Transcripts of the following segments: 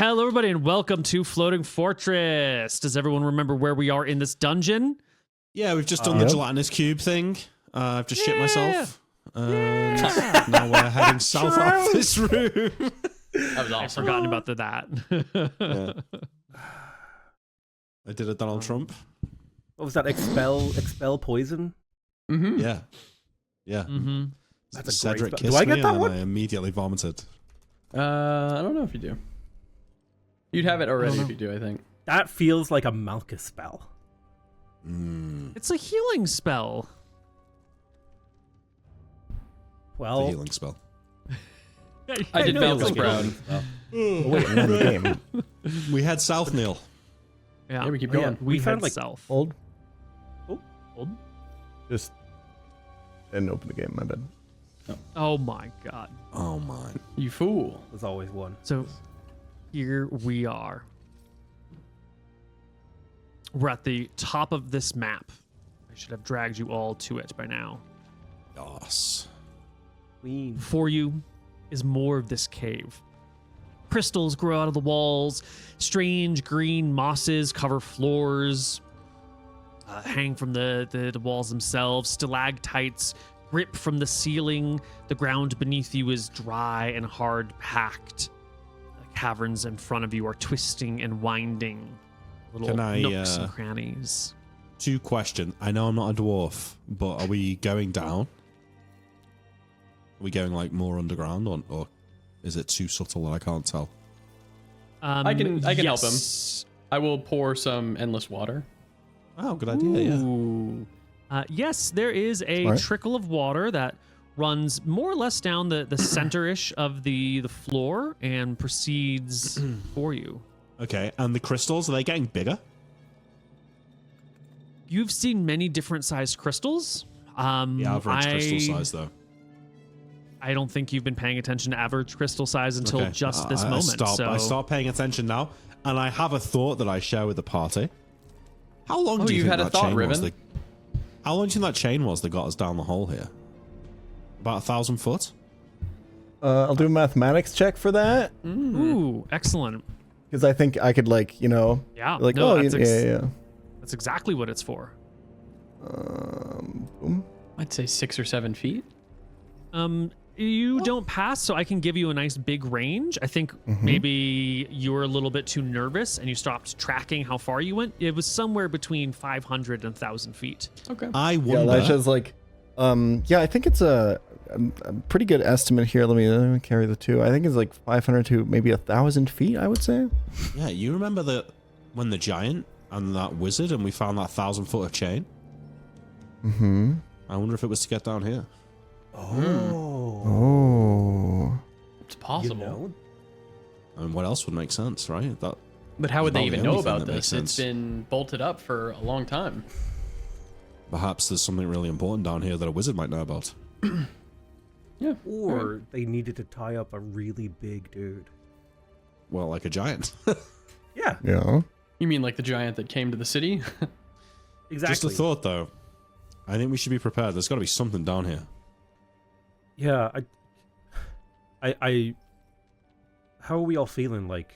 Hello, everybody, and welcome to Floating Fortress. Does everyone remember where we are in this dungeon? Yeah, we've just done the gelatinous cube thing. I've just shit myself. Now we're heading south out of this room. That was awesome. I've forgotten about that. I did a Donald Trump. What was that? Expel poison? Mm-hmm. Yeah. Mm-hmm. That's a Cedric great kissed Do I get me that and one? I immediately vomited. I don't know if you do. You'd have it already if you do, I think. That feels like a Malchus spell. It's a healing spell. Well, The healing spell. I did know Malchus it's like a Brown. healing spell. Wait, in the game. We had South, Neil. Yeah, Yeah, we keep Oh, yeah. going. we found, had like, self. Old? Old? Just didn't open the game, my bad. Oh my god. Oh my. You fool. There's always one. So here we are. We're at the top of this map. I should have dragged you all to it by now. Yes. Queen. Before you is more of this cave. Crystals grow out of the walls. Strange green mosses cover floors. Hang from the walls themselves. Stalactites rip from the ceiling. The ground beneath you is dry and hard packed. The caverns in front of you are twisting and winding. Little Can I, nooks and crannies. 2 questions. I know I'm not a dwarf, but are we going down? Are we going like more underground, or is it too subtle that I can't tell? I can help him. yes. I will pour some endless water. Oh, good idea. Yeah. Ooh. Yes, there is a Smart. trickle of water that runs more or less down the center-ish of the floor and proceeds for you. Okay, and the crystals, are they getting bigger? You've seen many different sized crystals. The average crystal size, though. I don't think you've been paying attention to average crystal size until Okay. just this I moment. I start paying attention now, and I have a thought that I share with the party. How long Oh, do you you think had a that thought, chain was? Riven? How long do you think that chain was that got us down the hole here? About 1,000 foot? I'll do a mathematics check for that Ooh, excellent. because I think I could, like, Yeah. like, no, oh, that's yeah. That's exactly what it's for. Boom. I'd say 6 or 7 feet. You don't pass, so I can give you a nice big range. I think maybe you were a little bit too nervous and you stopped tracking how far you went. It was somewhere between 500 and 1,000 feet. Okay. I Yeah, wonder. Elijah's like, I think it's a pretty good estimate here. Let me carry the 2. I think it's like 500 to maybe 1,000 feet, I would say. Yeah, you remember when the giant and that wizard and we found that 1,000 foot of chain? Mm-hmm. I wonder if it was to get down here. Oh. It's possible. You know? I mean, what else would make sense, right? That. But how would they About even the know only thing about that makes this? It's sense. been bolted up for a long time. Perhaps there's something really important down here that a wizard might know about. Yeah. Or they needed to tie up a really big dude. Well, like a giant. Yeah, Yeah. You mean like the giant that came to the city? exactly. Just a thought, though. I think we should be prepared. There's got to be something down here. Yeah, I. How are we all feeling? Like,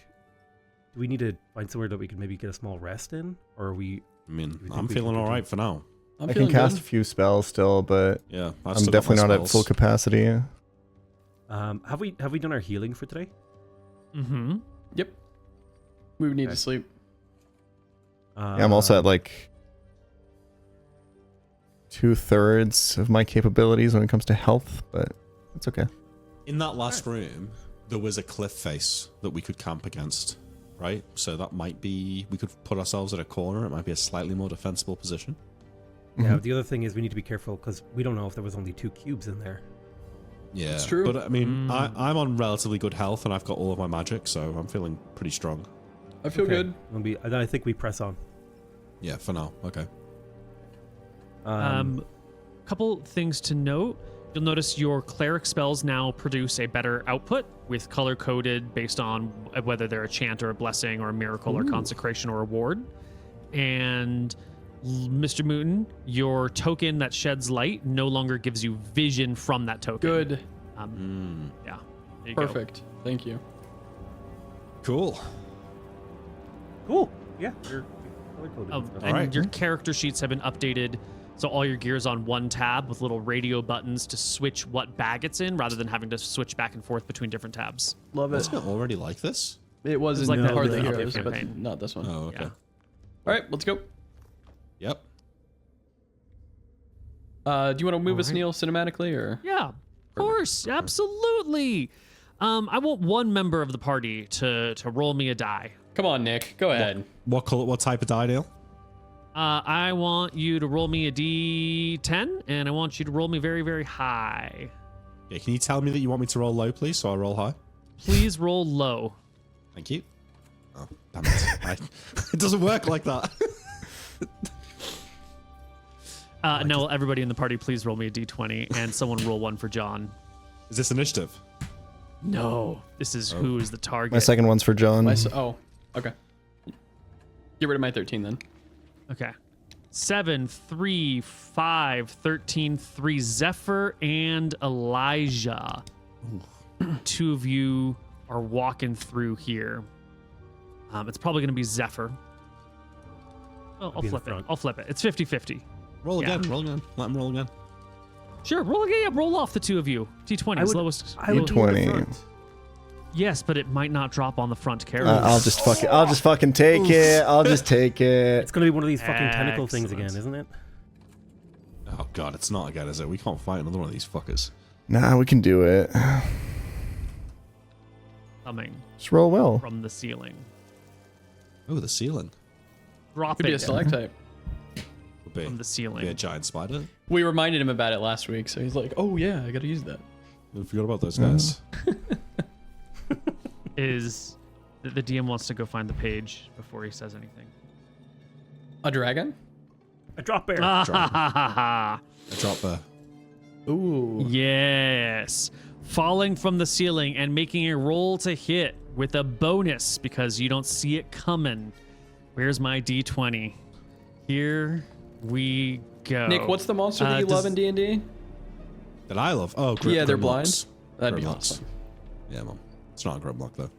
do we need to find somewhere that we can maybe get a small rest in, or are we? I mean, think I'm we feeling can all do- right for now. I'm I can feeling cast a good. few spells still, but Yeah, I've I'm still got my definitely not at full spells. capacity. Have we done our healing for today? Mm-hmm. Yep. We would need Okay. to sleep. Yeah, I'm also at like 2/3 of my capabilities when it comes to health, but it's okay. In that last room, there was a cliff face that we could camp against, right? So that might be, we could put ourselves at a corner. It might be a slightly more defensible position. Yeah. The other thing is we need to be careful because we don't know if there was only 2 cubes in there. Yeah, It's true. But I mean, I'm on relatively good health and I've got all of my magic, so I'm feeling pretty strong. I feel good. Then I think we press on. Yeah, for now. Okay. Couple things to note. You'll notice your cleric spells now produce a better output with color coded based on whether they're a chant or a blessing or a miracle or consecration or a ward. And MrMouton, your token that sheds light no longer gives you vision from that token. Good. Yeah. There you go. Perfect. Thank you. Cool. Cool. Yeah. You're color-coded and stuff. And Alright. your character sheets have been updated, so all your gear's on one tab with little radio buttons to switch what bag it's in, rather than having to switch back and forth between different tabs. Love it. Wasn't it already like this? It was in like that part of the with the heroes, update but campaign. not this one. Oh, okay. Yeah. All right, let's go. Yep. Do you want to move us, Alright. Neil, cinematically, or? Yeah, of course, absolutely. I want one member of the party to roll me a die. Come on, Nick. Go ahead. What color? What type of die, Neil? I want you to roll me a D10, and I want you to roll me very, very high. Yeah, can you tell me that you want me to roll low, please, so I roll high? Please roll low. Thank you. Oh, damn it. It doesn't work like that. No, everybody in the party, please roll me a D20, and someone roll one for John. Is this initiative? No, this is who is the target. My second one's for John. Oh, okay. Get rid of my 13 then. Okay. 7, 3, 5, 13, 3. Zephyr and Elijah. Two of you are walking through here. It's probably going to be Zephyr. Oh, I'll be in flip it. front. I'll flip it. It's 50-50. Roll Yeah. again. Roll again. Let him roll again. Sure, roll again. Yeah, roll off the two of you. D20 is lowest. I would be in the 20. front. Yes, but it might not drop on the front carriage. I'll just fucking take it. I'll just take it. It's gonna be one of these fucking tentacle things Excellent. again, isn't it? Oh, God, it's not again, is it? We can't fight another one of these fuckers. Nah, we can do it. Coming Just roll well. from the ceiling. Oh, the ceiling. Drop Could be a it stalactite. Would be, from the be a ceiling. giant spider. We reminded him about it last week, so he's like, "Oh yeah, I gotta use that." I forgot about those guys. Is the DM wants to go find the page before he says anything. A dragon? A drop bear. A drop bear. Ooh. Yes. Falling from the ceiling and making a roll to hit with a bonus because you don't see it coming. Where's my D20? Here we go. Nick, what's the monster that you love in D&D? That I love. Oh, Yeah, they're blind. Grimlocks. That'd be Grimlocks. awesome. Yeah, man. It's not a Grimlock, though.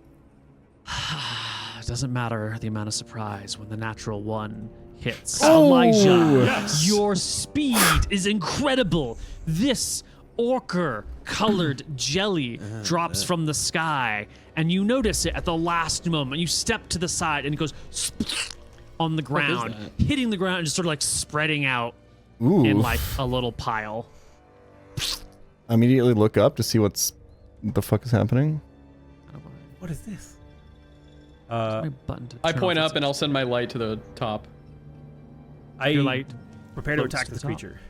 It doesn't matter the amount of surprise when the natural one hits. Oh! Elijah, Yes. your speed is incredible. This ochre-colored jelly drops from the sky, and you notice it at the last moment. You step to the side, and it goes on the ground, that? hitting the ground, and just sort of like spreading out Ooh. in like a little pile. I immediately look up to see what the fuck is happening. What is this? My button to I turn point off up and I'll send my light to the top. I your light. prepare to floats attack to this the top. creature.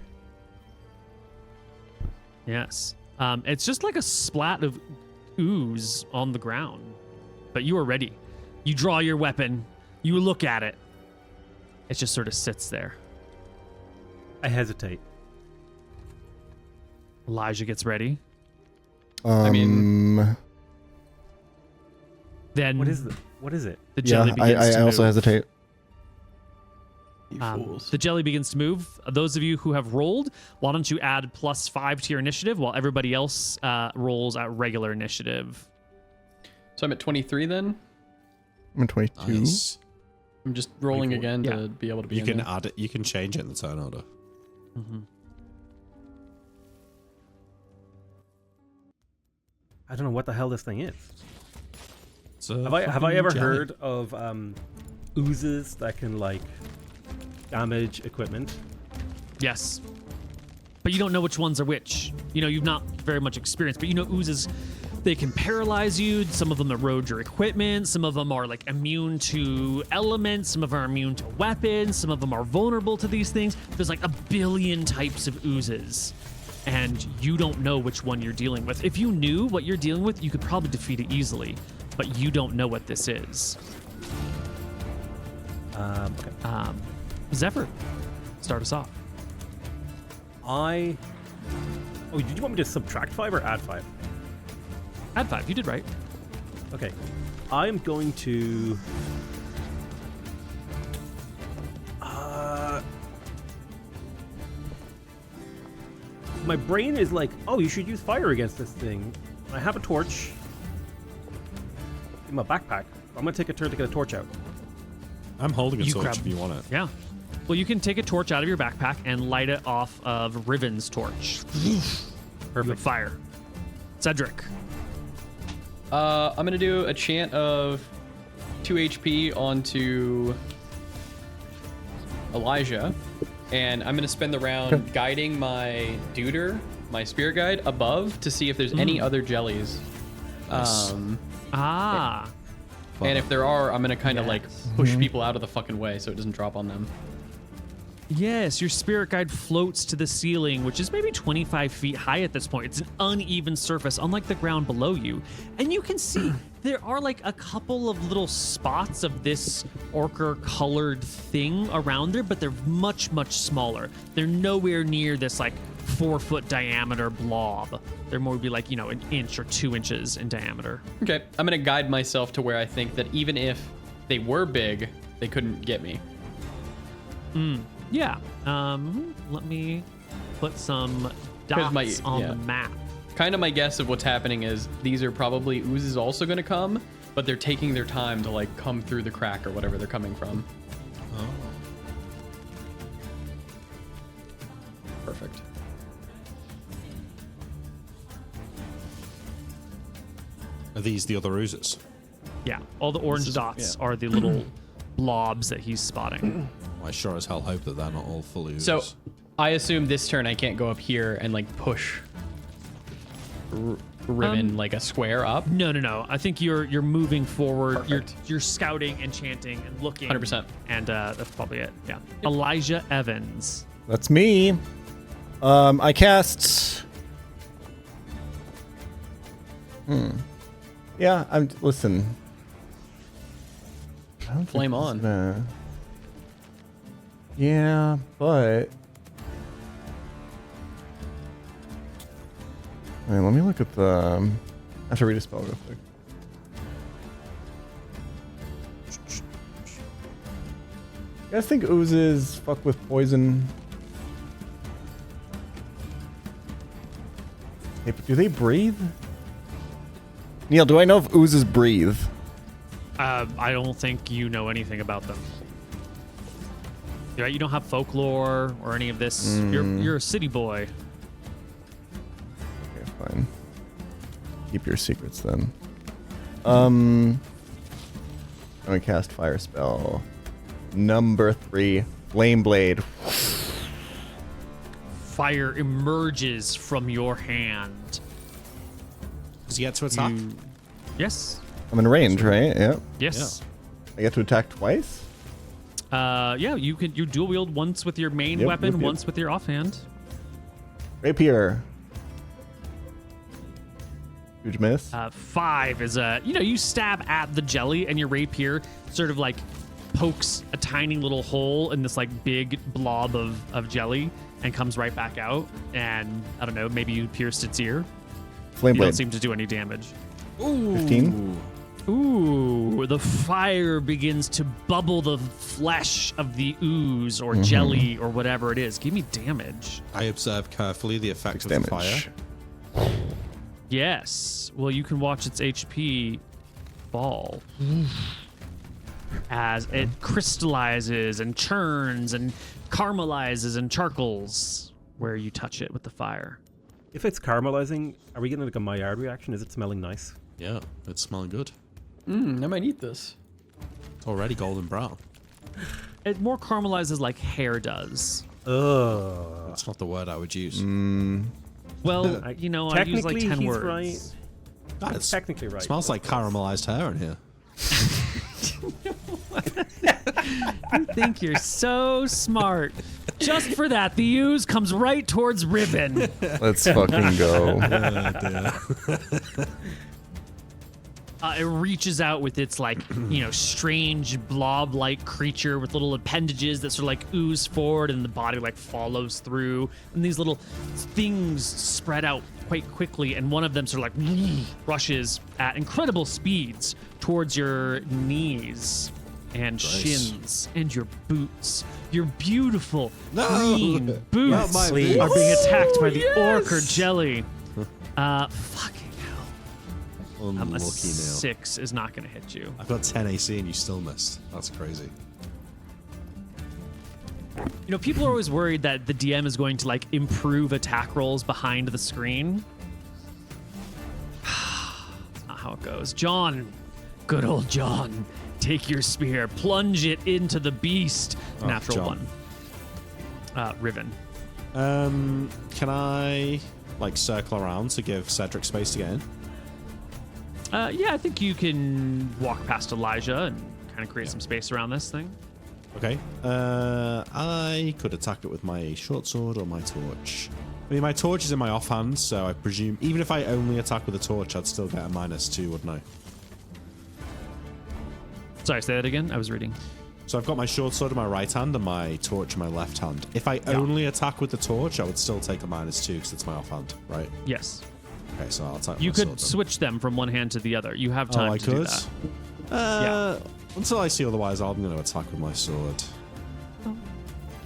Yes. It's just like a splat of ooze on the ground. But you are ready. You draw your weapon. You look at it. It just sort of sits there. I hesitate. Elijah gets ready. mean- Then What is the? What is it? the Yeah, jelly begins I to also move. hesitate. You fools. The jelly begins to move. Those of you who have rolled, why don't you add +5 to your initiative while everybody else rolls at regular initiative? So I'm at 23 then? I'm at 22. Nice. I'm just rolling again Yeah. to be able to be You in can there. add it. You can change it in the turn order. I don't know what the hell this thing is. It's a Have I fucking ever jelly. heard of oozes that can like damage equipment? Yes. But you don't know which ones are which. You know, you've not very much experience, but you know oozes, they can paralyze you. Some of them erode your equipment. Some of them are like immune to elements. Some of them are immune to weapons. Some of them are vulnerable to these things. There's like a billion types of oozes. And you don't know which one you're dealing with. If you knew what you're dealing with, you could probably defeat it easily. But you don't know what this is. Okay. Zephyr, start us off. Oh, did you want me to subtract 5 or add 5? Add 5. You did right. Okay. I'm going to. My brain is like, oh, you should use fire against this thing. I have a torch in my backpack. I'm gonna take a turn to get a torch out. I'm holding a You torch grab- if you want it. Yeah. Well, you can take a torch out of your backpack and light it off of Riven's torch. Perfect. Fire. Cedric. I'm gonna do a chant of 2 HP onto Elijah, and I'm gonna spend the round guiding my duder, my spirit guide, above to see if there's any other jellies. Nice. And if there are, I'm gonna kind of like push people out of the fucking way so it doesn't drop on them. Yes, your spirit guide floats to the ceiling, which is maybe 25 feet high at this point. It's an uneven surface, unlike the ground below you. And you can see there are like a couple of little spots of this ochre colored thing around there, but they're much, much smaller. They're nowhere near this like 4-foot diameter blob. They're more be like, an inch or 2 inches in diameter. Okay, I'm gonna guide myself to where I think that even if they were big, they couldn't get me. Yeah. Let me put some 'Cause dots on the map. Kind of my guess of what's happening is these are probably oozes also gonna come, but they're taking their time to like come through the crack or whatever they're coming from. Oh. Perfect. Are these the other oozes? Yeah. All the orange dots are the little blobs that he's spotting. I sure as hell hope that they're not all full oozes. So I assume this turn I can't go up here and like push Riven like a square up. No. I think you're moving forward. Perfect. You're scouting and chanting and looking. 100%. And that's probably it. Yeah. Elijah Evans. That's me. I cast. Yeah, listen. I don't think Flame this is on. gonna- Yeah, but. Wait, let me look at the. I have to read a spell real quick. You guys think oozes fuck with poison? Hey, but do they breathe? Neil, do I know if oozes breathe? I don't think you know anything about them. Right? You don't have folklore or any of this. You're a city boy. Okay, fine. Keep your secrets then. I'm gonna cast fire spell. Number 3, Flame Blade. Fire emerges from your hand. does he get to attack? Yes. I'm in range, right? Yeah. Yes. I get to attack twice. Yeah. You dual wield once with your main Yep, weapon, yep. once with your offhand. Rapier. Huge miss. 5 is you stab at the jelly and your rapier sort of like pokes a tiny little hole in this like big blob of jelly and comes right back out. And I don't know, maybe you pierced its ear. Flame You don't Blade. seem to do any damage. 15. Ooh, the fire begins to bubble the flesh of the ooze or jelly or whatever it is. Give me damage. I observe carefully the effect of Damage. the fire. Yes. Well, you can watch its HP fall as it crystallizes and churns and caramelizes and charcoals where you touch it with the fire. If it's caramelizing, are we getting like a Maillard reaction? Is it smelling nice? Yeah, it's smelling good. I might eat this. It's already golden brown. It more caramelizes like hair does. Ugh. That's not the word I would use. Well, I use like Technically, 10 he's words. right. That's Technically right. smells like caramelized hair in here. You think you're so smart. Just for that, the ooze comes right towards Riven. Let's fucking go. It reaches out with its like, strange blob-like creature with little appendages that sort of like ooze forward and the body like follows through. And these little things spread out quite quickly. And one of them sort of like rushes at incredible speeds towards your knees and shins and your boots. Your beautiful green boots Not my are being attacked by the orc or jelly. Fucking hell. Unlucky A Neil. 6 is not going to hit you. I've got 10 AC and you still missed. That's crazy. You know, people are always worried that the DM is going to like improve attack rolls behind the screen. That's not how it goes. John, good old John, take your spear, plunge it into the beast. Oh, Natural John. 1. Riven. Can I like circle around to give Cedric space to get in? Yeah, I think you can walk past Elijah and kind of create some space around this thing. Okay. I could attack it with my short sword or my torch. I mean, my torch is in my offhand, so I presume even if I only attack with a torch, I'd still get a -2, wouldn't I? Sorry, say that again. I was reading. So I've got my short sword in my right hand and my torch in my left hand. If I only attack with the torch, I would still take a -2 because it's my offhand, right? Yes. Okay, so I'll attack with You my could sword then. switch them from one hand to the other. You have time I to do could? that. Yeah. Until I see otherwise, I'm going to attack with my sword.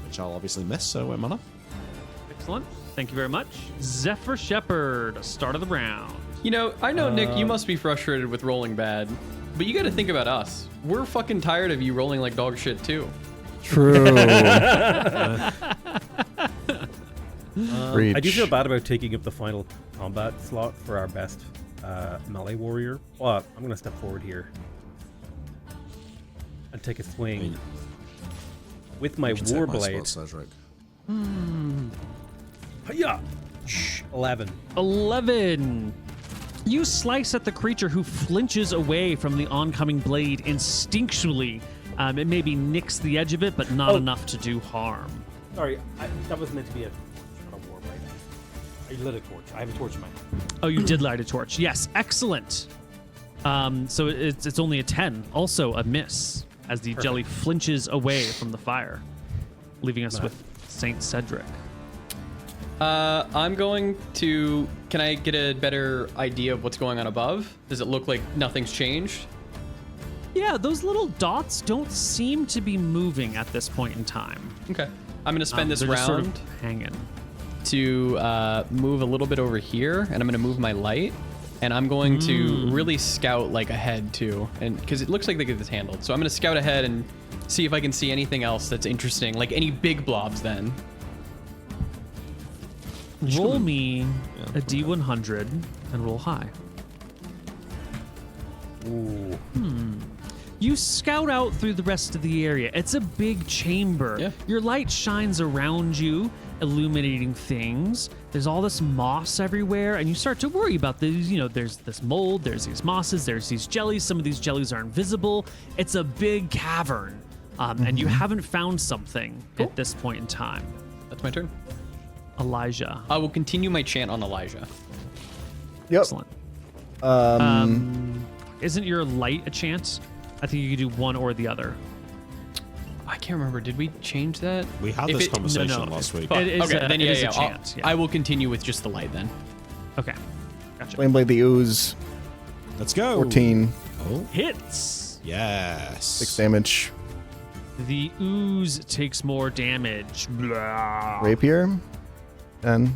Which I'll obviously miss, so it won't matter. Excellent. Thank you very much. Zephyr Shepherd, start of the round. You know, I know, Nick, you must be frustrated with rolling bad, but you got to think about us. We're fucking tired of you rolling like dog shit, too. True. I do feel bad about taking up the final combat slot for our best melee warrior. Well, I'm going to step forward here and take a swing with my You can take my warblade. spot, Cedric. Yeah, 11. 11. You slice at the creature who flinches away from the oncoming blade instinctually. It maybe nicks the edge of it, but not enough to do harm. Sorry, that was meant to be not a warblade. I lit a torch. I have a torch in my hand. Oh, you did light a torch. Yes, excellent. So it's only a 10. Also a miss as the jelly flinches away from the fire, leaving us with Saint Cedric. I'm going to... Can I get a better idea of what's going on above? Does it look like nothing's changed? Yeah, those little dots don't seem to be moving at this point in time. Okay. I'm going to spend this They're just round sort of hanging. to move a little bit over here, and I'm going to move my light, and I'm going to really scout like ahead too, and because it looks like they get this handled. So I'm going to scout ahead and see if I can see anything else that's interesting, like any big blobs then. Roll me a D100 and roll high. Ooh. You scout out through the rest of the area. It's a big chamber. Yeah. Your light shines around you, illuminating things. There's all this moss everywhere, and you start to worry about these. You know, there's this mold, there's these mosses, there's these jellies. Some of these jellies are invisible. It's a big cavern, and you haven't found something at this point in time. That's my turn. Elijah. I will continue my chant on Elijah. Yep. Excellent. Isn't your light a chance? I think you could do one or the other. I can't remember. Did we change that? We had If this it- conversation no. last week. Fuck. It is Okay, a- then it yeah, is a yeah. chance, yeah. I will continue with just the light then. Okay. Gotcha. Flame Blade the Ooze, Let's go. 14, Oh, Hits. yes. 6 damage. The ooze takes more damage. Blah. Rapier, 10.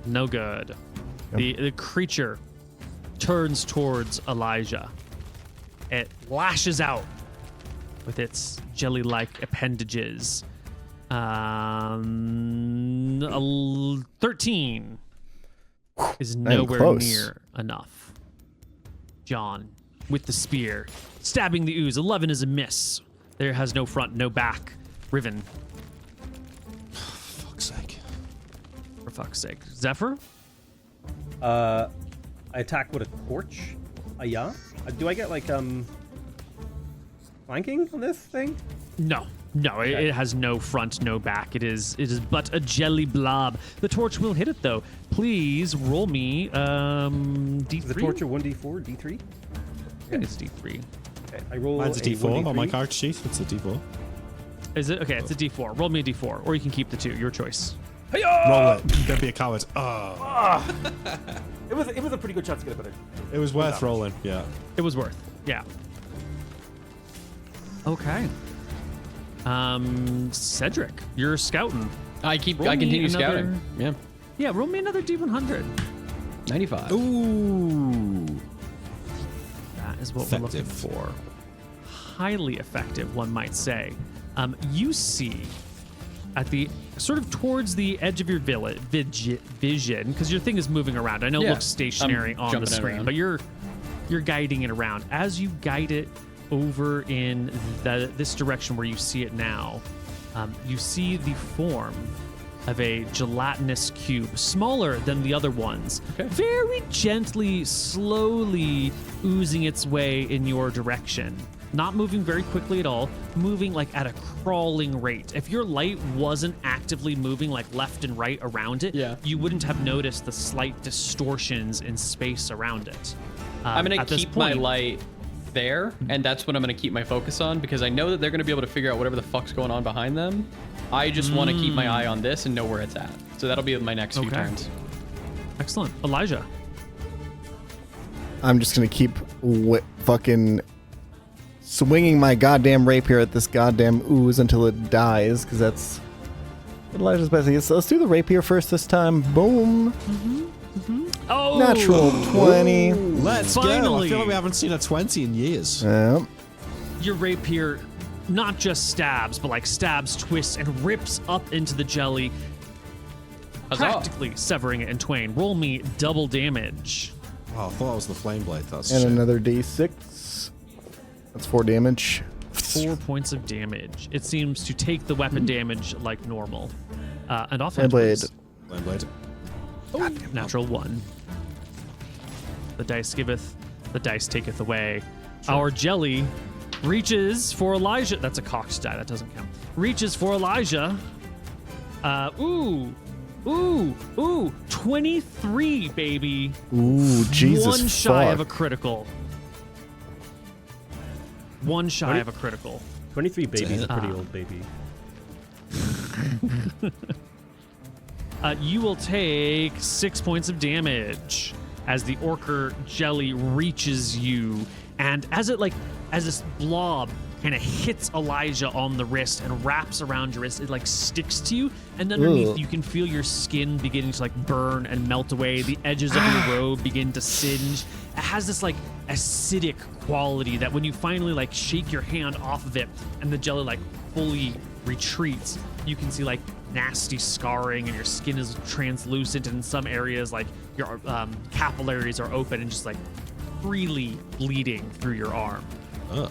No good. The creature turns towards Elijah. It lashes out with its jelly-like appendages. 13 is nowhere close. near enough. John, with the spear, stabbing the ooze. 11 is a miss. There has no front, no back. Riven, Fuck's sake. for fuck's sake. Zephyr? I attack with a torch. Yeah. Do I get like flanking on this thing? No, it has no front, no back. It is but a jelly blob. The torch will hit it though. Please roll me D3. Is the torch a 1d4, d3? Yeah, it's D3. Okay, I roll Mine's a D4 on my 1d3. character sheet. It's a D4. Is it? Okay, it's a D4. Roll me a D4, or you can keep the 2. Your choice. Roll it. Don't be a coward. Oh. It was a pretty good chance to get it, but It was worth rolling. Yeah. It was worth. Yeah. Okay. Cedric, you're scouting. I Roll me continue another- scouting. Yeah. Yeah, roll me another D100. 95. Ooh. is what we're looking Effective. for. Highly effective, one might say. You see at the sort of towards the edge of your vision, because your thing is moving around. I know it Yeah, looks stationary I'm on the jumping it screen, around. but you're guiding it around. As you guide it over in this direction where you see it now, you see the form of a gelatinous cube, smaller than the other ones, Okay. very gently, slowly oozing its way in your direction. Not moving very quickly at all, moving like at a crawling rate. If your light wasn't actively moving like left and right around it, Yeah. you wouldn't have noticed the slight distortions in space around it. I'm gonna At this keep my point- light there, and that's what I'm gonna keep my focus on, because I know that they're gonna be able to figure out whatever the fuck's going on behind them. I just want to keep my eye on this and know where it's at. So that'll be my next few Okay. turns. Excellent. Elijah. I'm just gonna keep fucking swinging my goddamn rapier at this goddamn ooze until it dies, because that's what Elijah's best thing. So let's do the rapier first this time. Boom. Oh, Natural 20. Let's go. I Finally. feel like we haven't seen a 20 in years. Yep. Your rapier not just stabs, but like stabs, twists, and rips up into the jelly, Huzzah. practically severing it in twain. Roll me double damage. Oh, I thought it was the flame blade. That's And shit. another d6. That's 4 damage. 4 points of damage. It seems to take the weapon damage like normal. And off Flame blade. Flame blade. Natural 1. The dice giveth, the dice taketh away. Our jelly reaches for Elijah. That's a cocked die. That doesn't count. Reaches for Elijah. Ooh. 23, baby. Ooh, Jesus One shy fuck. of a critical. One shy What? of a critical. 23 baby's a pretty Ah. old baby. You will take 6 points of damage as the Orker jelly reaches you, and as this blob kind of hits Elijah on the wrist and wraps around your wrist, it like sticks to you, and underneath Ugh. you can feel your skin beginning to like burn and melt away. The edges of your robe begin to singe. It has this like acidic quality that when you finally like shake your hand off of it and the jelly like fully retreats, you can see like nasty scarring and your skin is translucent, and in some areas like your capillaries are open and just like freely bleeding through your arm. Ugh.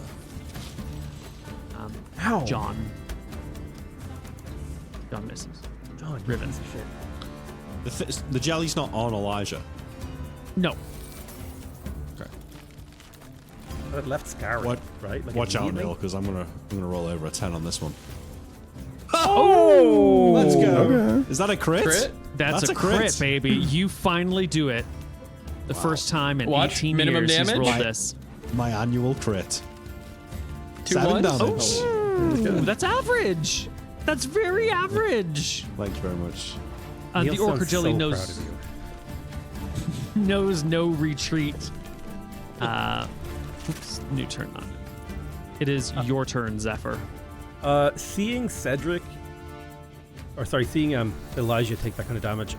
Ow. John misses. John, you Riven. piece of shit. The jelly's not on Elijah. No. Okay. That left scar. What? Right? Like Watch out, immediately? Neil, because I'm gonna roll over a 10 on this one. Oh, Let's go. Okay. Is that a crit? Crit? That's a crit, baby. You finally do it. The first time in Watch, 18 minimum years he's damage. rolled this. My annual crit. 2 7 ones? damage. Ooh, that's average. That's very average. Thank you very much. Neil The Orker sounds jelly so knows proud of you. knows no retreat. Oops, new turn on. It is your turn, Zephyr. Seeing Elijah take that kind of damage,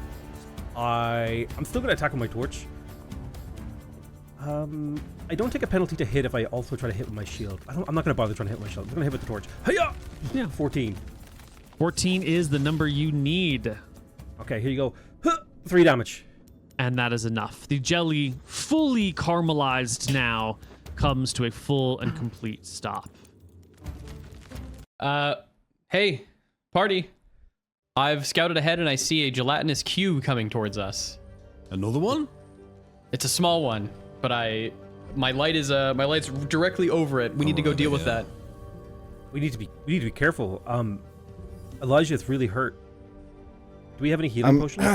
I'm still gonna attack with my torch. I don't take a penalty to hit if I also try to hit with my shield. I'm not gonna bother trying to hit with my shield. I'm gonna hit with the torch. Hiya! Yeah. 14. 14 is the number you need, Okay, here you go. Huh! 3 damage. and that is enough. The jelly, fully caramelized now, comes to a full and complete stop. Hey, party. I've scouted ahead and I see a gelatinous cube coming towards us. Another one? It's a small one, but my light's directly over it. We need to go deal with that. We need to be careful. Elijah is really hurt. Do we have any healing potions?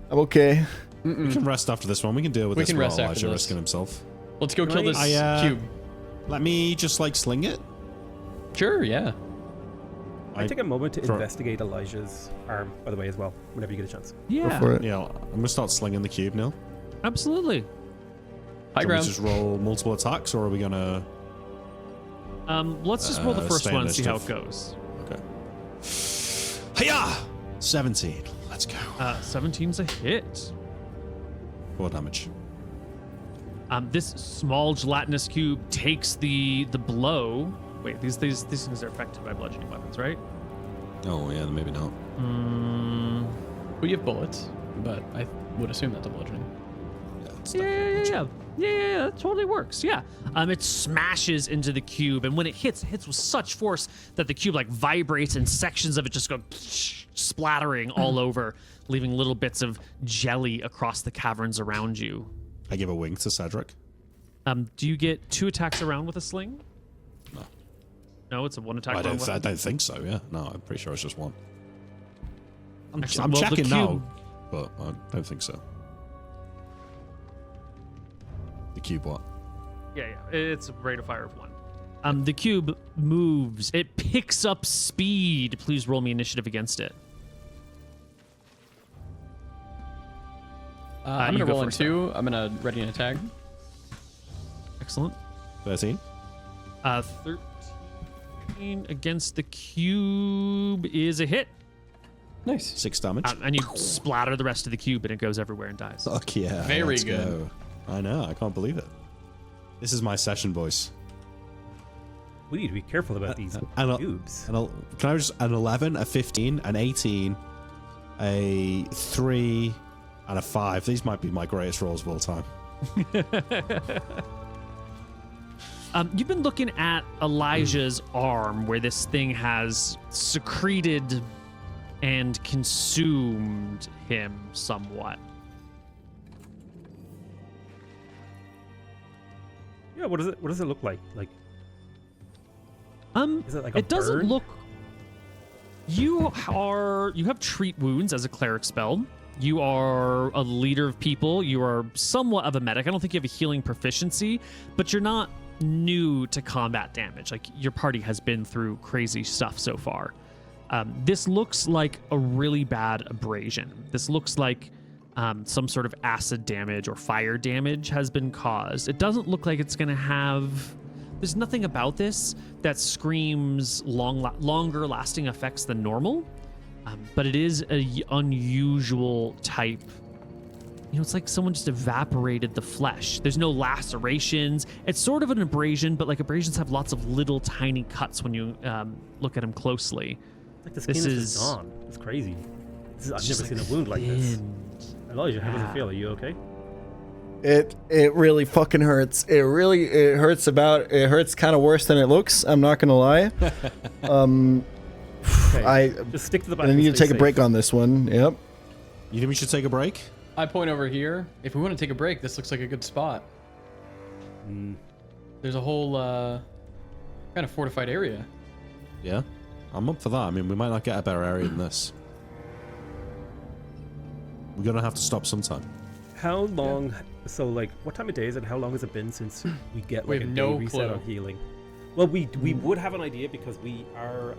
I'm okay. We can rest after this one. We can deal with We this can while rest after Elijah this. risking himself. Let's go kill this I, cube. Let me just like sling it. Sure, yeah. I take a moment to for- investigate Elijah's arm, by the way, as well, whenever you get a chance. Yeah, For it. Yeah, I'm gonna start slinging the cube now. absolutely. High Do we ground. just roll multiple attacks, or are we gonna? Let's just roll the first stay one and see how it initiative. goes. Okay. Hiya! 17. Let's go. 17's a hit. 4 damage. This small gelatinous cube takes the blow. Wait, these things are affected by bludgeoning weapons, right? Oh yeah, maybe not. Well, you have bullets, but I would assume that's a bludgeoning. Yeah, it's Yeah, that totally works. Yeah. It smashes into the cube, and when it hits with such force that the cube like vibrates and sections of it just go splattering all over, leaving little bits of jelly across the caverns around you. I give a wink to Cedric. Do you get 2 attacks around with a sling? No. No, it's a 1 attack. I don't think so. Yeah, no, I'm pretty sure it's just 1. I'm Well, the checking now, cube- but I don't think so. The cube what? Yeah, it's a rate of fire of 1. The cube moves. It picks up speed. Please roll me initiative against it. I'm you gonna go roll in first, 2. I'm gonna ready an attack. Excellent. 13. 13 against the cube is a hit. Nice. 6 damage. And you splatter the rest of the cube and it goes everywhere and dies. Fuck yeah. Very let's good. go. I know. I can't believe it. This is my session, boys. We need to be careful about these And cubes. can I just an 11, a 15, an 18, a 3, and a 5? These might be my greatest rolls of all time. You've been looking at Elijah's arm where this thing has secreted and consumed him somewhat. Yeah, what does it look like? Like, is it like a It doesn't burn? look. You have treat wounds as a cleric spell. You are a leader of people. You are somewhat of a medic. I don't think you have a healing proficiency, but you're not new to combat damage. Like, your party has been through crazy stuff so far. This looks like a really bad abrasion. This looks like some sort of acid damage or fire damage has been caused. It doesn't look like it's going to have... There's nothing about this that screams longer lasting effects than normal, but it is a unusual type. You know, it's like someone just evaporated the flesh. There's no lacerations. It's sort of an abrasion, but like abrasions have lots of little tiny cuts when you look at them closely. Like the skin this is is- just gone. It's crazy. I've never just seen like a wound like this. thinned. Elijah, how does Yeah. it feel? Are you okay? It really fucking hurts. It hurts kind of worse than it looks. I'm not gonna lie. Okay. I Just stick to the back. I and need to stay take a break safe. on this one. Yep. You think we should take a break? I point over here. If we want to take a break, this looks like a good spot. There's a whole kind of fortified area. Yeah. I'm up for that. I mean, we might not get a better area than this. We're going to have to stop sometime. How long? So, like, what time of day is it? How long has it been since we get We like have a no day reset clue. on healing? Well, we would have an idea because our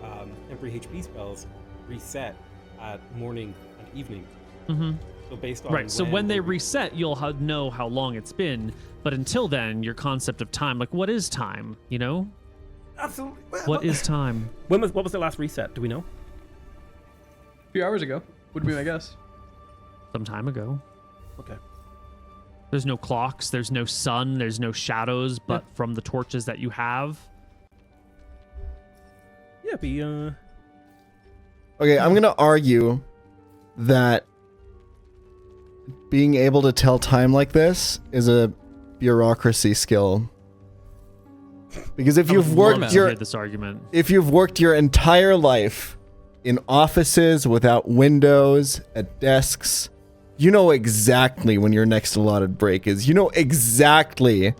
temporary HP spells reset at morning and evening. Mm-hmm. So based on Right. So when they we- reset, you'll know how long it's been. But until then, your concept of time, like what is time? You know, absolutely. what is time? What was the last reset? Do we know? A few hours ago would be my guess. Some time ago. Okay. There's no clocks. There's no sun. There's no shadows. But from the torches that you have, Yeah, Okay, I'm gonna argue that being able to tell time like this is a bureaucracy skill. Because if I you've would worked love to hear this argument. if you've worked your entire life in offices without windows, at desks, you know exactly when your next allotted break is. You know exactly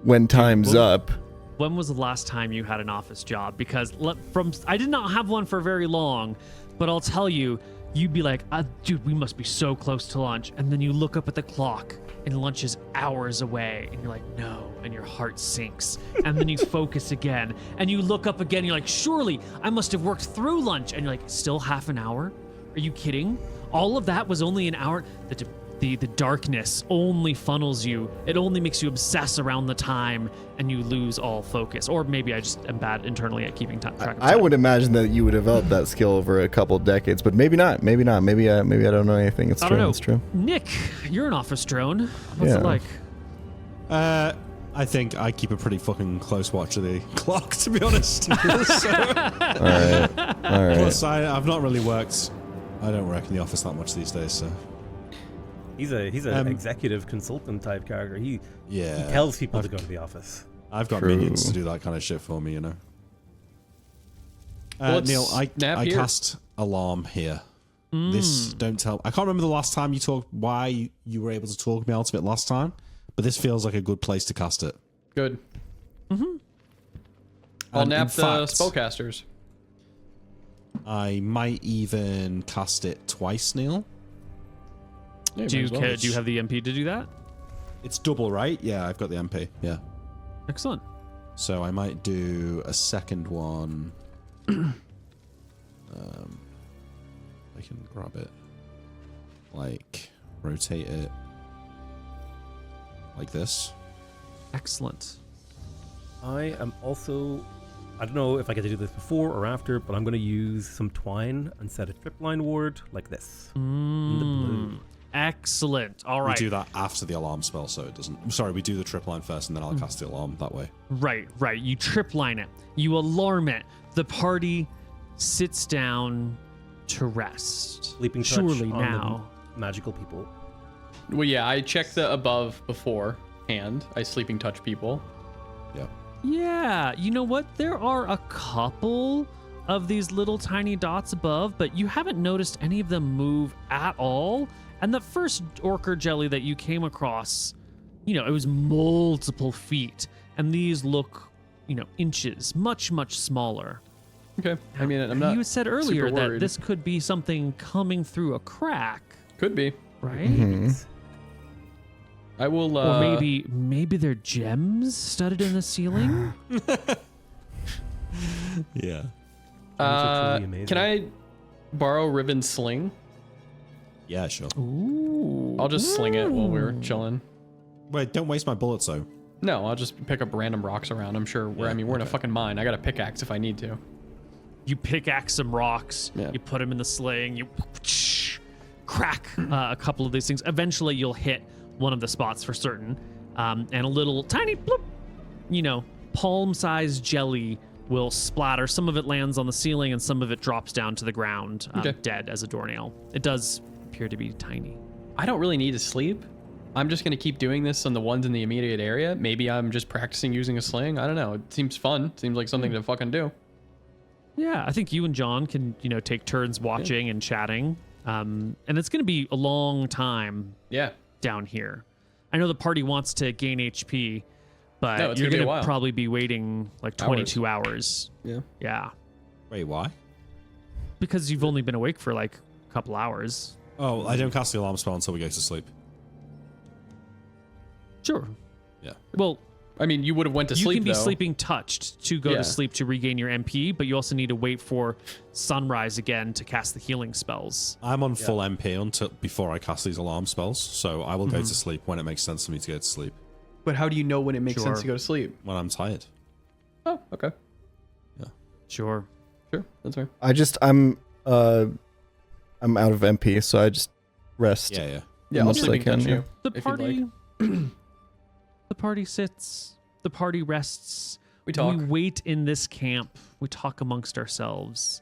when time's up. When was the last time you had an office job? Because I did not have one for very long, but I'll tell you, you'd be like, dude, we must be so close to lunch. And then you look up at the clock and lunch is hours away. And you're like, no. And your heart sinks. And then you focus again. And you look up again. And you're like, surely I must have worked through lunch. And you're like, still half an hour? Are you kidding? All of that was only an hour. The darkness only funnels you. It only makes you obsess around the time and you lose all focus. Or maybe I just am bad internally at keeping track of time. I would imagine that you would develop that skill over a couple decades, but maybe not. Maybe not. Maybe I don't know anything. It's I true. don't know. It's true. Nick, you're an office drone. What's Yeah. it like? I think I keep a pretty fucking close watch of the clock, to be honest. So, All right. plus, I've not really worked. I don't work in the office that much these days, so. He's an executive consultant type character. He tells people to go to the office. I've got True. minions to do that kind of shit for me, you know. Well, let's Neil, snap I here. cast alarm here. This don't tell. I can't remember the last time you talked. Why you were able to talk me out of it last time, but this feels like a good place to cast it. Good. I'll And nap in the fact, spellcasters. I might even cast it twice, Neil. Yeah, Do might you, as well. do you have the MP to do that? It's double, right? Yeah, I've got the MP. Yeah. Excellent. So I might do a second one. I can grab it. Like, rotate it. Like this. Excellent. I am also, I don't know if I get to do this before or after, but I'm going to use some twine and set a tripline ward like this. In the blue. Excellent. All right. We do that after the alarm spell, so it doesn't. I'm sorry, we do the trip line first, and then I'll cast the alarm that way. Right. You trip line it. You alarm it. The party sits down to rest. Sleeping touch Surely on now. the magical people. Well, yeah, I checked the above beforehand. I sleeping touch people. Yeah. Yeah, you know what? There are a couple of these little tiny dots above, but you haven't noticed any of them move at all. And the first orchard jelly that you came across, it was multiple feet. And these look, inches, much, much smaller. Okay. I mean, I'm not. You said earlier super that worried. this could be something coming through a crack, Could be. right? I will. Or maybe they're gems studded in the ceiling. Yeah. truly amazing. Can I borrow Riven's sling? Yeah, sure. Ooh. I'll just sling it while we're chilling. Wait, don't waste my bullets, though. No, I'll just pick up random rocks around. I'm sure. We're in a okay. fucking mine. I got a pickaxe if I need to. You pickaxe some rocks, Yeah. you put them in the sling, you crack a couple of these things. Eventually, you'll hit one of the spots for certain, and a little tiny bloop, palm-sized jelly will splatter. Some of it lands on the ceiling, and some of it drops down to the ground, Okay. dead as a doornail. It does appear to be tiny. I don't really need to sleep. I'm just gonna keep doing this on the ones in the immediate area. Maybe I'm just practicing using a sling. I don't know. It seems fun. Seems like something to fucking do. Yeah, I think you and John can, take turns watching and chatting. And it's going to be a long time Yeah. down here. I know the party wants to gain HP, but No, it's you're gonna be a going to while. probably be waiting like 22 hours. Yeah. Yeah, Wait, why? because you've only been awake for like a couple hours. Oh, I don't cast the alarm spell until we go to sleep. Sure. Yeah. Well, I mean, you would have went to you sleep can be though. sleeping touched to go Yeah. to sleep to regain your MP, but you also need to wait for sunrise again to cast the healing spells. I'm on full MP until before I cast these alarm spells, so I will go Mm-hmm. to sleep when it makes sense for me to go to sleep. But how do you know when it makes sense Sure. to go to sleep? When I'm tired. Oh, okay. Sure. Sure. That's fair. I'm out of MP, so I just rest. Yeah. Yeah, I'll much as I sleeping touch can, you. yeah. The if you'd party like. the party sits, the party rests. We talk. We wait in this camp. We talk amongst ourselves.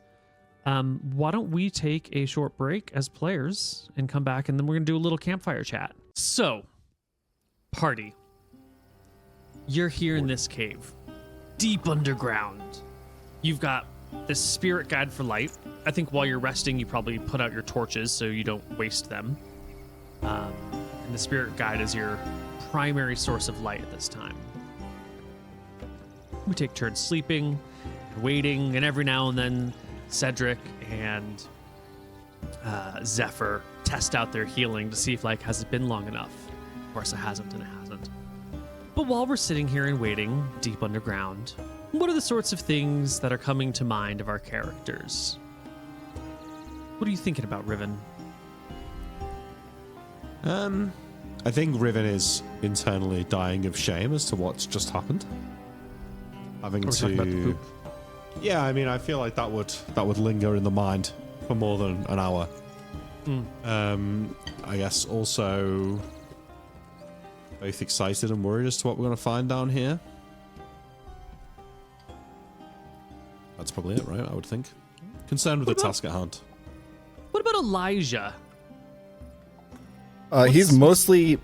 Why don't we take a short break as players and come back, and then we're going to do a little campfire chat. So, party. You're here in this cave, deep underground. You've got this spirit guide for light. I think while you're resting, you probably put out your torches so you don't waste them. And the spirit guide is your primary source of light at this time. We take turns sleeping and waiting, and every now and then Cedric and Zephyr test out their healing to see if, has it been long enough? Of course, it hasn't, and it hasn't. But while we're sitting here and waiting deep underground, what are the sorts of things that are coming to mind of our characters? What are you thinking about, Riven? I think Riven is internally dying of shame as to what's just happened. Having We're talking about the to. poop. Yeah, I mean, I feel like that would linger in the mind for more than an hour. I guess also both excited and worried as to what we're going to find down here. That's probably it, right? I would think. Concerned with the task at hand. What about Elijah? He's mostly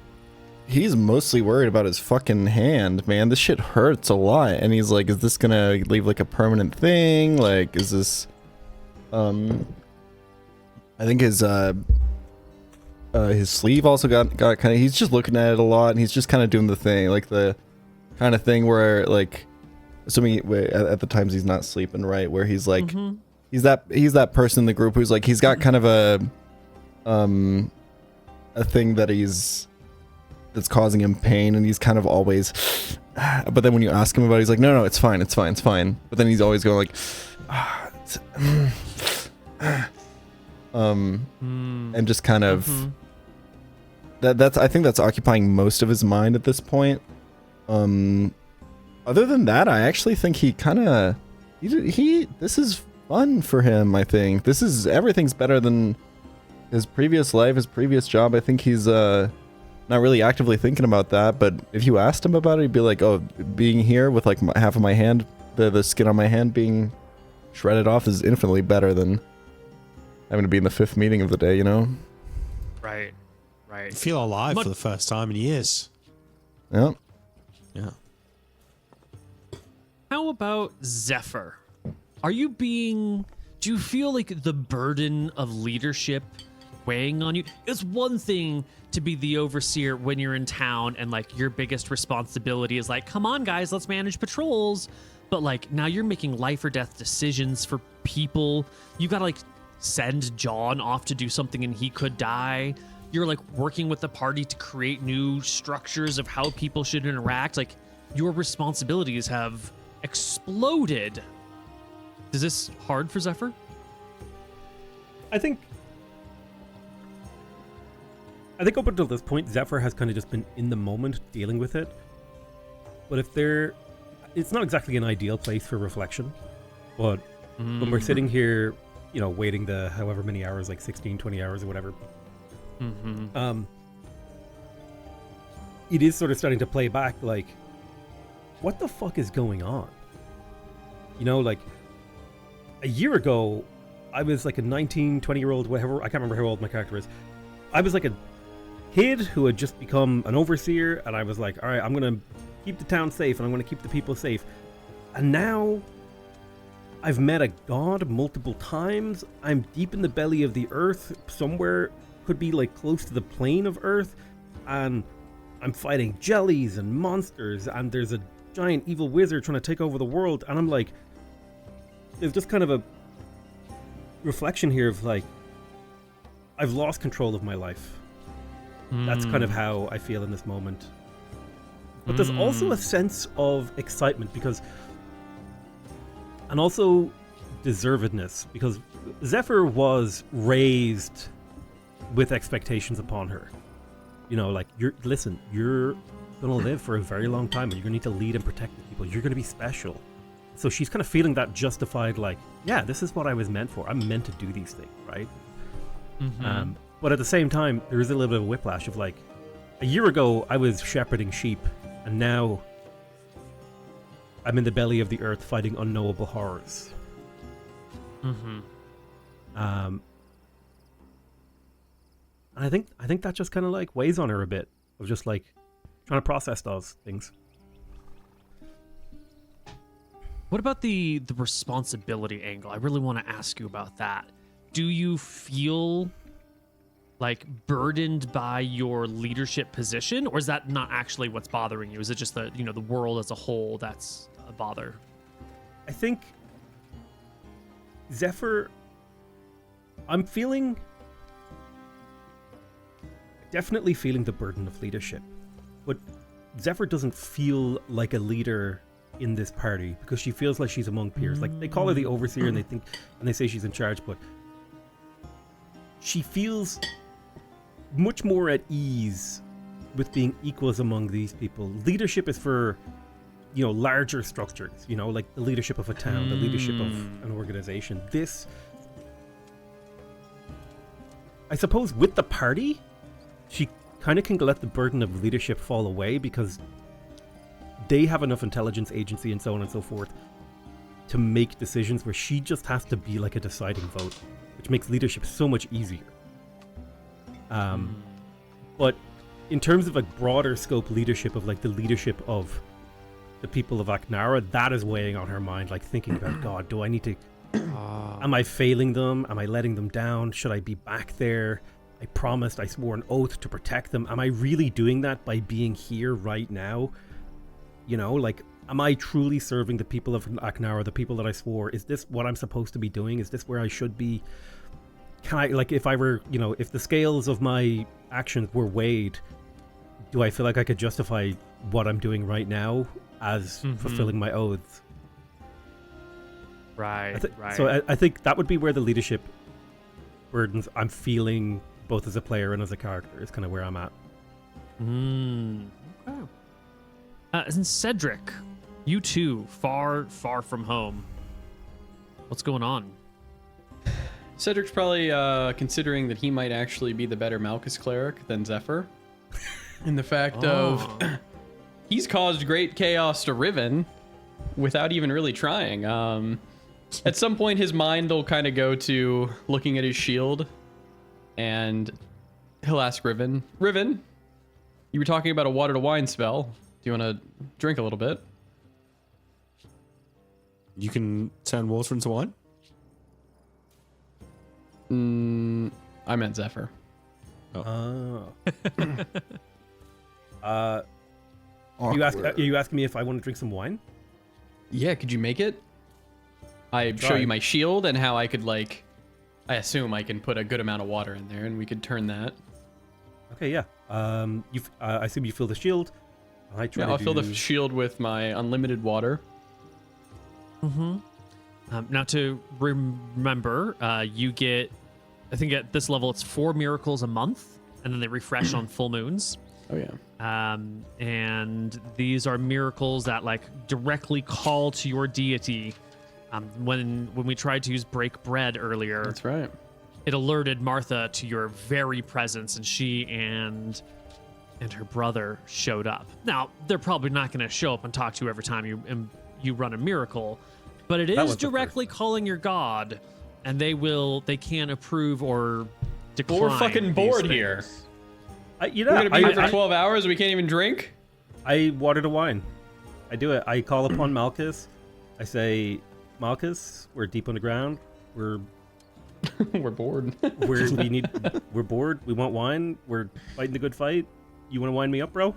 worried about his fucking hand, man. This shit hurts a lot, and he's like, "Is this gonna leave like a permanent thing? Like, is this?" I think his sleeve also got kind of. He's just looking at it a lot, and he's just kind of doing the thing, like the kind of thing where like, assuming at the times he's not sleeping, right? Where he's like, he's that person in the group who's like, he's got kind of a thing that's causing him pain, and he's kind of always, but then when you ask him about it, he's like, no, it's fine. But then he's always going like, and just kind of that's I think that's occupying most of his mind at this point. Other than that, I actually think he kind of this is fun for him. I think everything's better than his previous life, his previous job. I think he's not really actively thinking about that, but if you asked him about it, he'd be like, oh, being here with like half of my hand, the skin on my hand being shredded off is infinitely better than having to be in the 5th meeting of the day, you know? Right. I feel alive for the first time in years. Yeah. Yeah. How about Zephyr? Do you feel like the burden of leadership weighing on you? It's one thing to be the overseer when you're in town and like your biggest responsibility is like, come on guys, let's manage patrols. But like now you're making life or death decisions for people. You gotta like send John off to do something and he could die. You're like working with the party to create new structures of how people should interact. Like your responsibilities have exploded. Is this hard for Zephyr? I think up until this point, Zephyr has kind of just been in the moment dealing with it. But it's not exactly an ideal place for reflection. But when we're sitting here, you know, waiting the however many hours, like 16, 20 hours or whatever, it is sort of starting to play back like, what the fuck is going on? You know, like a year ago, I was like a 19, 20-year-old, whatever, I can't remember how old my character is. I was like a kid who had just become an overseer, and I was like, all right, I'm going to keep the town safe, and I'm going to keep the people safe. And now I've met a god multiple times. I'm deep in the belly of the earth, somewhere could be like close to the plane of earth, and I'm fighting jellies and monsters, and there's a giant evil wizard trying to take over the world, and I'm like, there's just kind of a reflection here of like, I've lost control of my life. That's kind of how I feel in this moment. But there's also a sense of excitement and also deservedness, because Zephyr was raised with expectations upon her. You know, like, you're gonna live for a very long time, and you're gonna need to lead and protect the people. You're gonna be special. So she's kind of feeling that justified, like, yeah, this is what I was meant for. I'm meant to do these things, right? But at the same time, there is a little bit of a whiplash of like, a year ago I was shepherding sheep, and now I'm in the belly of the earth fighting unknowable horrors. And I think that just kind of like weighs on her a bit, of just like trying to process those things. What about the responsibility angle? I really want to ask you about that. Do you feel like burdened by your leadership position, or is that not actually what's bothering you? Is it just the world as a whole that's a bother? I think Zephyr, I'm definitely feeling the burden of leadership, but Zephyr doesn't feel like a leader in this party because she feels like she's among peers. Like, they call her the overseer and they say she's in charge, but she feels much more at ease with being equals among these people. Leadership is for, larger structures, like the leadership of a town, the leadership of an organization. This, I suppose, with the party, she kind of can let the burden of leadership fall away because they have enough intelligence, agency, and so on and so forth to make decisions where she just has to be like a deciding vote, which makes leadership so much easier. But in terms of like broader scope leadership of like the leadership of the people of Aknara, that is weighing on her mind, like thinking about, God, do I need to, am I failing them? Am I letting them down? Should I be back there? I promised, I swore an oath to protect them. Am I really doing that by being here right now? You know, like, am I truly serving the people of Aknara, the people that I swore? Is this what I'm supposed to be doing? Is this where I should be? Can I, like, if I were, you know, if the scales of my actions were weighed, do I feel like I could justify what I'm doing right now as fulfilling my oaths? Right, right. So I think that would be where the leadership burdens I'm feeling both as a player and as a character is kind of where I'm at. Okay. And Cedric, you too, far from home. What's going on? Cedric's probably considering that he might actually be the better Malchus cleric than Zephyr. In the fact of he's caused great chaos to Riven without even really trying. At some point, his mind will kind of go to looking at his shield, and he'll ask Riven, you were talking about a water to wine spell. Do you want to drink a little bit? You can turn water into wine? I meant Zephyr. Are you asking me if I want to drink some wine? Yeah, could you make it? I show you my shield and how I could, like, I assume I can put a good amount of water in there and we could turn that. Okay, yeah. I assume you fill the shield. I'll fill the shield with my unlimited water. Now to remember, you get, I think at this level it's 4 miracles a month, and then they refresh on full moons. Oh yeah. And these are miracles that like directly call to your deity. When we tried to use break bread earlier, That's right. it alerted Martha to your very presence, and she and her brother showed up. Now they're probably not going to show up and talk to you every time you run a miracle, but it is directly calling your god, and they can approve or decline. Well, we're fucking bored here. We're gonna be here for 12 hours. We can't even drink. I water to wine. I do it. I call upon Malchus. I say, Malchus, we're deep underground. We're bored. We're bored. We want wine. We're fighting the good fight. You want to wind me up, bro?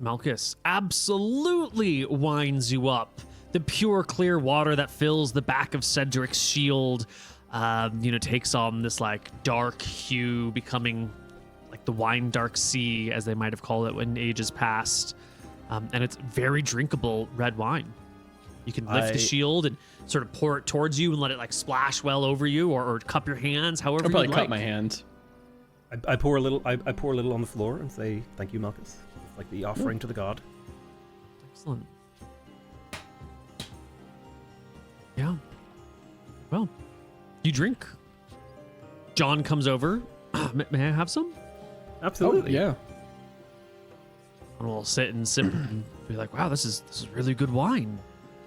Malchus absolutely winds you up. The pure, clear water that fills the back of Cedric's shield, takes on this like dark hue, becoming like the wine dark sea, as they might have called it in ages past. And it's very drinkable red wine. You can lift the shield and sort of pour it towards you and let it like splash well over you, or cup your hands, however I'll probably you cut like. my hands. I pour a little. I pour a little on the floor and say, "Thank you, Malchus." It's like the offering to the god. Excellent. Yeah. Well, you drink. John comes over. May I have some? Absolutely. Oh, yeah. And we'll sit and sip and be like, "Wow, this is really good wine."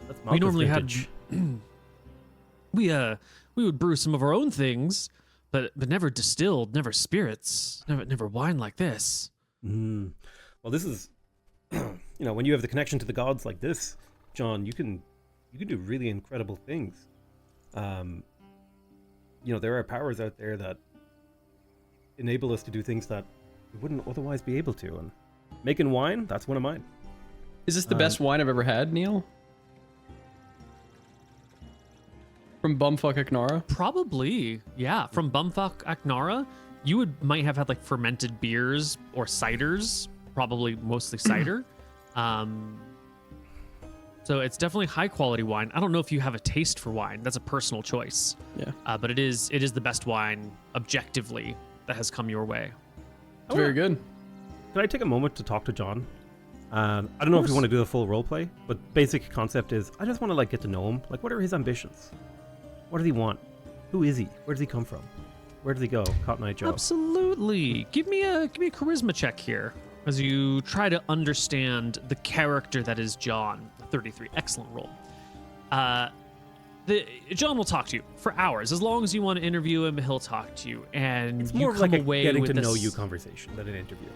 That's We normally vintage. we would brew some of our own things, but never distilled, never spirits, never wine like this. Well, this is, when you have the connection to the gods like this, John, you can do really incredible things. There are powers out there that enable us to do things that we wouldn't otherwise be able to. And making wine, that's one of mine. Is this the best wine I've ever had, Neil? From Bumfuck Aknara? Probably, yeah. From Bumfuck Aknara, you might have had like fermented beers or ciders, probably mostly cider. So it's definitely high quality wine. I don't know if you have a taste for wine. That's a personal choice. Yeah. But it is the best wine objectively that has come your way. It's very good. Can I take a moment to talk to John? I don't know if you want to do the full role play, but basic concept is I just want to get to know him. Like, what are his ambitions? What does he want? Who is he? Where does he come from? Where does he go? Cotton Eye Joe. Absolutely. Absolutely. Give me a charisma check here as you try to understand the character that is John. 33. Excellent roll. John will talk to you for hours. As long as you want to interview him, he'll talk to you. And It's you more of come like a away getting with to know this- you conversation than an interview.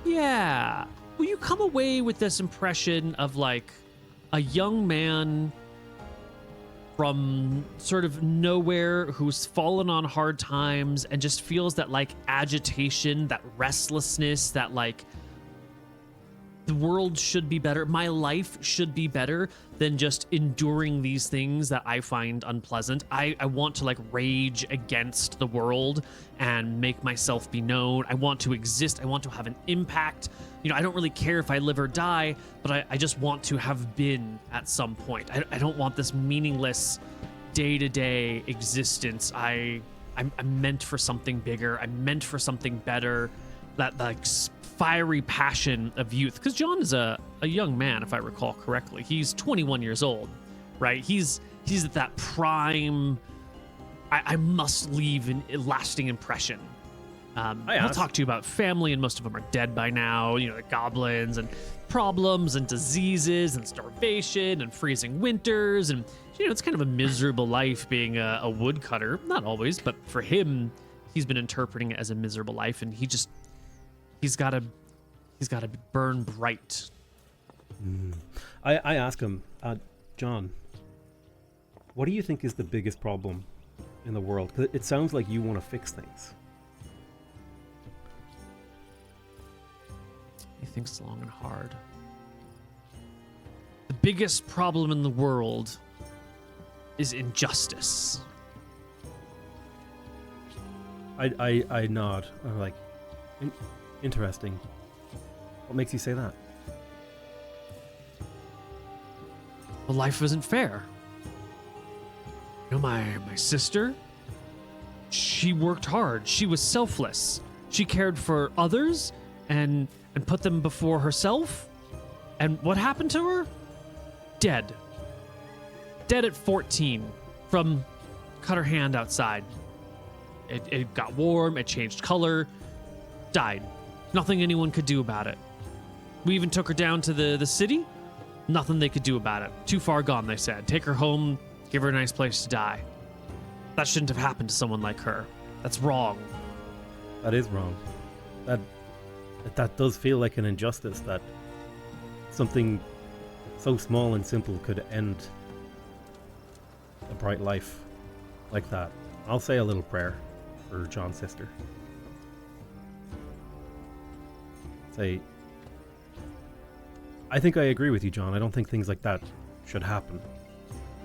Yeah. Well, you come away with this impression of like a young man from sort of nowhere who's fallen on hard times and just feels that like agitation, that restlessness, that like the world should be better. My life should be better than just enduring these things that I find unpleasant. I want to like rage against the world and make myself be known. I want to exist. I want to have an impact. You know, I don't really care if I live or die, but I just want to have been at some point. I don't want this meaningless day-to-day existence. I'm meant for something bigger. I'm meant for something better. That like fiery passion of youth, because John is a young man, if I recall correctly. He's 21 years old, right? He's at that prime. I must leave a lasting impression. I'll talk to you about family, and most of them are dead by now. You know, the goblins and problems and diseases and starvation and freezing winters, and you know, it's kind of a miserable life being a woodcutter. Not always, but for him, he's been interpreting it as a miserable life, and he's got to burn bright. I ask him, John, what do you think is the biggest problem in the world? 'Cause it sounds like you want to fix things. He thinks long and hard. The biggest problem in the world is injustice. I nod. I'm like, interesting. What makes you say that? Well, life isn't fair. You know, my sister, she worked hard. She was selfless. She cared for others and put them before herself. And what happened to her? Dead. Dead at 14 from cut her hand outside. It got warm, it changed color, died. Nothing anyone could do about it. We even took her down to the city. Nothing they could do about it. Too far gone, they said. Take her home, give her a nice place to die. That shouldn't have happened to someone like her. That's wrong. That is wrong. That does feel like an injustice, that something so small and simple could end a bright life like that. I'll say a little prayer for John's sister. Say, I think I agree with you, John. I don't think things like that should happen.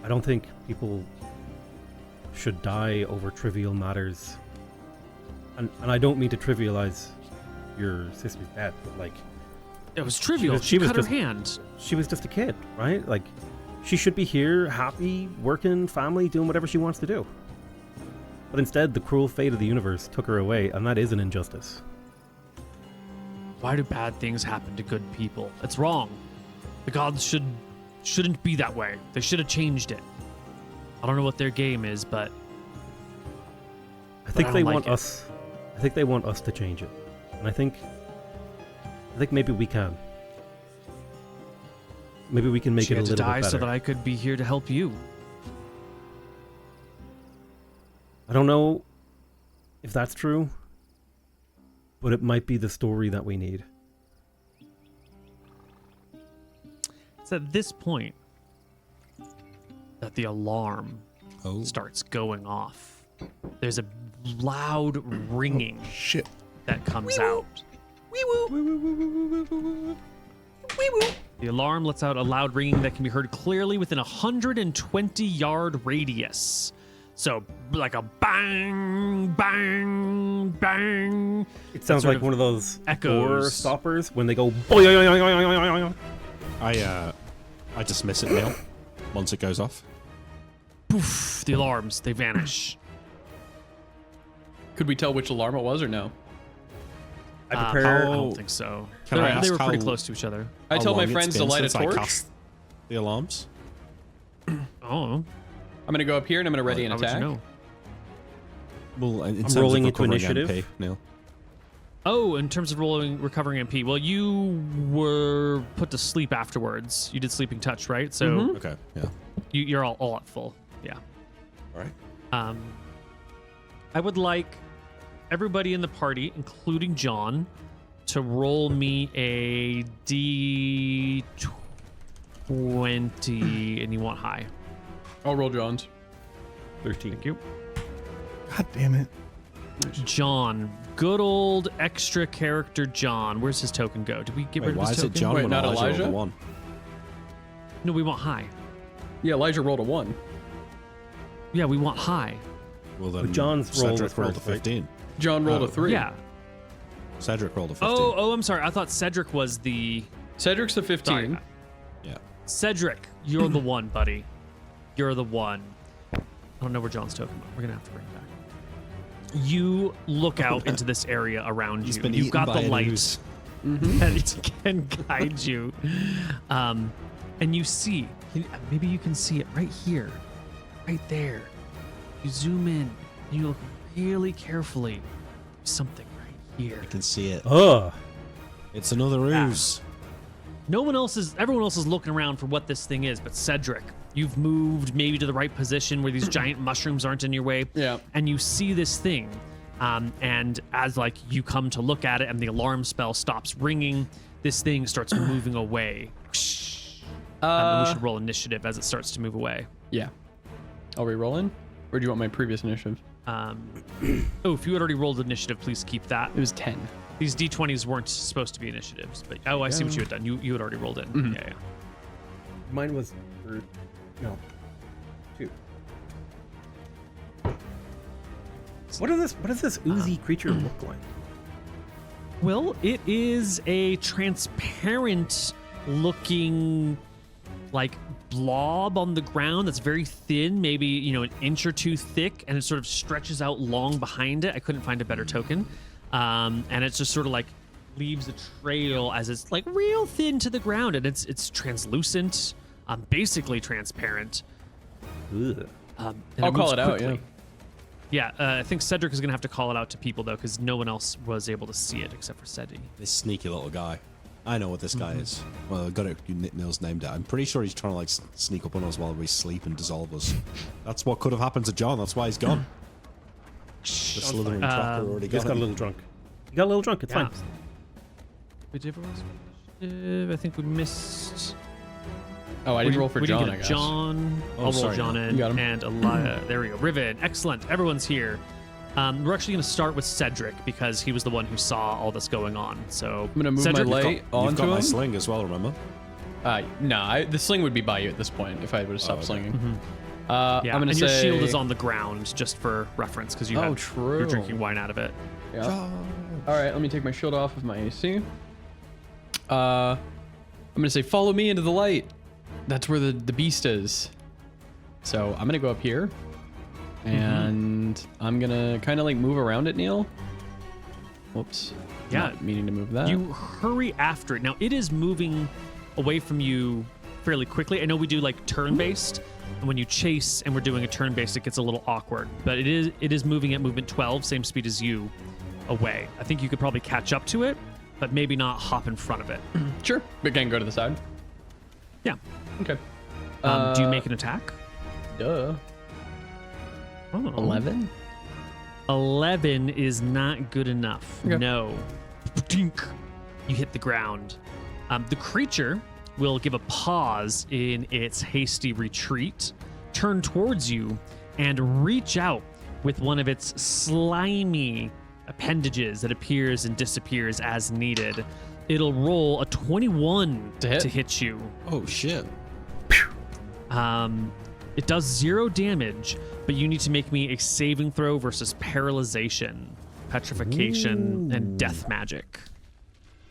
I don't think people should die over trivial matters. And I don't mean to trivialize your sister's death, but like, It was trivial. She She was cut just- her hand. she was just a kid, right? Like, she should be here, happy, working, family, doing whatever she wants to do. But instead, the cruel fate of the universe took her away, and that is an injustice. Why do bad things happen to good people? It's wrong. The gods shouldn't be that way. They should have changed it. I don't know what their game is, but I think I they don't want like it. us. I think they want us to change it, and I think maybe we can. Maybe we can make she it a had to little die bit so better. that I could be here to help you. I don't know if that's true, but it might be the story that we need. It's at this point that the alarm Oh. starts going off. There's a loud ringing Shit. that comes out. The alarm lets out a loud ringing that can be heard clearly within a 120-yard radius. So, like a bang, bang, bang. It sounds sort like of one of those echoes. door stoppers when they go. Boing. I dismiss it, Neil, once it goes off. Poof, the alarms, they vanish. Could we tell which alarm it was or no? I I prepare. don't think so. Can I They ask were pretty how- close to each other. I How tell my long it's friends to been light a since I torch. cast the alarms. Oh, I'm gonna go up here and I'm gonna ready an how would you attack. know? Well, in I'm terms rolling of into recovering initiative. MP, Neil. Oh, in terms of recovering MP, well, you were put to sleep afterwards. You did sleeping touch, right? So Okay, yeah. you're all at full. Yeah. All right. I would like everybody in the party, including John, to roll me a D20, and you want high. I'll roll John's. 13. Thank you. God damn it. John, good old extra character John. Where's his token go? Did we get Wait, rid of why his is token? it John Wait, when not Elijah rolled a Elijah? 1? No, we want high. Yeah, Elijah rolled a 1. Yeah, we want high. Well, then John's roll Cedric was rolled a first, right? 15. John rolled Oh. a 3. Yeah. Cedric rolled a 15. Oh, I'm sorry. I thought Cedric was the. Cedric's the 15. Sorry. Yeah. Cedric, you're the one, buddy. You're the one. I don't know where John's token went. We're gonna have to bring it back. You look out into this area around He's you. been You've eaten got by the an light ooze. that can guide you, and you see. Maybe you can see it right here, right there. You zoom in. You look really carefully. Something right here. I can see it. Ugh. It's another ooze. Everyone else is looking around for what this thing is, but Cedric, you've moved maybe to the right position where these giant mushrooms aren't in your way. Yeah. And you see this thing. And as like you come to look at it and the alarm spell stops ringing, this thing starts moving away. And we should roll initiative as it starts to move away. Yeah. I'll re-roll in? Or do you want my previous initiative? Oh, if you had already rolled initiative, please keep that. It was 10. These D20s weren't supposed to be initiatives, but I see what you had done. You had already rolled in. Yeah. Mine was. No. 2. What does this oozy creature look like? Well, it is a transparent looking like blob on the ground that's very thin, maybe, an inch or two thick, and it sort of stretches out long behind it. I couldn't find a better token. And it's just sort of like leaves a trail as it's like real thin to the ground, and it's translucent, basically transparent. Ugh. And I'll call moves it out, quickly. Yeah, I think Cedric is going to have to call it out to people, though, because no one else was able to see it except for Cedric. This sneaky little guy. I know what this guy is. Well, I got it. Neil's named it. I'm pretty sure he's trying to like sneak up on us while we sleep and dissolve us. That's what could have happened to John. That's why he's gone. The slithering tracker already Just got a him. little drunk. You got a little drunk. It's Yeah. fine. We did roll initiative. I think we missed. Oh, I didn't roll for we John, didn't I get guess. John. Oh, I'll roll sorry, John no. in. You got him. And Elia. There we go. Riven. Excellent. Everyone's here. We're actually going to start with Cedric because he was the one who saw all this going on. So I'm going to move Cedric, my You've light got onto my him. sling as well, remember? No, the sling would be by you at this point if I would have stopped okay. slinging. Yeah, I'm going and to your say... shield is on the ground, just for reference, because Oh, true. you're drinking wine out of it. Yeah. All right, let me take my shield off of my AC. I'm going to say, follow me into the light. That's where the beast is. So I'm going to go up here. And I'm going to kind of like move around it, Neil. Whoops. Yeah. Not meaning to move that. You hurry after it. Now, it is moving away from you fairly quickly. I know we do like turn-based, and when you chase and we're doing a turn-based, it gets a little awkward. But it is moving at movement 12, same speed as you, away. I think you could probably catch up to it, but maybe not hop in front of it. Sure. But can go to the side. Yeah. Okay. Do you make an attack? Duh. Oh. 11? 11 is not good enough. Okay. No. Dink. You hit the ground. The creature will give a pause in its hasty retreat, turn towards you, and reach out with one of its slimy appendages that appears and disappears as needed. It'll roll a 21 To hit? you. Oh, shit. It does 0 damage, but you need to make me a saving throw versus paralyzation, petrification, and death magic.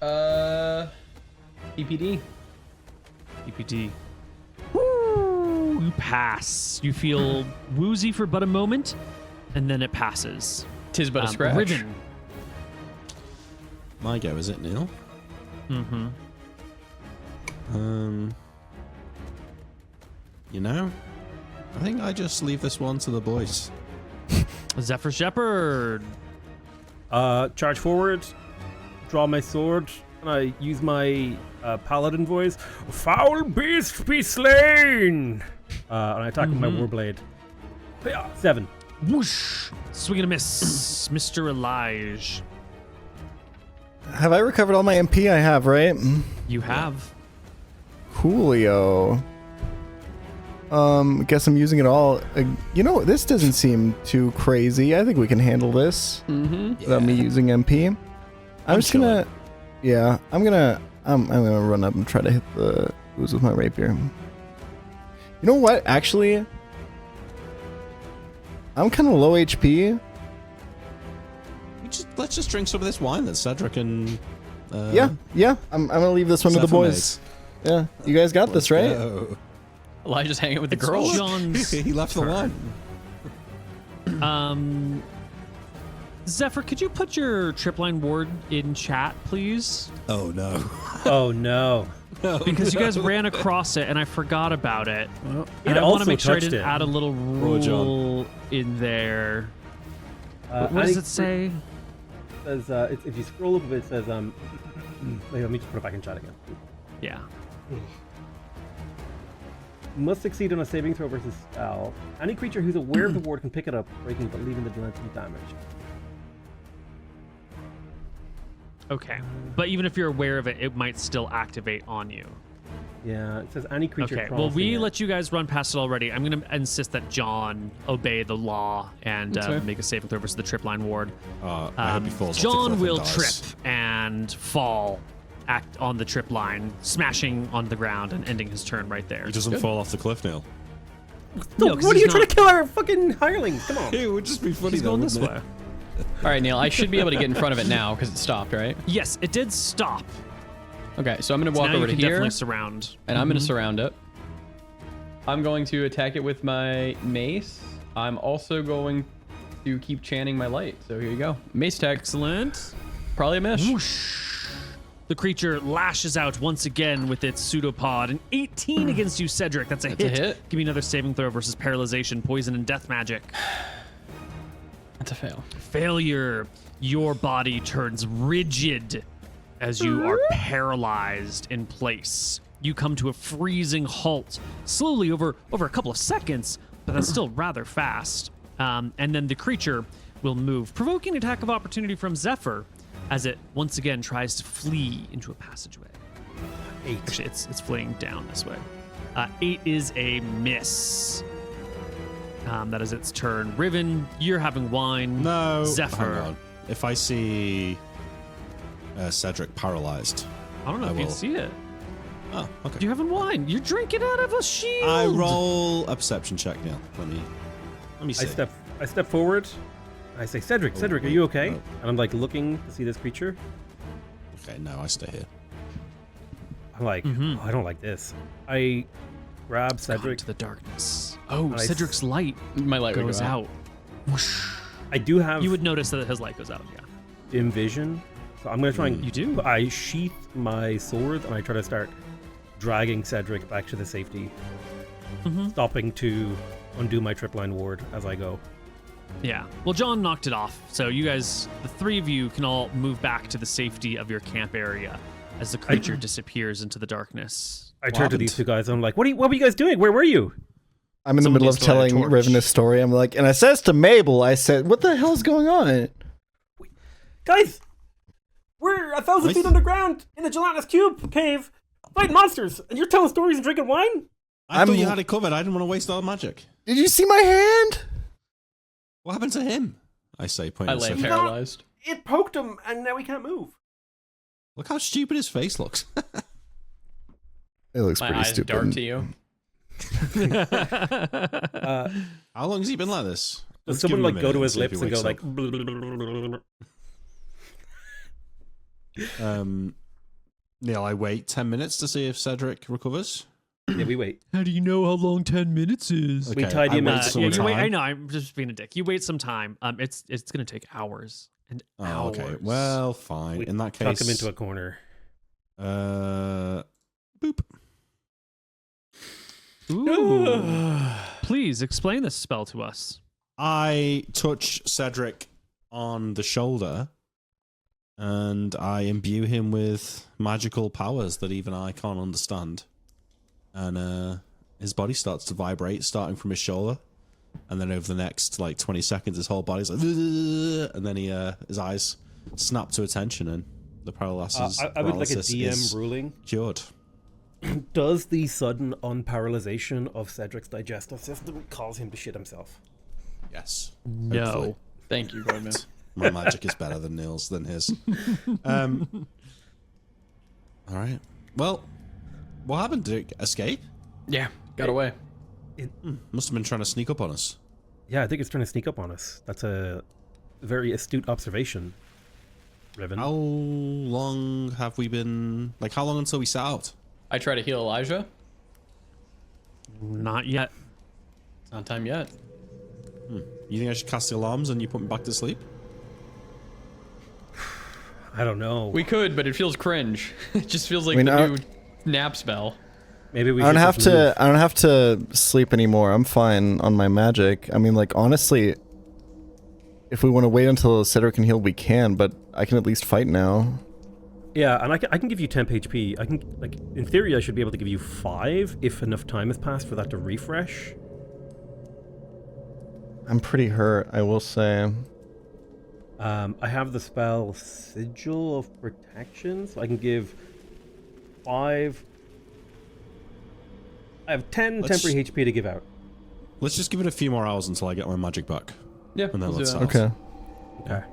EPD. EPD. Woo! You pass. You feel woozy for but a moment, and then it passes. Tis but a scratch. Riven. My go, is it, Neil? Mm-hmm. You know, I think I just leave this one to the boys. Zephyr Shepherd. Charge forward, draw my sword, and I use my paladin voice. Foul beast be slain! And I attack with my warblade. 7. Whoosh. Swing and a miss. Mr. Elijah. Have I recovered all my MP? I have, right? You have. Coolio. Guess I'm using it all. You know, this doesn't seem too crazy. I think we can handle this without me using MP. I'm just gonna, yeah, I'm gonna run up and try to hit the ooze with my rapier. You know what? Actually, I'm kind of low HP. Let's just drink some of this wine that Cedric and. Yeah. I'm gonna leave this one to the boys. Yeah, you guys got this, right? Go. Elijah's hanging with the It's girls. John's He left the turn. wine. Zephyr, could you put your tripline ward in chat, please? Oh no. Oh no. Because you guys ran across it and I forgot about it. And It I want to also make sure I touched didn't it. add a little Poor John. rule in there. What does Any- it say? Says, if you scroll up a bit, it says, wait, let me just put it back in chat again. Yeah. Must succeed on a saving throw versus spell. Any creature who's aware of the ward can pick it up, breaking but leaving the dealing some damage. Okay. But even if you're aware of it, it might still activate on you. Yeah, it says any creature Okay. Well, crossing we it. let you guys run past it already. I'm going to insist that John obey the law and That's fair. make a saving throw versus the tripline ward. I hope he falls off the John cliff will and trip dies. and fall act on the trip line, smashing on the ground and ending his turn right there. He doesn't fall off the cliff, Neil. No, 'cause what are he's you trying not- to kill our fucking hirelings? Come on. It would just be funny He's though, going this wouldn't way. it? All right, Neil, I should be able to get in front of it now because it stopped, right? Yes, it did stop. Okay, so I'm going to So walk now over you to can here, definitely surround. and I'm going to surround it. I'm going to attack it with my mace. I'm also going to keep chanting my light. So here you go. Mace attack. Excellent. Probably a miss. Whoosh. The creature lashes out once again with its pseudopod. An 18 against you, Cedric. That's a That's a hit. Give me another saving throw versus paralyzation, poison, and death magic. That's a fail. Failure. Your body turns rigid as you are paralyzed in place. You come to a freezing halt, slowly over a couple of seconds, but that's still rather fast. And then the creature will move, provoking an attack of opportunity from Zephyr as it once again tries to flee into a passageway. 8. Actually, it's fleeing down this way. 8 is a miss. That is its turn. Riven, you're having wine. No. Zephyr. Hang on. If I see Cedric paralyzed, I don't know I if you will. see it. oh, okay. You having wine? You're drinking out of a shield. I roll a perception check, Neil. Let me see. I step forward. I say, Cedric, are you okay? no. And I'm like looking to see this creature. Okay, no, I stay here. I'm like, oh, I don't like this. I grab Cedric. Into the darkness. Oh, Nice. Cedric's light My light would goes go out. I do have You would notice that his light goes out. Yeah. dim vision, so I'm gonna try and You do? I sheath my sword and I try to start dragging Cedric back to the safety, stopping to undo my tripline ward as I go. Yeah. Well, John knocked it off, so you guys, the three of you, can all move back to the safety of your camp area as the creature disappears into the darkness. I turn to happened? these two guys. I'm like, what were you guys doing? Where were you? I'm in the Someone middle of needs to light a telling torch. Riven a story. I'm like, and I says to Mabel, I said, what the hell's going on? Guys, we're 1,000 feet underground in the gelatinous cube cave, fighting monsters, and you're telling stories and drinking wine? I thought you had it covered. I didn't want to waste all the magic. Did you see my hand? What happened to him? I say, I pointing at lay Cedric. paralyzed. It poked him, and now he can't move. Look how stupid his face looks. It looks My pretty eyes stupid. dark to you. How long has he been like this? Does Let's someone give him like a go to minute his see if he lips and go wakes like? up. Neil, I wait 10 minutes to see if Cedric recovers. Yeah, we wait. How do you know how long 10 minutes is? We Okay, tied I him wait in. some Yeah, you wait. time. I know. I'm just being a dick. You wait some time. It's gonna take hours and Oh, hours. okay. Well, fine. We In that tuck case, him into a corner. boop. Ooh. Please explain this spell to us. I touch Cedric on the shoulder and I imbue him with magical powers that even I can't understand. And his body starts to vibrate, starting from his shoulder. And then over the next, 20 seconds, his whole body's like... And then his eyes snap to attention and the paralysis, I would like a paralysis DM is ruling. cured. Does the sudden unparalyzation of Cedric's digestive system cause him to shit himself? Yes. No. Hopefully. Thank you, Gordon. My magic is better than Neil's, than his. All right. Well, what happened? Did it escape? Yeah, got away. Must have been trying to sneak up on us. Yeah, I think it's trying to sneak up on us. That's a very astute observation, Riven. How long have we been... how long until we set out? I try to heal Elijah. Not yet. It's not time yet. You think I should cast the alarms and you put me back to sleep? I don't know. We could, but it feels cringe. It just feels like I mean, the new nap spell. Maybe we I don't should have just to. move. I don't have to sleep anymore. I'm fine on my magic. I mean, honestly, if we want to wait until Cedric can heal, we can. But I can at least fight now. Yeah, and I can give you temp HP. I can, in theory, I should be able to give you 5 if enough time has passed for that to refresh. I'm pretty hurt, I will say. I have the spell Sigil of Protection, so I can give 5. I have 10 temporary HP to give out. Let's just give it a few more hours until I get my magic back. Yeah, And then we'll do let's that. start. Okay. Okay.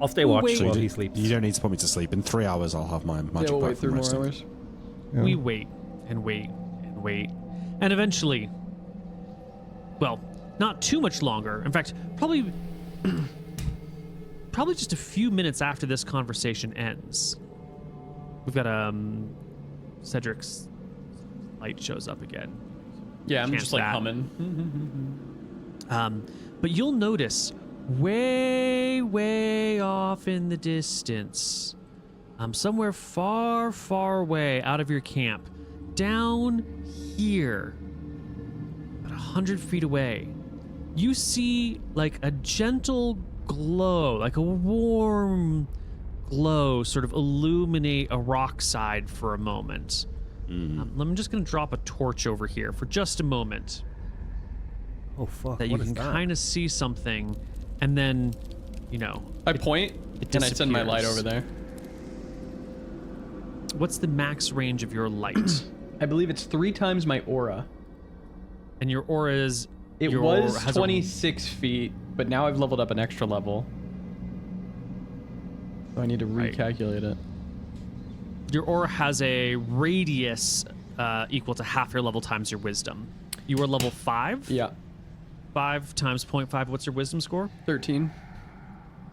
I'll stay watch Wait. while you, he sleeps. you don't need to put me to sleep. In 3 hours, I'll have my magic Yeah, we'll back wait from 3 more resting. hours. Yeah. We wait and wait and wait. And eventually, well, not too much longer. In fact, probably just a few minutes after this conversation ends, we've got Cedric's light shows up again. Yeah, I'm Chance just that. humming. But you'll notice way off in the distance, somewhere far away out of your camp, down here, about 100 feet away, you see a gentle glow, a warm glow sort of illuminate a rock side for a moment. I'm just going to drop a torch over here for just a moment Oh fuck! that you what is can that? kind of see something, and then, I point it and I send my light disappears. over there. What's the max range of your light? I believe it's 3 times my aura. And your aura is... It your was aura has a- 26 feet, but now I've leveled up an extra level. So I need to Right. recalculate it. Your aura has a radius equal to half your level times your wisdom. You are level 5? Yeah, 5 times 0.5. What's your wisdom score? 13.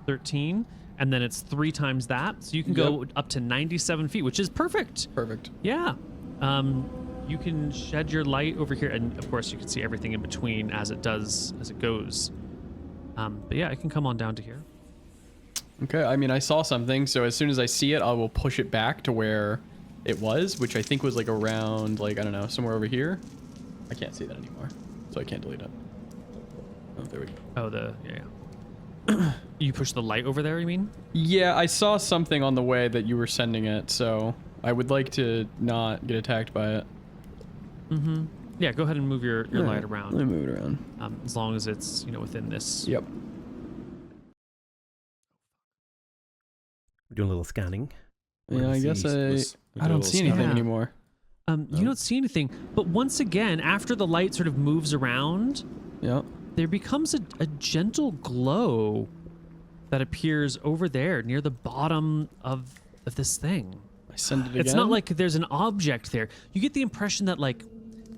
13. And then it's 3 times that. So you can go up to 97 feet, which is perfect. Perfect. Yeah. You can shed your light over here, and of course you can see everything in between as it goes. But yeah, it can come on down to here. Okay, I mean, I saw something, so as soon as I see it, I will push it back to where it was, which I think was around, I don't know, somewhere over here. I can't see that anymore, so I can't delete it. Oh, there we go. Oh, yeah. You push the light over there, you mean? Yeah, I saw something on the way that you were sending it, so I would like to not get attacked by it. Mm-hmm. Yeah, go ahead and move your light Let me around. move it around. As long as it's, within this. Yep. We're doing a little scanning. Yeah, I guess Let's I don't see anything Yeah. anymore. You don't see anything. But once again, after the light sort of moves around, Yeah. there becomes a gentle glow that appears over there near the bottom of this thing. I send it again. It's not like there's an object there. You get the impression that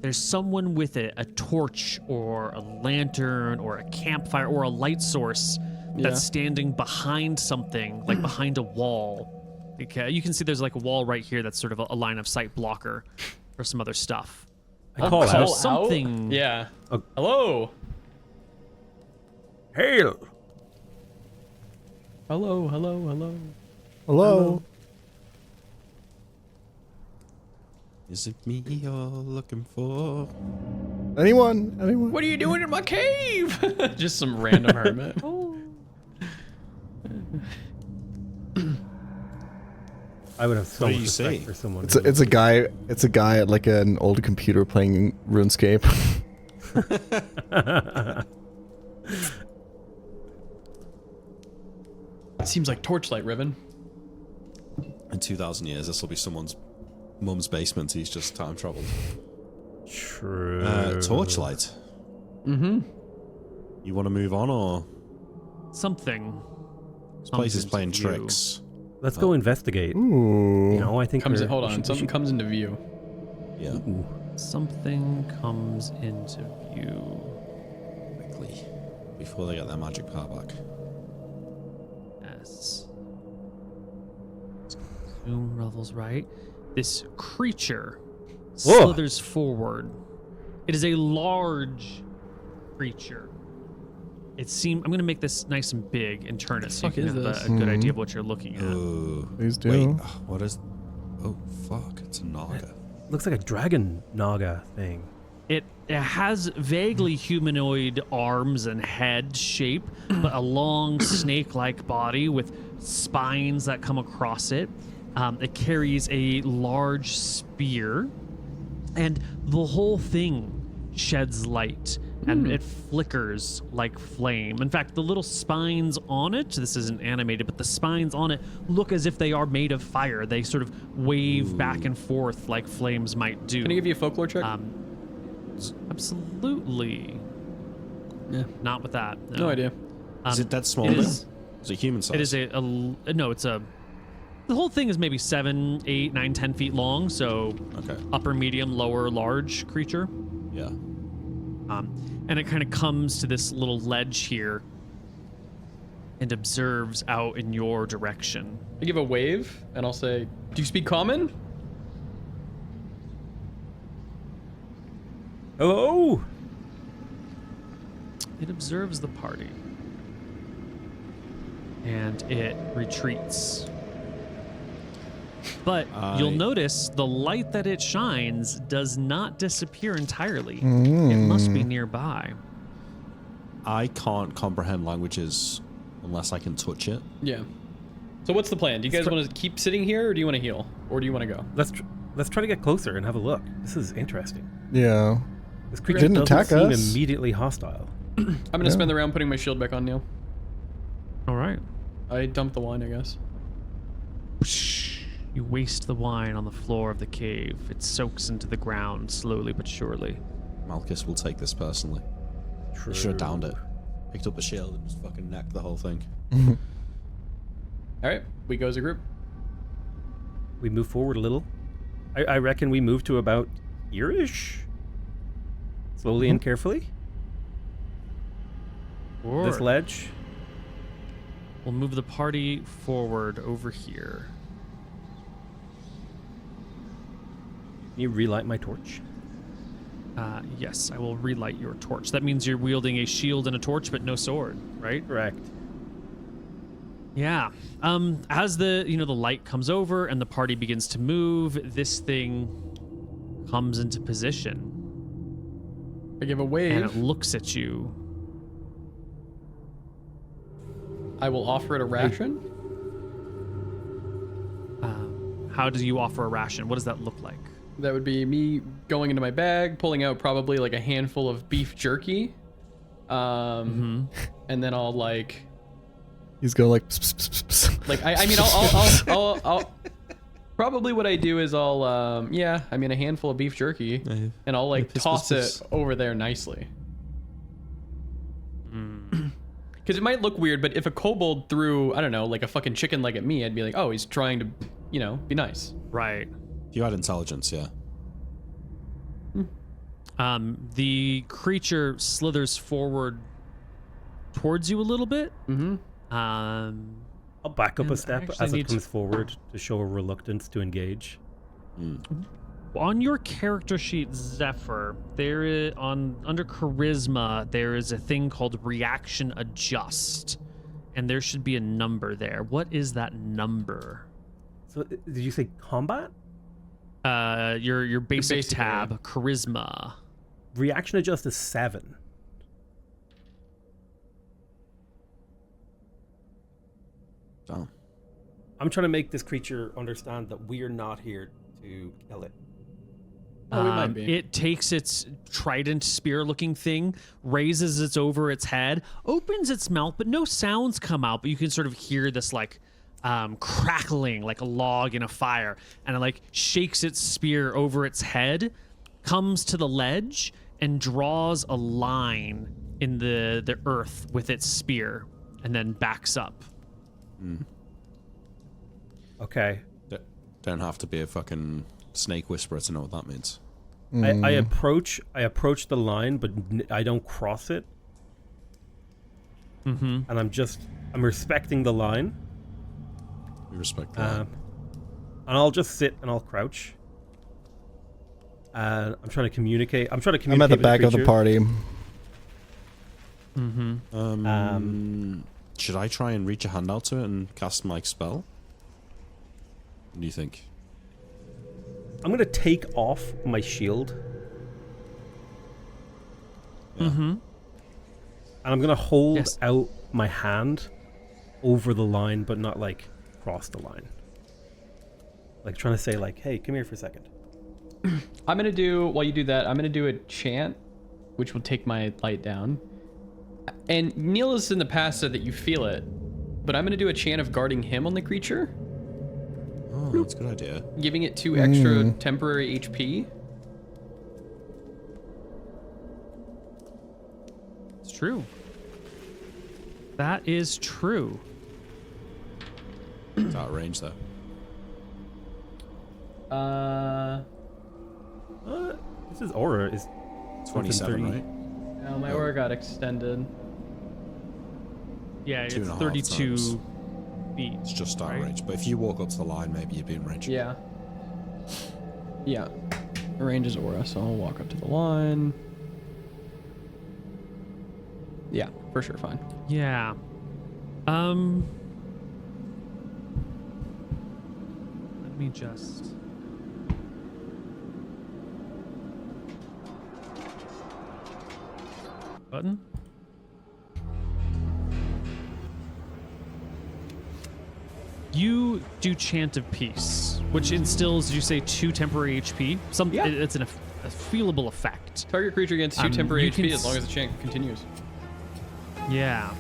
there's someone with a torch or a lantern or a campfire or a light source that's standing behind something, behind a wall. You can see there's a wall right here that's sort of a line of sight blocker for some other stuff. I call so out. something. Yeah. Oh. Hello. Hail! Hello. Hello. Hello. Is it me you're looking for? Anyone? Anyone? What are you doing in my cave? Just some random hermit. I would have so What do much you respect see? for someone. It's a guy. It's a guy at like an old computer playing RuneScape. It seems like torchlight, Riven. In 2,000 years, this will be someone's mum's basement. He's just time traveled. True. Torchlight. Mm-hmm. You want to move on, or Something. this place is into playing view. tricks? Let's go investigate. Ooh. You know, I think Hold we on. should- Something comes into view. Yeah, Something comes into view. quickly before they get their magic power back. Yes. Zoom levels right. This creature Whoa. slithers forward. It is a large creature. I'm going to make this nice and big and turn it so you fuck can is have this? a good idea of what you're looking at. Oh, Please do. wait. What is? Oh fuck! It's a naga. Looks like a dragon naga thing. It has vaguely humanoid arms and head shape, but a long snake-like body with spines that come across it. It carries a large spear, and the whole thing sheds light, and it flickers like flame. In fact, the little spines on it, this isn't animated, but the spines on it look as if they are made of fire. They sort of wave back and forth like flames might do. Can I give you a folklore check? Absolutely. Yeah. Not with that. No idea. Is it that small? It now? is, Is it human size? it is no, it's a, the whole thing is maybe 7, 8, 9, 10 feet long. So Okay. upper, medium, lower, large creature. Yeah. And it kind of comes to this little ledge here and observes out in your direction. I give a wave, and I'll say, "Do you speak common?" Hello. It observes the party. And it retreats. But you'll notice the light that it shines does not disappear entirely. It must be nearby. I can't comprehend languages unless I can touch it. Yeah. So what's the plan? Do you guys want to keep sitting here, or do you want to heal, or do you want to go? Let's try to get closer and have a look. This is interesting. Yeah. This creature Didn't doesn't attack seem us. immediately hostile. I'm gonna spend the round putting my shield back on, Neil. All right. I dumped the wine, I guess. You waste the wine on the floor of the cave. It soaks into the ground slowly but surely. Malchus will take this personally. True. He should have downed it. Picked up a shield and just fucking necked the whole thing. All right, we go as a group. We move forward a little. I reckon we move to about here-ish. Slowly and carefully. This ledge. We'll move the party forward over here. Can you relight my torch? Yes, I will relight your torch. That means you're wielding a shield and a torch, but no sword, right? Correct. Yeah. As the the light comes over and the party begins to move, this thing comes into position I give a and wave. it looks at you. I will offer it a ration. How do you offer a ration? What does that look like? That would be me going into my bag, pulling out probably like a handful of beef jerky. And then I'll like He's going like. Pss, pss, pss, pss. Like I mean I'll probably what I do is I'll a handful of beef jerky and I'll like toss it over there nicely. Because it might look weird, but if a kobold threw, I don't know, like a fucking chicken leg at me, I'd be like, oh, he's trying to, be nice. Right. If you had intelligence, yeah. The creature slithers forward towards you a little bit. I'll back up a And I step actually as it need comes forward to show a reluctance to engage. On your character sheet, Zephyr, there is under charisma, there is a thing called reaction adjust, and there should be a number there. What is that number? So did you say combat? Your basic basic tab, charisma. reaction adjust is 7. Oh. I'm trying to make this creature understand that we are not here to kill it. Oh, we might be. It takes its trident spear-looking thing, raises it over its head, opens its mouth, but no sounds come out. But you can sort of hear this like crackling, like a log in a fire, and it like shakes its spear over its head, comes to the ledge, and draws a line in the earth with its spear, and then backs up. Okay. Don't have to be a fucking snake whisperer to know what that means. I approach the line, but I don't cross it. And I'm respecting the line. We respect that. And I'll just sit and I'll crouch. And I'm trying to communicate. I'm at the back of the party. Should I try and reach a hand out to it and cast my spell? What do you think? I'm going to take off my shield. Yeah. And I'm going to hold out my hand over the line, but not like cross the line. Like trying to say like, hey, come here for a second. I'm going to do, while you do that, I'm going to do a chant, which will take my light down. And Neil has in the past said that you feel it, but I'm going to do a chant of guarding him on the creature. Oh, that's a good idea. Giving it 2 extra temporary HP. It's true. That is true. It's out of range though. This is aura is 27, right? Oh, my aura got extended. Yeah, it's 2.5 32 times. feet. It's just out right? of range. But if you walk up to the line, maybe you'd be in range. Yeah. Yeah. Range is aura, so I'll walk up to the line. Yeah, for sure, fine. Yeah. Let me just... Button? You do Chant of Peace, which instills, you say, 2 temporary HP. Yeah. It's a feelable effect. Target creature gets 2 temporary you can HP as long as the chant continues. Yeah.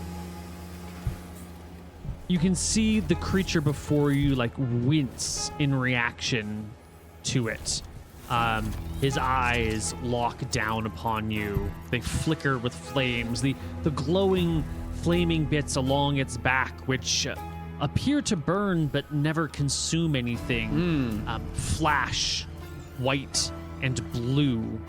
You can see the creature before you like wince in reaction to it. His eyes lock down upon you. They flicker with flames. The glowing, flaming bits along its back, which appear to burn but never consume anything, flash white and blue,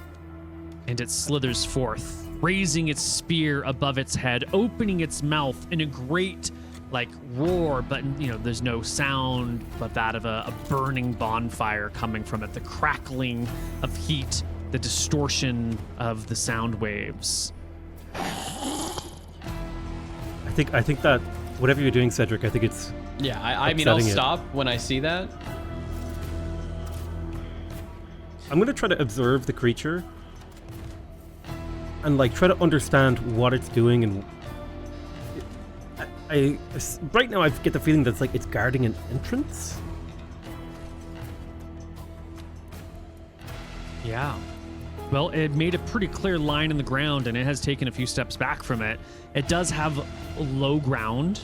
and it slithers forth, raising its spear above its head, opening its mouth in a great like roar, but there's no sound but that of a burning bonfire coming from it, the crackling of heat, the distortion of the sound waves. I think that whatever you're doing, Cedric, I think it's Yeah, I mean, I'll upsetting it. stop when I see that. I'm going to try to observe the creature and like try to understand what it's doing. And right now I get the feeling that it's like it's guarding an entrance. Yeah. Well, it made a pretty clear line in the ground, and it has taken a few steps back from it. It does have low ground.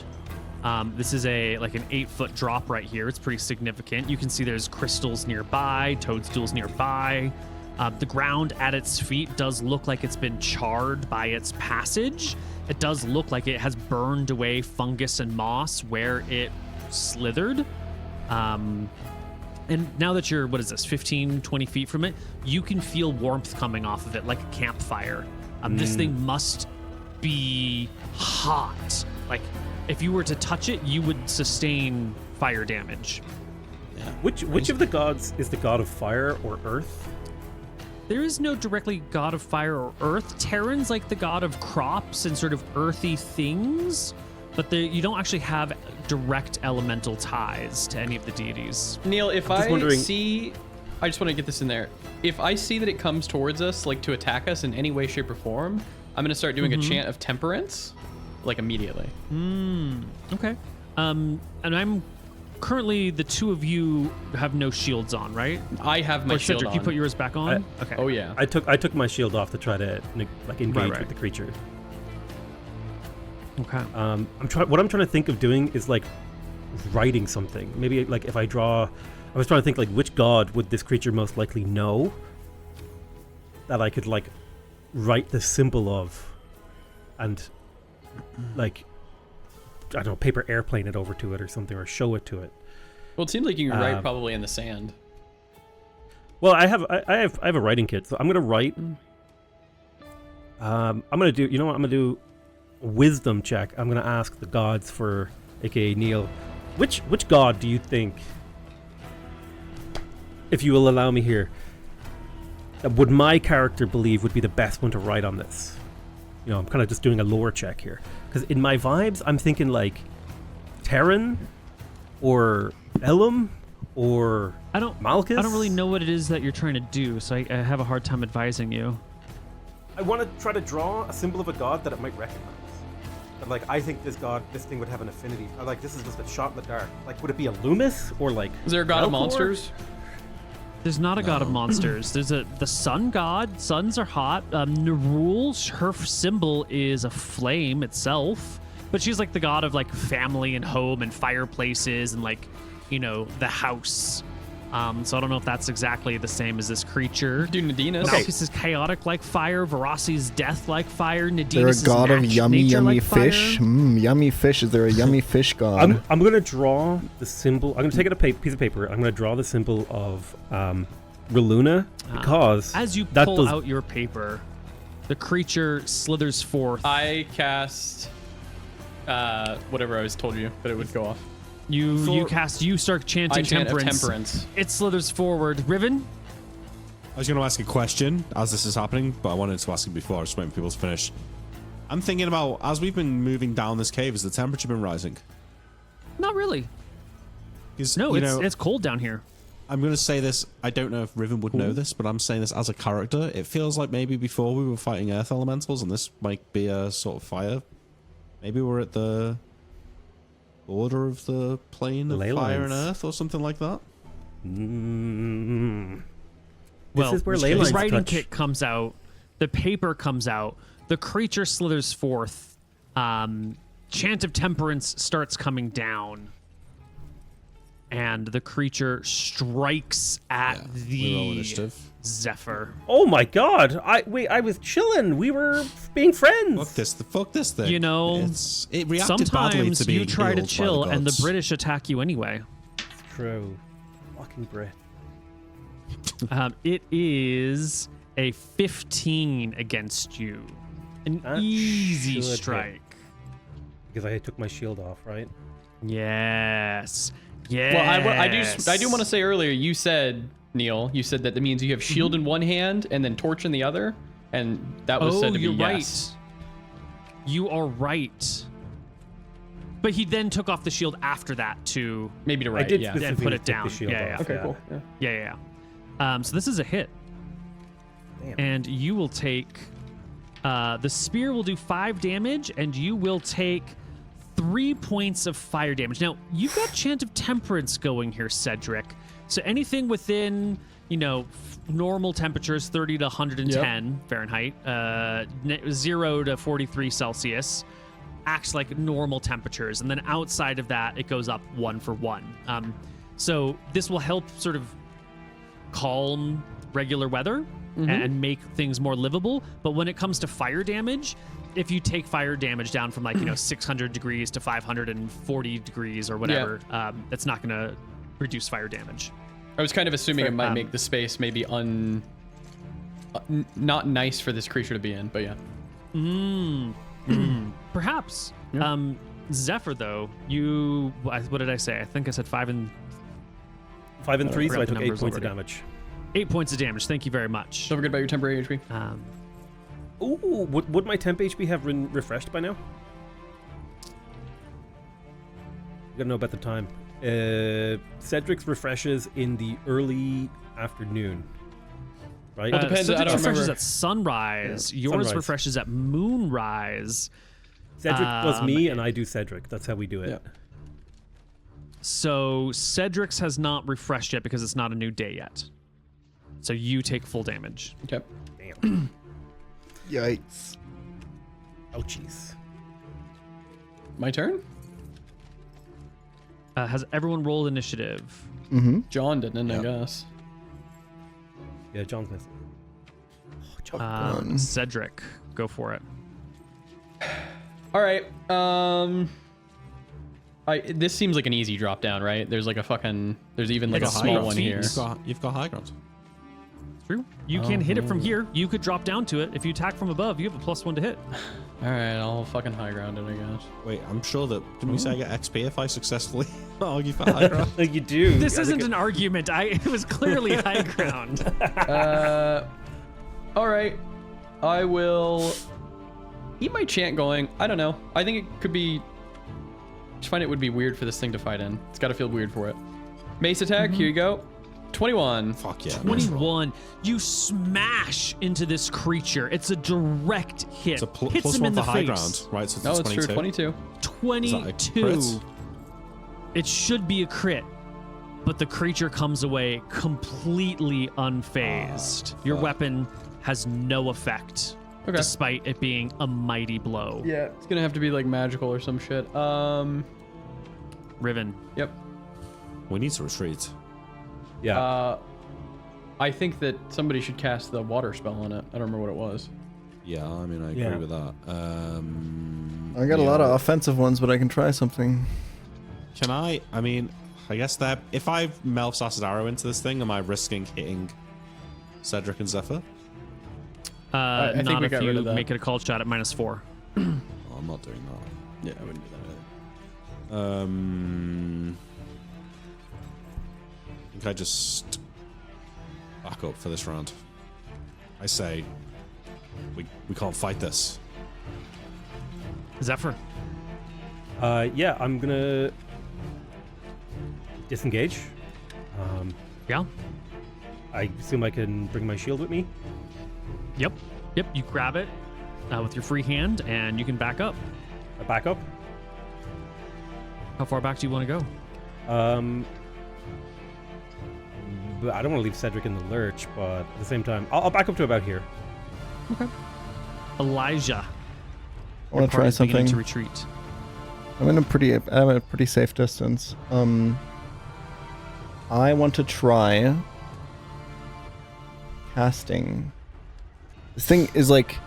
This is like an 8-foot drop right here. It's pretty significant. You can see there's crystals nearby, toadstools nearby. The ground at its feet does look like it's been charred by its passage. It does look like it has burned away fungus and moss where it slithered. And now that you're, 15, 20 feet from it, you can feel warmth coming off of it like a campfire. This thing must be hot. Like, if you were to touch it, you would sustain fire damage. Yeah. Which of the gods is the god of fire or earth? There is no directly god of fire or earth. Terran's like the god of crops and sort of earthy things, but you don't actually have direct elemental ties to any of the deities. Neil, if I'm just I wondering- see I just want to get this in there. If I see that it comes towards us, like to attack us in any way, shape, or form, I'm gonna start doing a chant of temperance, like immediately. Okay. And I'm currently, the two of you have no shields on, right? I have my Or shield Cedric, on. you put yours back on? Okay. Oh yeah. I took my shield off to try to like engage Right. with the creature. Okay. What I'm trying to think of doing is like writing something. Maybe like if I draw, I was trying to think like which god would this creature most likely know that I could like write the symbol of, and like I don't know, paper airplane it over to it or something, or show it to it. Well, it seems like you can write probably in the sand. Well, I have a writing kit, so I'm gonna write. I'm gonna do. You know what? I'm gonna do a wisdom check. I'm gonna ask the gods for, aka Neil, which god do you think, if you will allow me here, that would my character believe would be the best one to write on this? You know, I'm kind of just doing a lore check here, because in my vibes, I'm thinking like Terran or Elam or Malchus. I don't really know what it is that you're trying to do, so I have a hard time advising you. I want to try to draw a symbol of a god that it might recognize. And like, I think this thing would have an affinity. Like, this is just a shot in the dark. Like, would it be a Loomis or like? Is there a god of Melkor? monsters? There's not a god of monsters. There's the sun god. Suns are hot. Nerul, her symbol is a flame itself, but she's like the god of like family and home and fireplaces and like, you know, the house. So I don't know if that's exactly the same as this creature. Do Nadina's. Malchus is chaotic like fire. Varasi's death like fire. Is there a Nadina's god of is yummy, nature yummy like fish? fire. Yummy fish. Is there a yummy fish god? I'm gonna draw the symbol. I'm gonna take a piece of paper. I'm gonna draw the symbol of Reluna, because As you that pull does- out your paper, the creature slithers forth. I cast whatever I was told you, but it would go off. You start chanting I chant of temperance. temperance. It slithers forward. Riven? I was going to ask a question as this is happening, but I wanted to ask it before. I was waiting for people to finish. I'm thinking about, as we've been moving down this cave, has the temperature been rising? Not really. 'Cause, No, you know, it's cold down here. I'm going to say this. I don't know if Riven would know this, but I'm saying this as a character. It feels like maybe before we were fighting earth elementals, and this might be a sort of fire. Maybe we're at the border of the plane of Ley fire lines. and earth or something like that. Well, is where ley the lines writing touch. kit comes out. The paper comes out. The creature slithers forth. Chant of temperance starts coming down. And the creature strikes at We roll the initiative. Zephyr. Oh my god! I was chilling. We were being friends. Fuck this thing. You know, it reacted badly sometimes to being you try to healed by chill and the gods. British attack you anyway. True. Fucking Brit. It is a 15 against you. An That easy should hit. strike. Because I took my shield off, right? Yes. Yes. Well, I do want to say earlier, you said, Neil, you said that means you have shield in one hand and then torch in the other, and that was said to be you're yes. right. You are right. But he then took off the shield after that to Maybe to I right, did yeah. and put it specifically take the down. shield Yeah, off. Okay, cool. Yeah. yeah. So this is a hit. Damn. And you will take the spear will do 5 damage, and you will take 3 points of fire damage. Now, you've got Chant of Temperance going here, Cedric. So anything within, normal temperatures, 30 to 110 Fahrenheit, 0 to 43 Celsius, acts like normal temperatures. And then outside of that, it goes up 1 for 1. So this will help sort of calm regular weather and make things more livable. But when it comes to fire damage, if you take fire damage down from 600 degrees to 540 degrees or whatever, that's not going to reduce fire damage. I was kind of assuming it might make the space maybe not nice for this creature to be in, but yeah. Perhaps. Zephyr, though, what did I say? I think I said 5 and 5 and 3, so forgot I the took 8 numbers points of already. damage. 8 points of damage. Thank you very much. Don't forget about your temporary HP. Ooh, would my temp HP have been refreshed by now? You gotta know about the time. Cedric's refreshes in the early afternoon. Right? Well, depends, I Cedric don't refreshes remember. at sunrise. Yeah, Yours sunrise. refreshes at moonrise. Cedric does me, and I do Cedric. That's how we do it. Yeah. So Cedric's has not refreshed yet because it's not a new day yet. So you take full damage. Okay. Damn. Yikes. Ouchies. My turn? Has everyone rolled initiative? Mm-hmm. John didn't, I Yep. guess. Yeah, John's missing. Cedric, go for it. All right. This seems like an easy drop down, right? There's like a fucking. There's even like It's a small small one feet. here. You've got high ground. True. You can hit it from here. You could drop down to it. If you attack from above, you have a +1 to hit. All right, I'll fucking high ground it, I guess. Wait, I'm sure that didn't we say I get XP if I successfully argue for high ground? Like you do. This I think isn't an argument. It was clearly high ground. All right. I will keep my chant going. I don't know. I think it could be. Just find it would be weird for this thing to fight in. It's got to feel weird for it. Mace attack. Here you go. 21. Fuck yeah. 21. You smash into this creature. It's a direct hit. It's a Hits plus him one in for the high face. ground, right? So No, it's it's true. 22. 22. crit? It should be a crit, but the creature comes away completely unfazed. Your fuck. weapon has no effect, Okay. despite it being a mighty blow. Yeah, it's gonna have to be like magical or some shit. Riven. Yep. We need to retreat. Yeah. I think that somebody should cast the water spell on it. I don't remember what it was. Yeah, I mean, I agree Yeah. with that. I got a lot of offensive ones, but I can try something. Can I? I mean, I guess that if I Melf's acid arrow into this thing, am I risking hitting Cedric and Zephyr? I think Not we if got rid you of that. make it a called shot at -4. Oh, I'm not doing that. Yeah, I wouldn't do that. I think I just back up for this round. I say we can't fight this. Zephyr. Yeah, I'm gonna disengage. Yeah. I assume I can bring my shield with me. Yep. You grab it with your free hand, and you can back up. I back up. How far back do you want to go? But I don't want to leave Cedric in the lurch, but at the same time, I'll back up to about here. Okay. Elijah. I want to try something. To retreat. I'm at a pretty safe distance. I want to try casting. This thing is like,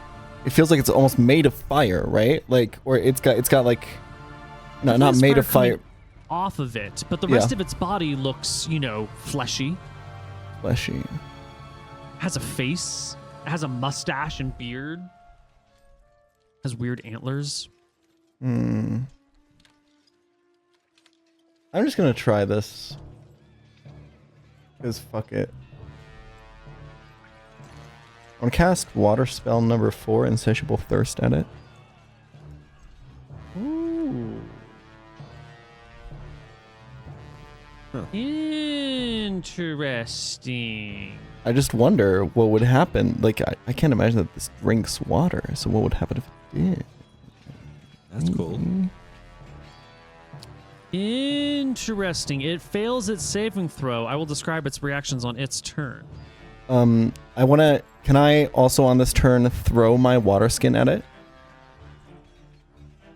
it feels like it's almost made of fire, right? Like, or it's got like, no, not There's made of coming fire. Off of it, but the Yeah. rest of its body looks, fleshy. Fleshy. Has a face. Has a mustache and beard. Has weird antlers. I'm just gonna try this. Cause fuck it. I want to cast water spell number 4, Insatiable Thirst, at it. Ooh. Interesting. I just wonder what would happen. Like, I can't imagine that this drinks water. So what would happen if it did? That's cool. Interesting. It fails its saving throw. I will describe its reactions on its turn. Can I also on this turn throw my water skin at it?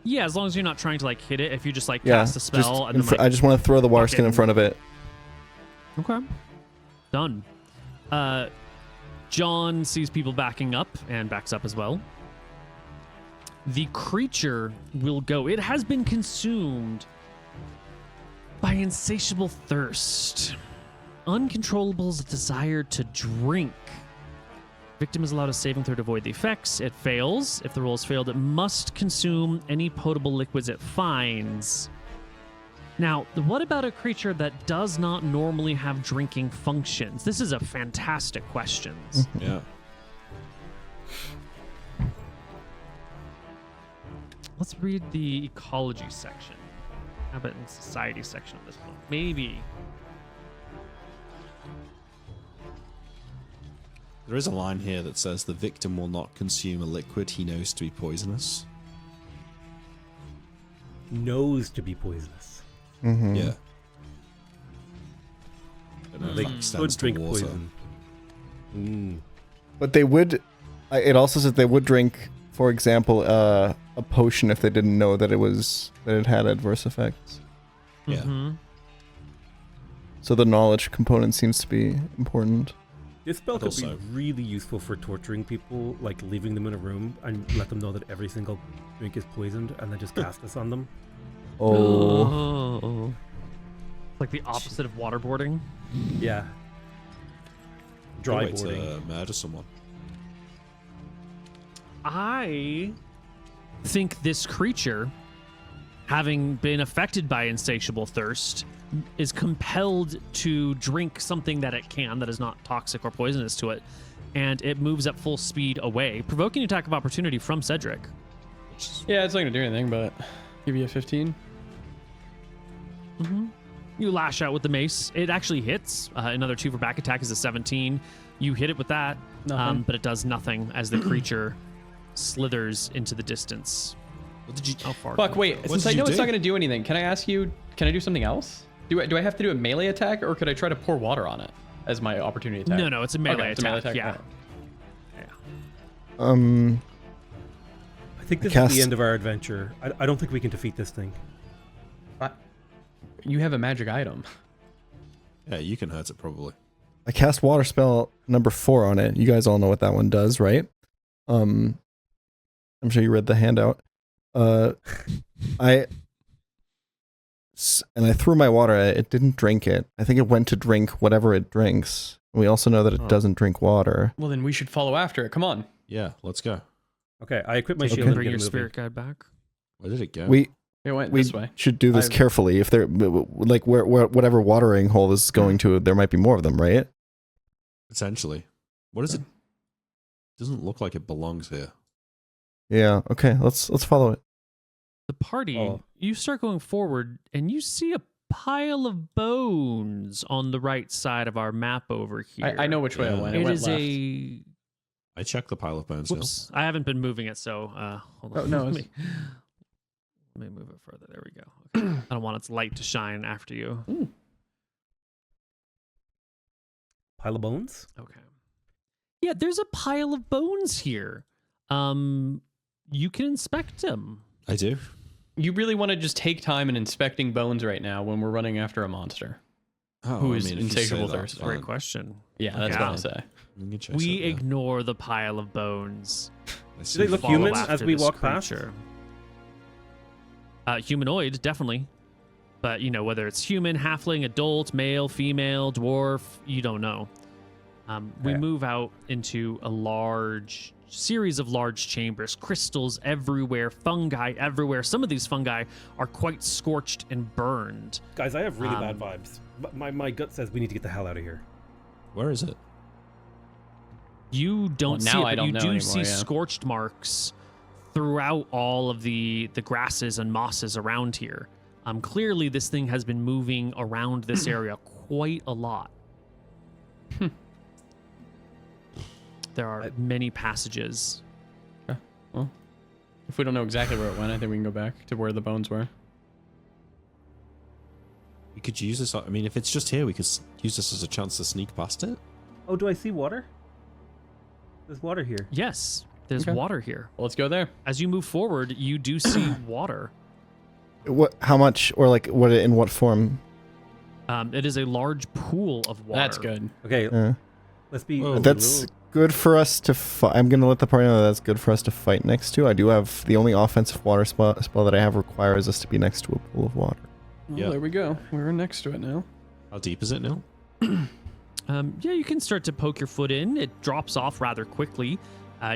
Yeah, as long as you're not trying to hit it. If you just cast a spell and then I just want to throw the water fuck skin it. in front of it. Okay. Done. John sees people backing up and backs up as well. The creature will go. It has been consumed by insatiable thirst. Uncontrollable desire to drink. Victim is allowed a saving throw to avoid the effects. It fails. If the roll is failed, it must consume any potable liquids it finds. Now, what about a creature that does not normally have drinking functions? This is a fantastic question. Yeah. Let's read the ecology section. Habit and society section of this book. Maybe. There is a line here that says the victim will not consume a liquid he knows to be poisonous. Knows to be poisonous. Mm-hmm. Yeah. I don't know if They that could extends to drink water. poison. But they would. It also says they would drink, for example, a potion if they didn't know that it had adverse effects. Yeah. Mhm. So the knowledge component seems to be important. This spell could be Also- really useful for torturing people, like leaving them in a room and let them know that every single drink is poisoned, and then just cast this on them. Oh, Like the opposite of waterboarding. Yeah. Good Dry way boarding. to murder someone. I think this creature, having been affected by insatiable thirst, is compelled to drink something that it can that is not toxic or poisonous to it, and it moves at full speed away, provoking an attack of opportunity from Cedric. Yeah, it's not gonna do anything, but give you a 15. You lash out with the mace. It actually hits. Another 2 for back attack is a 17. You hit it with that, Nothing. but it does nothing as the creature slithers into the distance. What did you? How far? Fuck, can it wait. go? Since did I you know it's do? not gonna do anything, can I ask you? Can I do something else? Do I have to do a melee attack, or could I try to pour water on it as my opportunity attack? No, it's a melee Okay, it's a attack. melee attack. Yeah. Alright. I think this is Cast- the end of our adventure. I don't think we can defeat this thing. You have a magic item. Yeah, you can hurt it probably. I cast water spell number 4 on it. You guys all know what that one does, right? I'm sure you read the handout. I threw my water at it. It didn't drink it. I think it went to drink whatever it drinks. We also know that it doesn't drink water. Well, then we should follow after it. Come on. Yeah, let's go. Okay, I equip my You shield can and bring get your moving. spirit guide back. Where did it go? It went We this way. should do this I've- carefully. If they're like where whatever watering hole this is going to, there might be more of them, right? Potentially. What is it? Doesn't look like it belongs here. Yeah. Okay. Let's follow it. The party, Oh. you start going forward and you see a pile of bones on the right side of our map over here. I know which way Yeah. it went. It It went is left. a. I checked the pile of bones. Neil. Whoops. I haven't been moving it, so hold on. Oh, no, Let it's- me move it further. There we go. Okay. I don't want its light to shine after you. Pile of bones? Okay. Yeah, there's a pile of bones here. You can inspect them. I do. You really want to just take time in inspecting bones right now when we're running after a monster? Oh, Who is if you say insatiable that, thirst? Great fine. question. Yeah, that's Yeah. what I say. You can chase We it, yeah. ignore the pile of bones. I see. Do they look Follow human after as we this walk past? creature. Humanoid, definitely. But, whether it's human, halfling, adult, male, female, dwarf, you don't know. We Okay. move out into a large series of large chambers, crystals everywhere, fungi everywhere. Some of these fungi are quite scorched and burned. Guys, I have really Um, bad vibes. My gut says we need to get the hell out of here. Where is it? You don't Well, see now it, I but don't you know do anymore, see yeah. scorched marks throughout all of the grasses and mosses around here. Clearly, this thing has been moving around this area quite a lot. There are many passages. Well, if we don't know exactly where it went, I think we can go back to where the bones were. We could use this. I mean, if it's just here, we could use this as a chance to sneak past it. Oh, do I see water? There's water here. Yes, there's Okay. water here. Well, let's go there. As you move forward, you do see water. What? How much? Or like what? In what form? It is a large pool of water. That's good. Okay, Uh, let's be. Whoa. that's good for us to. I'm gonna let the party know that that's good for us to fight next to. I do have the only offensive water spell that I have requires us to be next to a pool of water. Well, Yeah. there we go. We're next to it now. How deep is it now? Yeah, you can start to poke your foot in. It drops off rather quickly.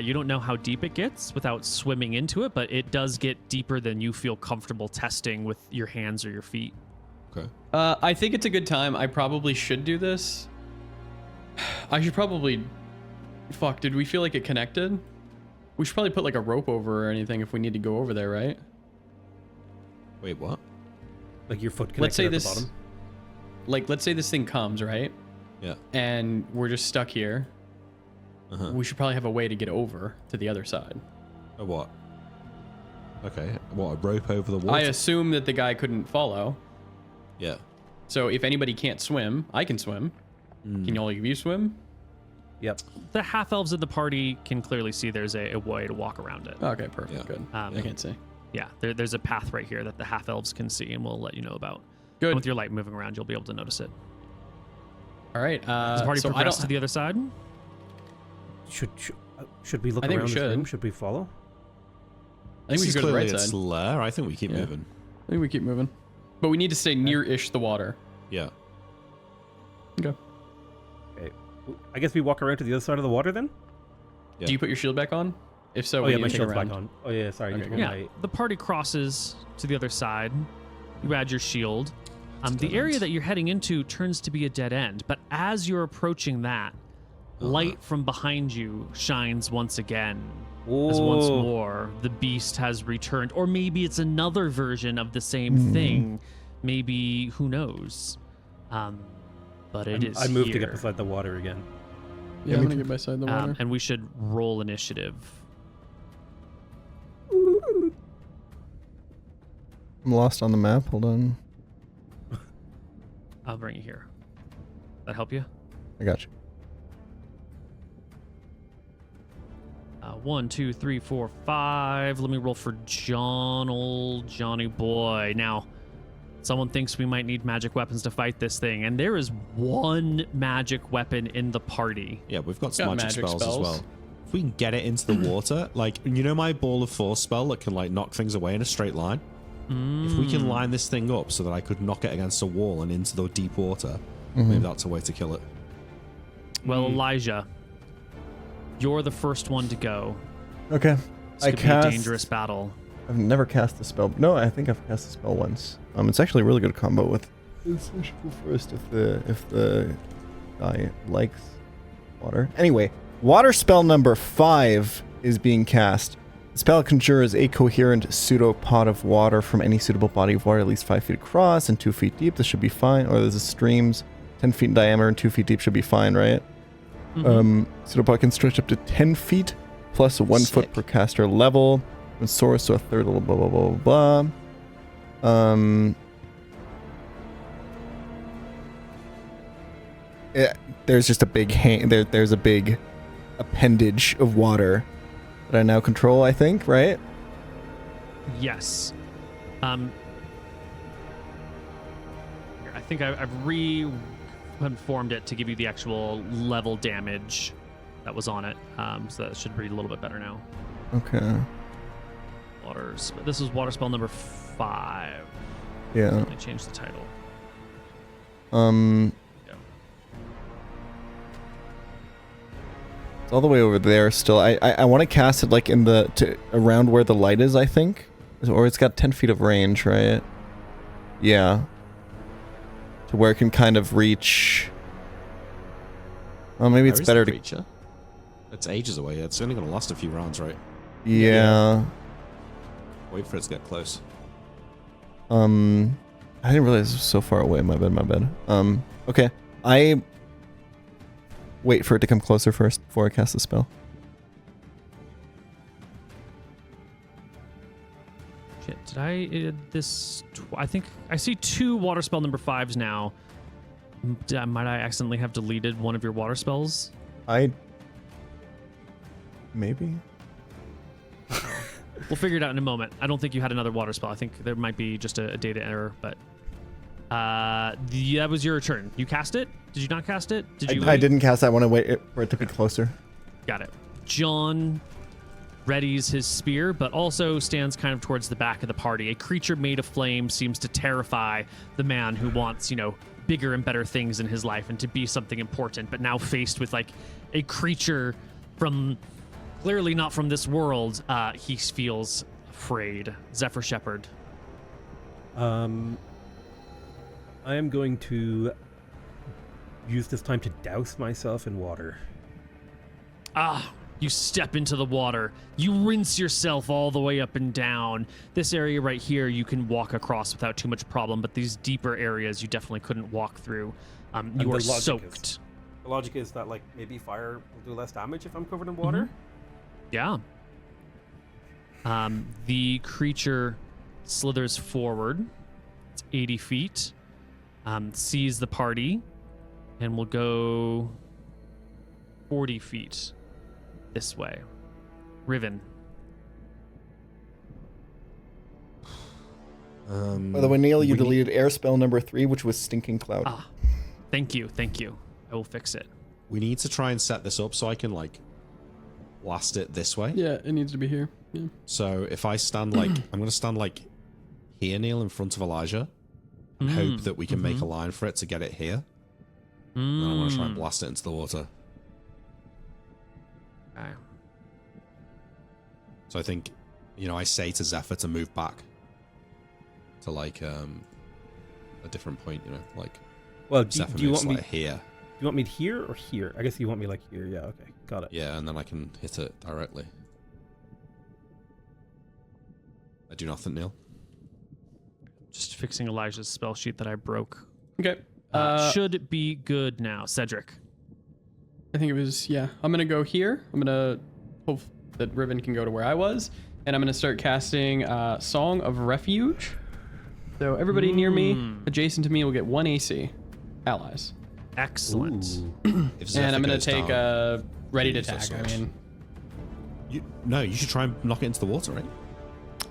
You don't know how deep it gets without swimming into it, but it does get deeper than you feel comfortable testing with your hands or your feet. Okay. I think it's a good time. I probably should do this. I should probably... Fuck, did we feel like it connected? We should probably put like a rope over or anything if we need to go over there, right? Wait, what? Like your foot connected let's say at this, the bottom? like, let's say this thing comes, right? Yeah. And we're just stuck here. We should probably have a way to get over to the other side. A what? Okay. What, a rope over the water? I assume that the guy couldn't follow. Yeah. So if anybody can't swim, I can swim. Can all of you swim? Yep. The half elves in the party can clearly see there's a way to walk around it. Okay, perfect. Yeah. Good. Um, I can't see. Yeah, there's a path right here that the half elves can see, and we'll let you know about. Good. And with your light moving around, you'll be able to notice it. All right. Does the party so I progress don't. to the other side? Should we look I think around we this room? should. Should we follow? I think we This should is go to the clearly right its side. lair. I think we keep Yeah. moving. I think we keep moving, but we need to stay near-ish the water. Yeah. Okay. Okay. I guess we walk around to the other side of the water then? Yeah. Do you put your shield back on? If so, Oh we yeah, need my to take a shield's back round. on. Oh yeah, sorry. I need Okay, to good. put Yeah, my- the party crosses to the other side. You add your shield. It's a The dead area end. that you're heading into turns to be a dead end, but as you're approaching that, light from behind you shines once again. As once Oh. more the beast has returned, or maybe it's another version of the same thing. Maybe, who knows? But it is I moved to here. get beside the water again. Yeah, I'm gonna get beside the water. And we should roll initiative. I'm lost on the map. Hold on. I'll bring you here. That help you? I got you. 1, 2, 3, 4, 5. Let me roll for John, old Johnny boy. Now, someone thinks we might need magic weapons to fight this thing, and there is one magic weapon in the party. Yeah, we've got some Got magic magic spells as spells. well. If we can get it into the water, like, you know my ball of force spell that can, like, knock things away in a straight line? If we can line this thing up so that I could knock it against a wall and into the deep water, maybe that's a way to kill it. Well, Elijah, you're the first one to go. Okay. This could be a dangerous battle. I've never cast a spell. No, I think I've cast a spell once. It's actually a really good combo with. I should go first if the guy likes water. Anyway, water spell number 5 is being cast. The spell conjures a coherent pseudopod of water from any suitable body of water at least 5 feet across and 2 feet deep. This should be fine. Or there's a streams 10 feet in diameter and 2 feet deep should be fine, right? Pseudopod can stretch up to 10 feet plus 1 foot Sick. per caster level. When source to a third, blah blah blah blah blah. There's just a big there's a big appendage of water that I now control, I think, right? Yes. Here, I think I've reconformed it to give you the actual level damage that was on it. So that should read a little bit better now. Okay. This is water spell number 5. Yeah. Let me change the title. It's all the way over there still. I want to cast it like in around where the light is, I think. Or it's got 10 feet of range, right? Yeah. To where it can kind of reach. Well, maybe it's Where is better the to. creature? It's ages away. It's only going to last a few rounds, right? Yeah. Wait for it to get close. I didn't realize it was so far away. My bad. Okay. I wait for it to come closer first before I cast the spell. Shit, did I add this? I think I see 2 water spell number 5s now. Might I accidentally have deleted one of your water spells? Maybe. We'll figure it out in a moment. I don't think you had another water spell. I think there might be just a data error, but that was your turn. You cast it? Did you not cast it? Did you? I didn't cast. I want to wait for it to be closer. Got it. John readies his spear, but also stands kind of towards the back of the party. A creature made of flame seems to terrify the man who wants, bigger and better things in his life and to be something important, but now faced with like a creature from clearly not from this world, he feels afraid. Zephyr Shepherd. I am going to use this time to douse myself in water. You step into the water. You rinse yourself all the way up and down. This area right here, you can walk across without too much problem, but these deeper areas, you definitely couldn't walk through. You are soaked. The logic is that, like, maybe fire will do less damage if I'm covered in water? Yeah. The creature slithers forward. It's 80 feet. Sees the party and will go 40 feet this way. Riven. By the way, Neil, you deleted air spell number 3, which was Stinking Cloud. Ah, thank you. I will fix it. We need to try and set this up so I can, like, blast it this way. Yeah, it needs to be here. Yeah. So if I stand, like, I'm going to stand, like, here, Neil, in front of Elijah, and hope that we can make a line for it to get it here. And then I want to try and blast it into the water. Okay. So I think, you know, I say to Zephyr to move back to, like, a different point, you know, like, Well, Zephyr do you moves, want me? like, here. Do you want me here or here? I guess you want me like here. Yeah. Okay. Got it. Yeah, and then I can hit it directly. I do nothing, Neil. Just fixing Elijah's spell sheet that I broke. Okay. Should be good now. Cedric. I think it was, yeah. I'm going to go here. I'm going to hope that Riven can go to where I was. And I'm going to start casting Song of Refuge. So everybody near me, adjacent to me, will get 1 AC. Allies. Excellent. If Zephyr And I'm going goes to take down, Ready to use that Attack. I sword. mean, no, you should try and knock it into the water, right?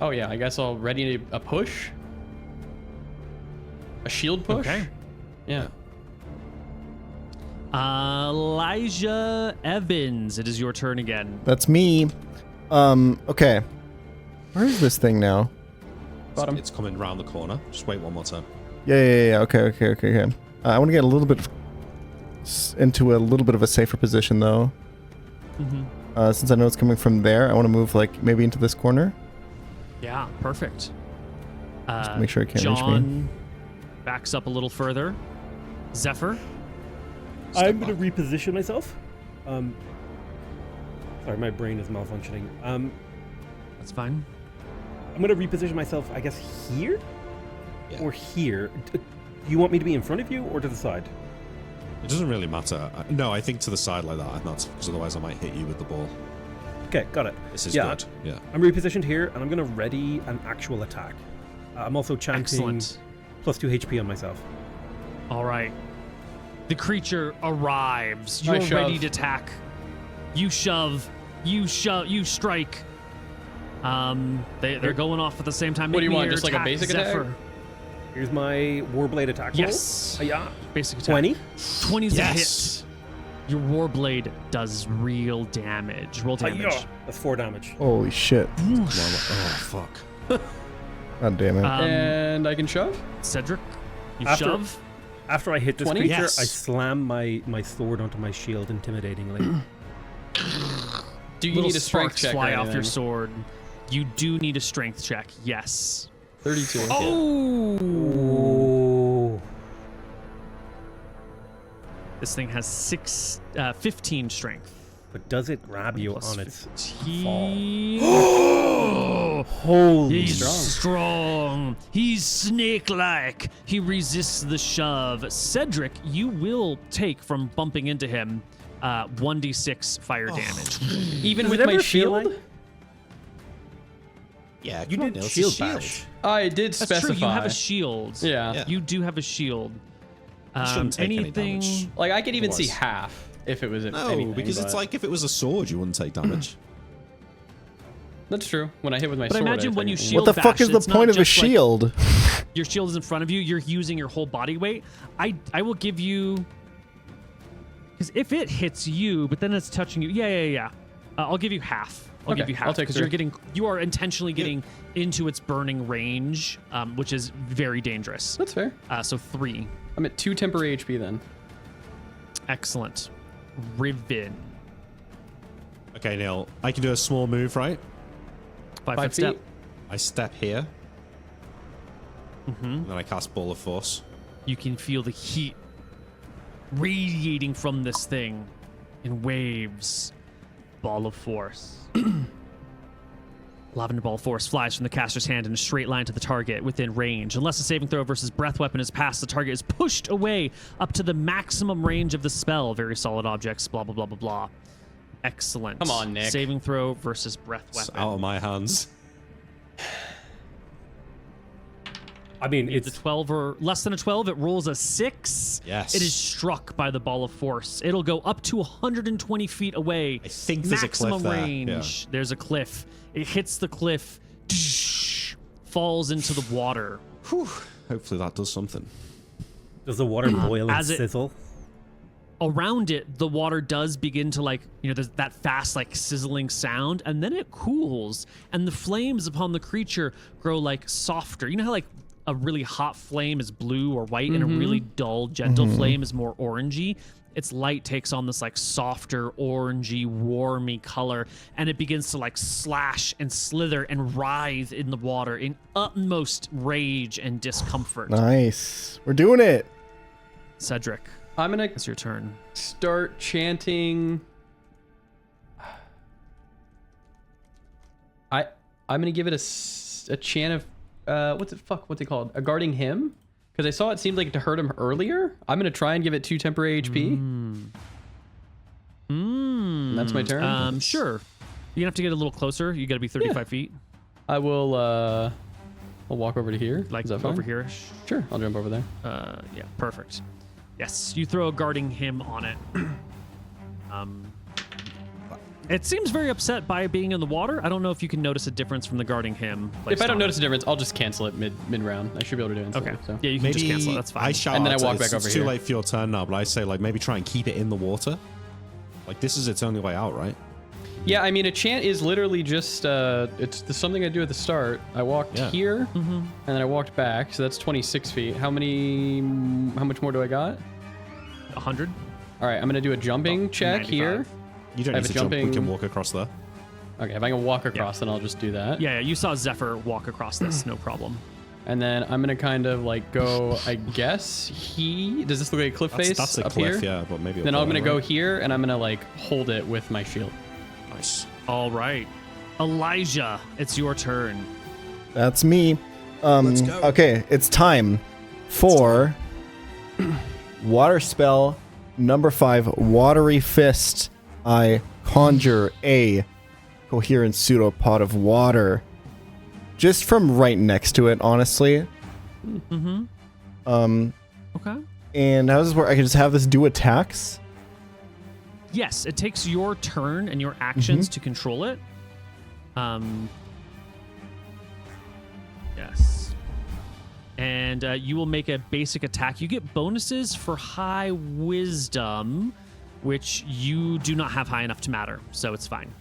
oh yeah, I guess I'll ready a push. A shield push? Okay. Yeah. Elijah Evans, it is your turn again. That's me. Okay. Where is this thing now? Bottom. It's coming round the corner. Just wait one more time. Yeah. Okay. I want to get a little bit into a little bit of a safer position, though. Since I know it's coming from there, I want to move, like, maybe into this corner. Yeah, perfect. Just to make sure it can't reach me. John backs up a little further. Zephyr. I'm going to reposition myself. Sorry, my brain is malfunctioning. That's fine. I'm going to reposition myself, I guess, here? Yeah. Or here? Do you want me to be in front of you or to the side? It doesn't really matter. No, I think to the side like that, not because otherwise I might hit you with the ball. Okay, got it. This is Yeah. good. Yeah. I'm repositioned here, and I'm going to ready an actual attack. I'm also chanting Excellent. plus 2 HP on myself. All right. The creature arrives. I You're shove. ready to attack. You shove. You strike. They're going off at the same time. What do you Make me want, your just like a basic attack? Zephyr. Here's my Warblade attack roll. Yes. Yeah. Basic attack. 20. 20 is Yes. a hit. Your Warblade does real damage. Roll damage. Yeah. That's 4 damage. Holy shit. Oh, fuck. God damn it. And I can shove? Cedric, you After- shove. After I hit this 20? creature, Yes. I slam my sword onto my shield intimidatingly. Do you Little need a strength sparks check? fly or off your anything? sword. You do need a strength check. Yes. 32. Oh! Oh. This thing has 15 strength. But does it grab you Plus on its 15. Holy He's strong. He's snake-like. He resists the shove. Cedric, you will take from bumping into him 1d6 fire damage. Even Does with it my ever feel shield? like- Yeah, You come on, did Neil, it's a shield shield. bash. I did That's specify. true. You have a shield. Yeah. You do have a shield. shouldn't take any Anything? damage. Like, I could even see Otherwise- half if it was No, anything. because it's but- like if it was a sword, you wouldn't take damage. That's true. When I hit with my But sword, imagine I when you take- shield What the fuck bash, is the it's not point of a just like- shield? Your shield is in front of you. You're using your whole body weight. I will give you, because if it hits you, but then it's touching you. Yeah. I'll give you half. I'll give Okay, you half I'll take because three. you are intentionally getting into its burning range, which is very dangerous. That's fair. So 3. I'm at 2 temporary HP then. Excellent. Riven. Okay, Neil, I can do a small move, right? 5 5 foot step. feet. I step here. And then I cast Ball of Force. You can feel the heat radiating from this thing in waves. Ball of Force. Lavender Ball of Force flies from the caster's hand in a straight line to the target within range. Unless a saving throw versus breath weapon is passed, the target is pushed away up to the maximum range of the spell. Very solid objects, blah, blah, blah, blah, blah. Excellent. Come on, Nick. Saving throw versus breath It's weapon. out of my hands. I mean, It's a it's 12 or less than a 12. It rolls a 6. Yes. It is struck by the Ball of Force. It'll go up to 120 feet away. I think there's a maximum cliff there. range. There's a cliff. It hits the cliff, falls into the water. Whew. Hopefully that does something. does the water boil and As it- sizzle? Around it, the water does begin to there's that fast sizzling sound, and then it cools, and the flames upon the creature grow softer. You know how a really hot flame is blue or white, and a really dull, gentle flame is more orangey? Its light takes on this softer, orangey, warmy color, and it begins to slash and slither and writhe in the water in utmost rage and discomfort. Nice. We're doing it. Cedric, I'm gonna it's your turn. start chanting. I'm gonna give it a chant of what's it called? A guarding hymn? Because I saw it seemed like to hurt him earlier. I'm gonna try and give it 2 temporary HP. And that's my turn. Sure. You have to get a little closer. You got to be 35 feet. I will. I'll walk over to here. Is that fine? Over here. Sure, I'll jump over there. Yeah, perfect. Yes, you throw a guarding him on it. It seems very upset by being in the water. I don't know if you can notice a difference from the guarding him. If I don't notice a difference, I'll just cancel it mid round. I should be able to do it. Okay. So. Yeah, you can Maybe just cancel it. That's fine. I shout And then out I walk it's- back over It's too here. late for your turn now, but I say maybe try and keep it in the water. This is its only way out, right? Yeah, I mean, a chant is literally just it's something I do at the start. I walked here, and then I walked back, so that's 26 feet. How much more do I got? 100. All right, I'm gonna do a jumping check 95. here. You don't I need have to a jump. We jumping- can walk across there. Okay, if I can walk across, then I'll just do that. Yeah, you saw Zephyr walk across this. No problem. And then I'm gonna kind of go. I guess does this look like a cliff face That's a up cliff, here? yeah, but maybe. Then it'll I'm gonna go go right. here, and I'm gonna hold it with my shield. Nice. All right. Elijah, it's your turn. That's me. Let's go. Okay, it's time for water spell number 5, Watery Fist. I conjure a coherent pseudopod of water just from right next to it, honestly. Okay. And how does this work? I can just have this do attacks? Yes, it takes your turn and your actions to control it. Yes. And you will make a basic attack. You get bonuses for high wisdom, which you do not have high enough to matter, so it's fine.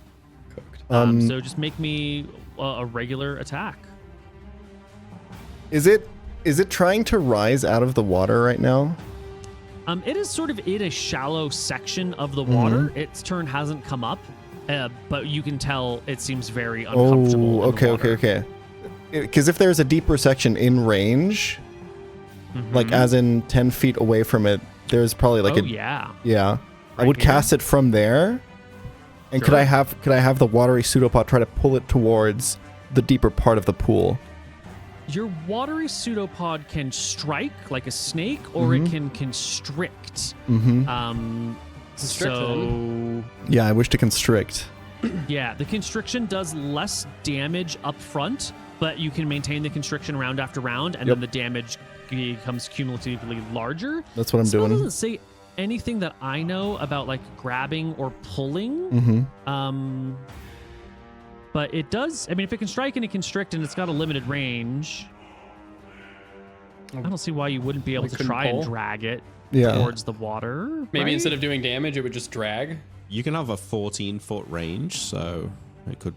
Cooked. So just make me a regular attack. Is it trying to rise out of the water right now? It is sort of in a shallow section of the water. Its turn hasn't come up, but you can tell it seems very uncomfortable. Oh, okay. Because if there's a deeper section in range, as in 10 feet away from it, there's probably yeah. Yeah. I Right would here? cast it from there. And could Sure. I have the watery pseudopod try to pull it towards the deeper part of the pool? Your watery pseudopod can strike like a snake, or it can constrict. Constrict So Yeah, I wish to constrict. yeah, the constriction does less damage up front, but you can maintain the constriction round after round, and Yep. then the damage becomes cumulatively larger. That's what I'm Spell doing. doesn't say anything that I know about grabbing or pulling. But it does. I mean, if it can strike and it can constrict and it's got a limited range, I don't see why you wouldn't be able to couldn't try and pull? drag it Yeah. towards the water. Maybe right? instead of doing damage, it would just drag. You can have a 14-foot range, so it could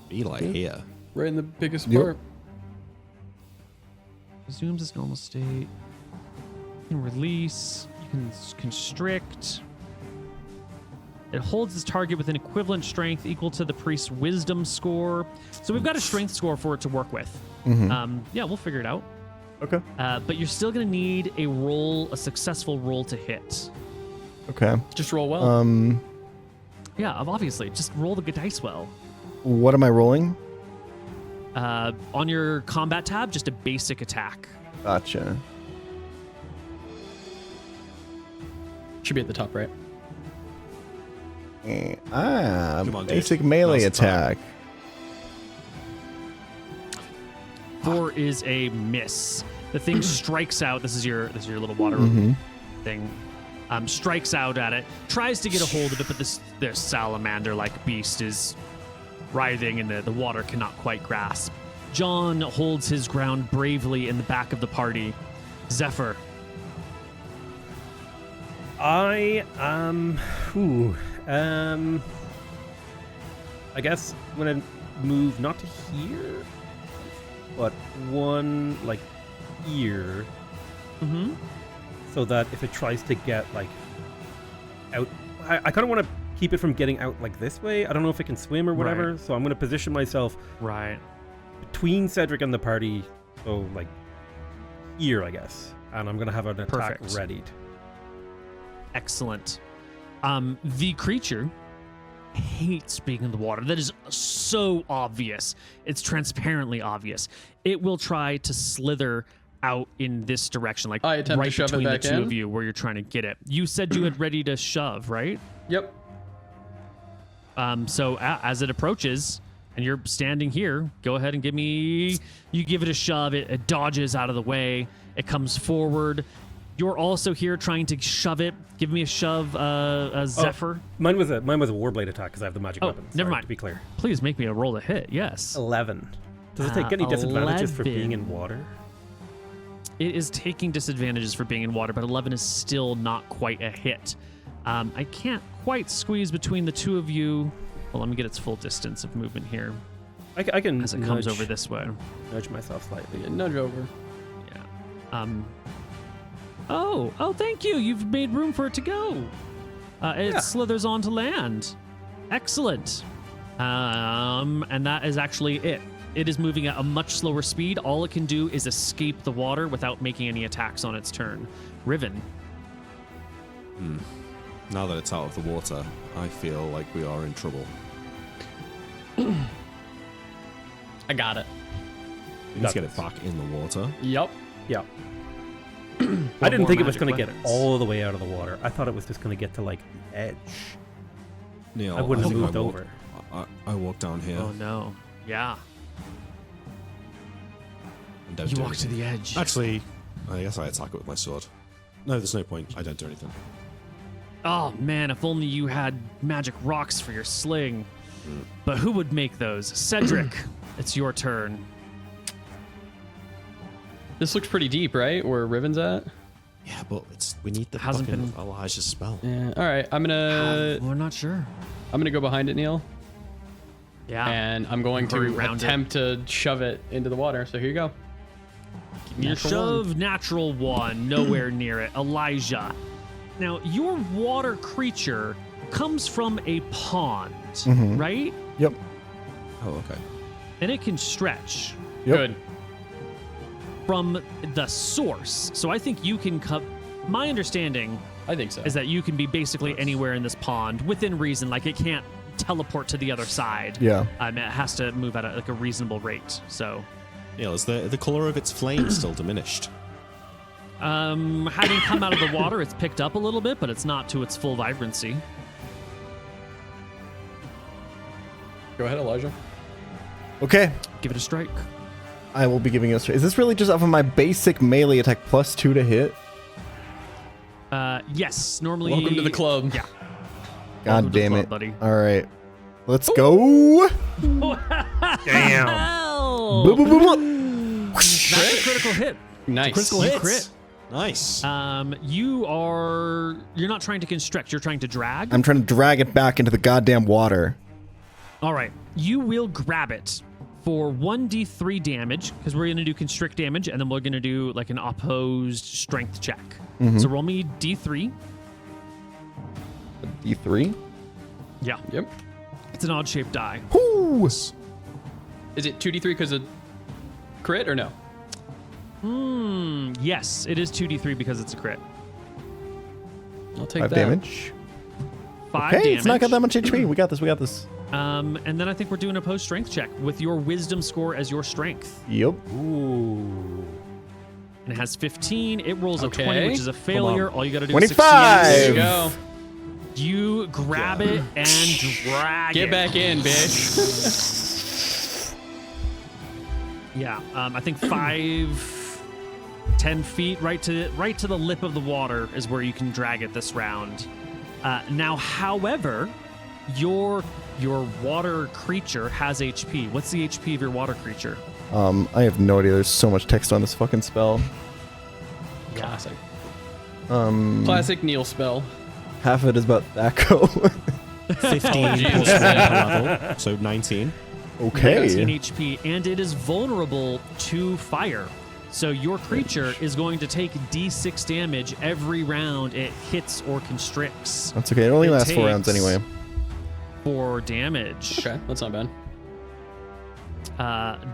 be here. Right in the biggest Yep. part. Resumes its normal state. You can release. You can constrict. It holds its target with an equivalent strength equal to the priest's wisdom score. So we've got a strength score for it to work with. Yeah, we'll figure it out. Okay. But you're still going to need a successful roll to hit. Okay. Just roll well. Yeah, obviously. Just roll the dice well. What am I rolling? On your combat tab, just a basic attack. Gotcha. Should be at the top right. Come on, dude. Basic melee Now's the time. attack. 4 is a miss. The thing strikes out. This is your little water thing. Strikes out at it. Tries to get a hold of it, but this salamander-like beast is writhing, and the water cannot quite grasp. John holds his ground bravely in the back of the party. Zephyr. I guess I'm gonna move not to here, but one like here, so that if it tries to get like out, I kind of want to keep it from getting out like this way. I don't know if it can swim or whatever, Right. so I'm gonna position myself Right. between Cedric and the party, so like here, I guess, and I'm gonna have an attack Perfect. readied. Excellent. The creature hates being in the water. That is so obvious. It's transparently obvious. It will try to slither out in this direction, like I attempt to right shove it between the back two in. of you where you're trying to get it. You said you had ready to shove, right? Yep. So as it approaches and you're standing here, go ahead and you give it a shove. It dodges out of the way. It comes forward. You're also here trying to shove it. Give me a shove, a Zephyr. Mine was a Warblade attack because I have the magic Oh, weapon. never Sorry, mind. To be clear, Please make me a roll to hit. Yes. 11. Does it take any disadvantages for being in 11. water? It is taking disadvantages for being in water, but 11 is still not quite a hit. I can't quite squeeze between the two of you. Well, let me get its full distance of movement here I can as it comes over this way. nudge myself slightly. Yeah, nudge over. Yeah. Oh, thank you. You've made room for it to go. It Yeah. slithers onto land. Excellent. And that is actually it. It is moving at a much slower speed. All it can do is escape the water without making any attacks on its turn. Riven. Now that it's out of the water, I feel like we are in trouble. I got it. We need to get it back in the water. Yep. Yeah. I didn't more think it was magic going to get weapons? all the way out of the water. I thought it was just going to get to like the edge. Neil, I wouldn't have think moved walked- over. I walked down here. Oh no. Yeah. And don't You do walk to anything. the edge. Actually, I guess I attack it with my sword. No, there's no point. I don't do anything. Oh man, if only you had magic rocks for your sling. But who would make those? Cedric, it's your turn. This looks pretty deep, right? Where Riven's at? Yeah, but we need the Hasn't fucking been- Elijah spell. Yeah. All right. I'm We're not sure. gonna go behind it, Neil, Yeah. and I'm going Hurry to around it. attempt to shove it into the water. So here you go. Your Natural shove, natural one, nowhere near it. Elijah. Now, your water creature comes from a pond, right? Yep. Oh, okay. And it can stretch Yep. Good. from the source. So I think you can cut. My understanding I think so. is that you can be basically anywhere in this pond within reason. Like it can't teleport to the other side. Yeah. It has to move at a reasonable rate. So, Neil, is the color of its flame still diminished? having come out of the water, it's picked up a little bit, but it's not to its full vibrancy. Go ahead, Elijah. Okay. Give it a strike. I will be giving it a straight. Is this really just off of my basic melee attack +2 to hit? Yes. Normally. Welcome to the club. Yeah. God Welcome to the damn club, it. buddy. All right. Let's go. Damn. Hell! Boop, boop, boop, boop. That's a critical hit. Nice. Critical You hits. crit. Nice. You're not trying to constrict. You're trying to drag. I'm trying to drag it back into the goddamn water. All right. You will grab it for 1d3 damage because we're going to do constrict damage and then we're going to do like an opposed strength check. So roll me d3. D3. Yeah. Yep. It's an odd shaped die. Whoo! Is it 2d3 because of crit or no? Yes, it is 2d3 because it's a crit. I'll take 5 that. damage. 5 Okay, damage. it's not got that much HP. We got this. We got this. And then I think we're doing a post strength check with your wisdom score as your strength. Yep. Ooh. And it has 15. It rolls a Okay. 20, which is a failure. All you got to do 25. is There succeed. you go. You grab it and drag Get it. back in, bitch. Yeah, I think 5, 10 feet, right to the lip of the water is where you can drag it this round. Now, however, your water creature has HP. What's the HP of your water creature? I have no idea. There's so much text on this fucking spell. Classic. Classic Neil spell. Half of it is about Thaco. 15 Jesus. plus 1 per level, so 19. Okay. 19 HP, and it is vulnerable to fire. So your creature is going to take D6 damage every round it hits or constricts. That's okay. It only It lasts 4 rounds takes anyway. 4 damage. Okay, that's not bad.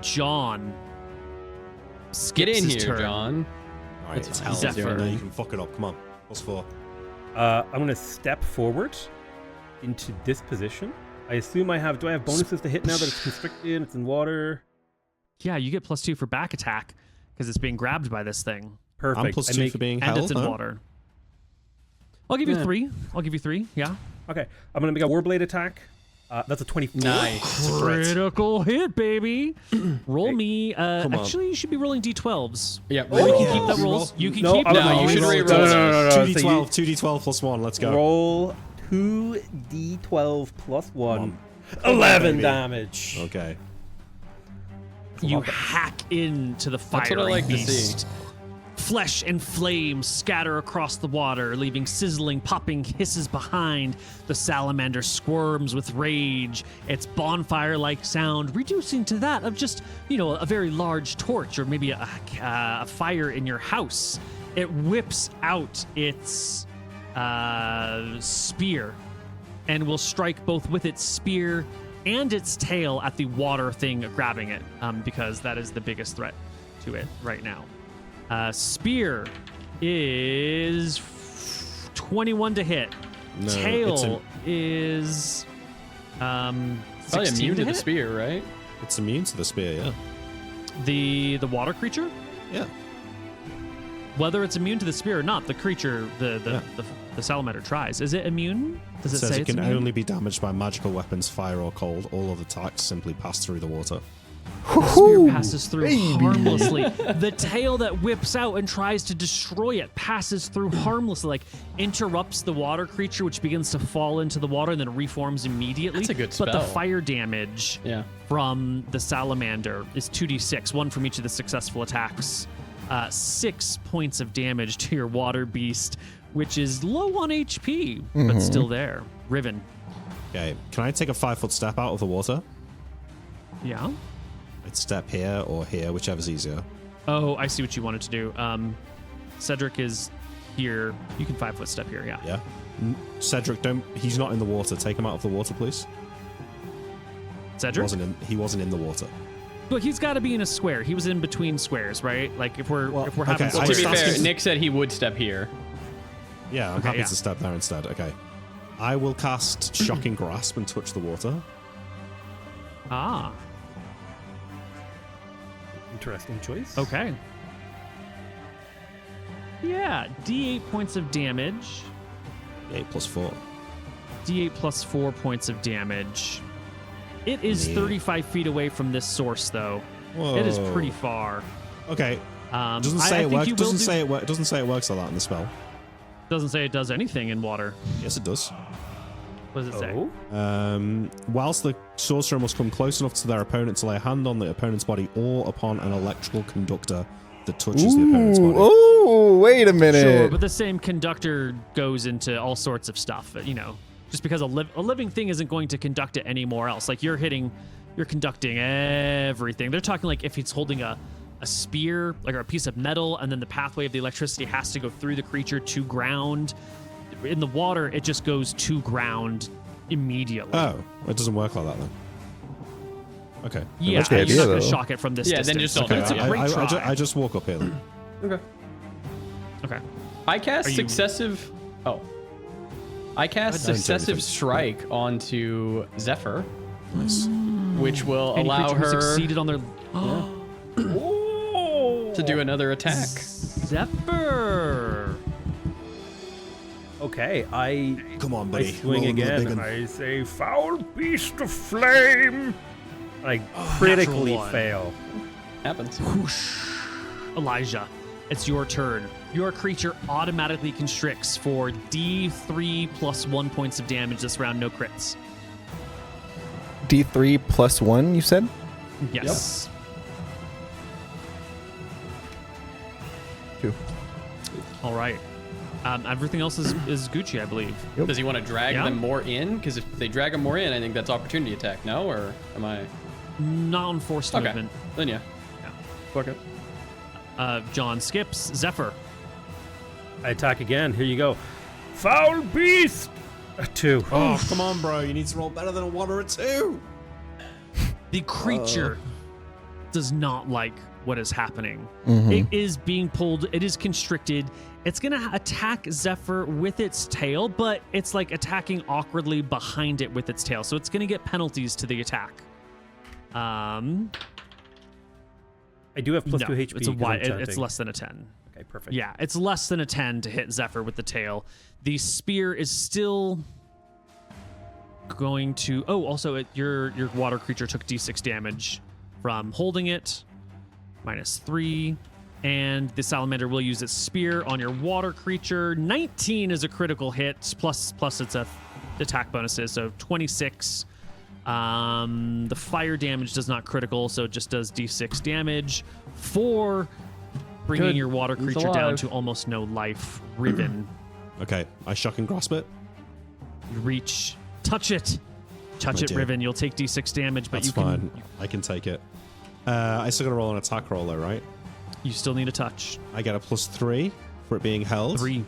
John. Get skips in his here, turn. John. All right, That's it's fine. hell. Zephyr. Now you can fuck it up. Come on. +4. I'm gonna step forward into this position. I assume do I have bonuses to hit now that it's constricted, it's in water? Yeah, you get +2 for back attack because it's being grabbed by this thing. Perfect. I'm +2 for being And held. it's in huh? water. I'll give you Yeah. 3. I'll give you 3. Yeah. Okay, I'm gonna make a Warblade attack. That's a 24. Nice. Critical hit, baby. Roll me. on. Actually, you should be rolling D12s. Yeah. Or you can Oh. keep that Reroll? rolls. You can No, keep I'm- that No, you rolls. should Reroll. re-roll No, those. no, no. So 2d12, 2d12 plus 1. Let's go. Roll 2d12 plus 1. Come 11 baby. damage. Okay. You hack into the fire. That's what I like to see. beast. Flesh and flames scatter across the water, leaving sizzling, popping hisses behind. The salamander squirms with rage, its bonfire-like sound reducing to that of just, a very large torch or maybe a fire in your house. It whips out its spear and will strike both with its spear and its tail at the water thing grabbing it, because that is the biggest threat to it right now. Spear is 21 to hit. No, Tail is Probably 16 immune to the hit? spear, right? It's immune to the spear, yeah. The water creature. Yeah. Whether it's immune to the spear or not, the creature, the salamander tries. Is it immune? Does it says say it it's can immune? only be damaged by magical weapons, fire or cold. All other attacks simply pass through the water. The spear passes through harmlessly. The tail that whips out and tries to destroy it passes through harmlessly, like interrupts the water creature, which begins to fall into the water and then reforms immediately. That's a good But the spell. fire damage Yeah. from the salamander is 2d6, 1 from each of the successful attacks. 6 points of damage to your water beast, which is low on HP, but still there. Riven. Okay. Can I take a 5-foot step out of the water? Yeah. I'd step here or here, whichever's easier. Oh, I see what you wanted to do. Cedric is here. You can 5-foot step here, yeah. Yeah. Cedric, he's not in the water. Take him out of the water, please. Cedric? He wasn't in the water. But he's got to be in a square. He was in between squares, right? Like if we're having okay, To I be just fair, asking- Nick said he would step here. Yeah, I'm happy yeah. to step there instead. Okay. I will cast Shocking Grasp and touch the water. Ah, Interesting choice. okay. Yeah, D8 points of damage. 8 plus 4. D8 plus 4 points of damage. It is Yeah. 35 feet away from this source, though. Whoa. It is pretty far. Okay. Doesn't I say it think works. you will Doesn't do- say it works. Doesn't say it works like that in the spell. Doesn't say it does anything in water. Yes, it does. What does it say? Oh. Whilst the sorcerer must come close enough to their opponent to lay a hand on the opponent's body or upon an electrical conductor that touches the opponent's body. Oh, wait a minute. Sure, but the same conductor goes into all sorts of stuff. Just because a living thing isn't going to conduct it anymore else. Like you're conducting everything. They're talking like if it's holding a spear, like or a piece of metal, and then the pathway of the electricity has to go through the creature to ground. In the water, it just goes to ground immediately. Oh, it doesn't work like that then. Okay. yeah, that's the you're idea, not going though. to shock it from this Yeah, distance. then just don't But do it's a it. great try. I just walk up here then. Okay. Okay. I cast Are you- successive. Oh. I cast don't do Successive anything. Strike onto Zephyr, Nice. which will Any allow creature who her succeeded on their to do another attack. Zephyr. Okay, I Come on, I buddy. swing Roll with the big again. one. I say, foul beast of flame. I critically one. fail. Happens. Elijah, it's your turn. Your creature automatically constricts for D3 plus 1 points of damage this round, no crits. D3 plus 1, you said? Yes. 2. All right. Everything else is Gucci, I believe. Yep. Does he want to drag Yeah. them more in? Because if they drag them more in, I think that's opportunity attack. No, or am I? Not on forced Okay. movement. Then yeah. Yeah. Fuck it. John skips. Zephyr. I attack again. Here you go. Foul beast. A 2. Oh, come on, bro. You need to roll better than a 1 or a 2. The creature does not like what is happening. Mm-hmm. It is being pulled. It is constricted. It's going to attack Zephyr with its tail, but it's like attacking awkwardly behind it with its tail. So it's going to get penalties to the attack. I do have plus no, 2 HP. It's, a 'cause wide, I'm it's chanting. less than a 10. Okay, perfect. Yeah, it's less than a 10 to hit Zephyr with the tail. The spear is still going to... Oh, also, your water creature took d6 damage from holding it. -3. And the salamander will use its spear on your water creature. 19 is a critical hit, plus its attack bonuses, so 26. The fire damage does not critical, so it just does d6 damage. 4, bringing Good. your water He's creature down alive. to almost no life. Riven, Okay, I shock and grasp it. you reach, touch it. Touch I it, do. Riven. You'll take d6 damage, but That's you fine. I can take it. I still gotta roll an attack roll though, right? you still need a touch. I get a +3 for it being held. 3.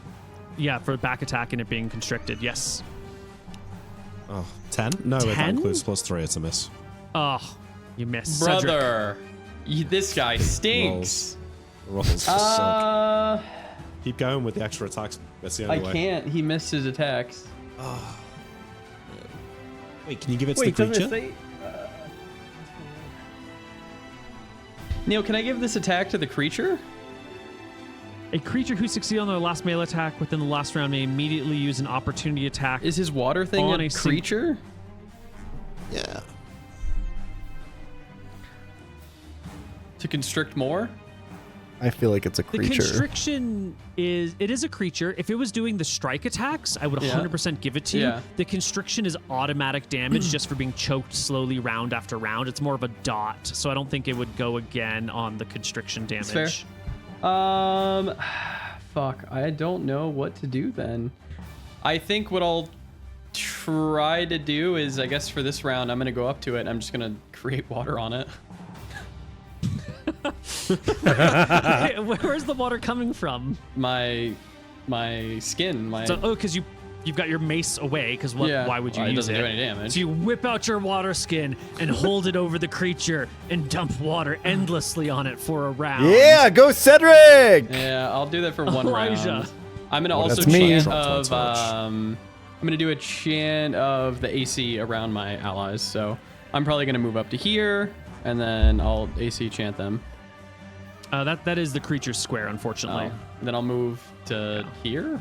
Yeah, for back attack and it being constricted. Yes. Oh, 10? No, if that 10? includes +3, it's a miss. Oh, you missed. Cedric. Brother, this guy stinks. Rolls just suck. Uh, Keep going with the extra attacks. That's the only I way. can't. He missed his attacks. Wait, can you give it to Wait, the doesn't creature? it say? Neil, can I give this attack to the creature? A creature who succeeded on their last melee attack within the last round may immediately use an opportunity attack. Is his water thing On a a sing- creature? Yeah. To constrict more? I feel like it's a The creature. constriction is a creature. If it was doing the strike attacks, I would Yeah. 100% give it to you. Yeah. The constriction is automatic damage just for being choked slowly round after round. It's more of a dot, so I don't think it would go again on the constriction damage. That's fair. Fuck. I don't know what to do then. I think what I'll try to do is, I guess for this round, I'm gonna go up to it and I'm just gonna create water on it. Where's the water coming from? My skin, my So, because you've got your mace away. Because Yeah. why would you Well, it use doesn't it? do any damage. So you whip out your water skin and hold it over the creature and dump water endlessly on it for a round. Yeah, go Cedric! Yeah, I'll do that for one Elijah. round. I'm gonna Oh, also that's me. chant Dropped one of touch. I'm gonna do a chant of the AC around my allies. So I'm probably gonna move up to here and then I'll AC chant them. That is the creature's square, unfortunately. Then I'll move to here.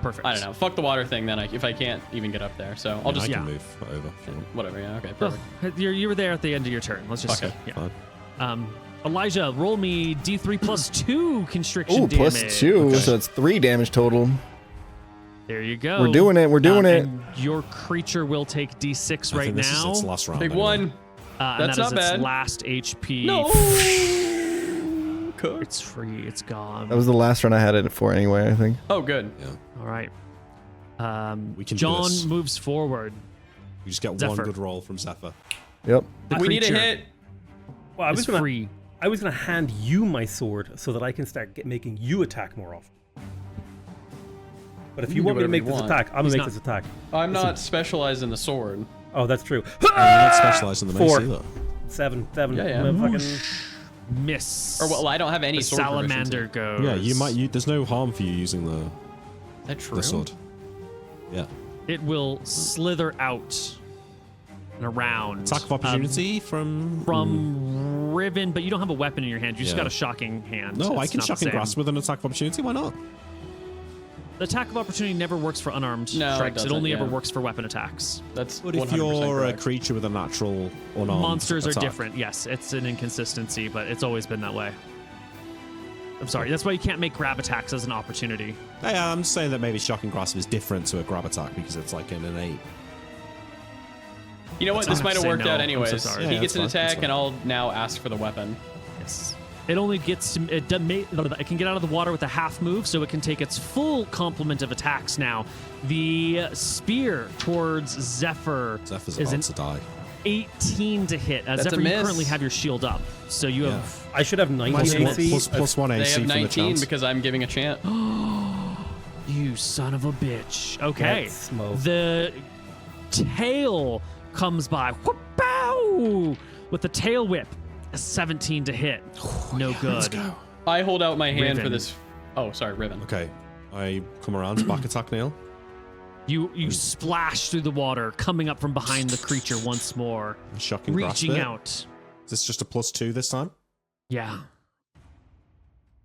Perfect. I don't know. Fuck the water thing then. If I can't even get up there, so I'll I just can yeah. move over. if you want. whatever. Yeah. Okay. Well, Perfect. you were there at the end of your turn. Let's just Okay, yeah. Fine. Elijah, roll me D3 plus 2 constriction Ooh, damage. +2, so it's 3 damage total. There you go. We're doing it, we're doing it. And your creature will take D6 I right think this now. is its last round. Big anyway. one. And That's that is not its bad. last HP. No. Cook. It's free. It's gone. That was the last run I had it for anyway, I think. Oh, good. Yeah. All right. We can do John this. moves forward. We just get Zephyr. one good roll from Zephyr. Yep. The We need a creature hit. Well, I is was gonna free. hand you my sword so that I can start making you attack more often. But if You you can want do me to make whatever this you want. attack, I'm gonna He's make not- this attack. I'm not specialized in the sword. Oh, that's true. And you're not specialized in the mace 4. either. 7. Yeah, yeah. Fucking Miss. Or well, I don't have any the sword salamander proficiency. goes. Yeah, you might. There's no harm for you using Is that true? the sword. Yeah. It will slither out and around. Attack of opportunity from Riven, but you don't have a weapon in your hand. You just Yeah. got a shocking hand. No, I It's can not the shocking same. grasp with an attack of opportunity. Why not? The attack of opportunity never works for unarmed No, it strikes. It doesn't, only ever yeah. works for weapon attacks. That's But if 100% you're a correct. creature with a natural unarmed Monsters are attack. different. Yes, it's an inconsistency, but it's always been that way. I'm sorry. That's why you can't make grab attacks as an opportunity. Yeah, I'm just saying that maybe shocking grasp is different to a grab attack because it's like an innate. You know what? This I'll might have say worked no. out I'm so anyways. sorry. He Yeah, gets an that's fine, that's attack, and I'll now ask for the weapon. Yes. It only gets to it can get out of the water with a half move, so it can take its full complement of attacks now. The spear towards Zephyr Zephyr's is about an to die. 18 to hit. That's Zephyr, a you miss. currently have your shield up, so you have. I should have 19 Plus AC. plus one They AC have from the 19 chance. because I'm giving a chant. You son of a bitch. Okay. Get smoked. The tail comes by. Whoop-pow! With the tail whip. A 17 to hit. No good. Let's go. I hold out my hand for Riven. this. Oh, sorry, Riven. Okay, I come around, back attack Neil. You splash through the water, coming up from behind the creature once more. Shocking grasp Reaching it. out. Is this just a +2 this time? Yeah.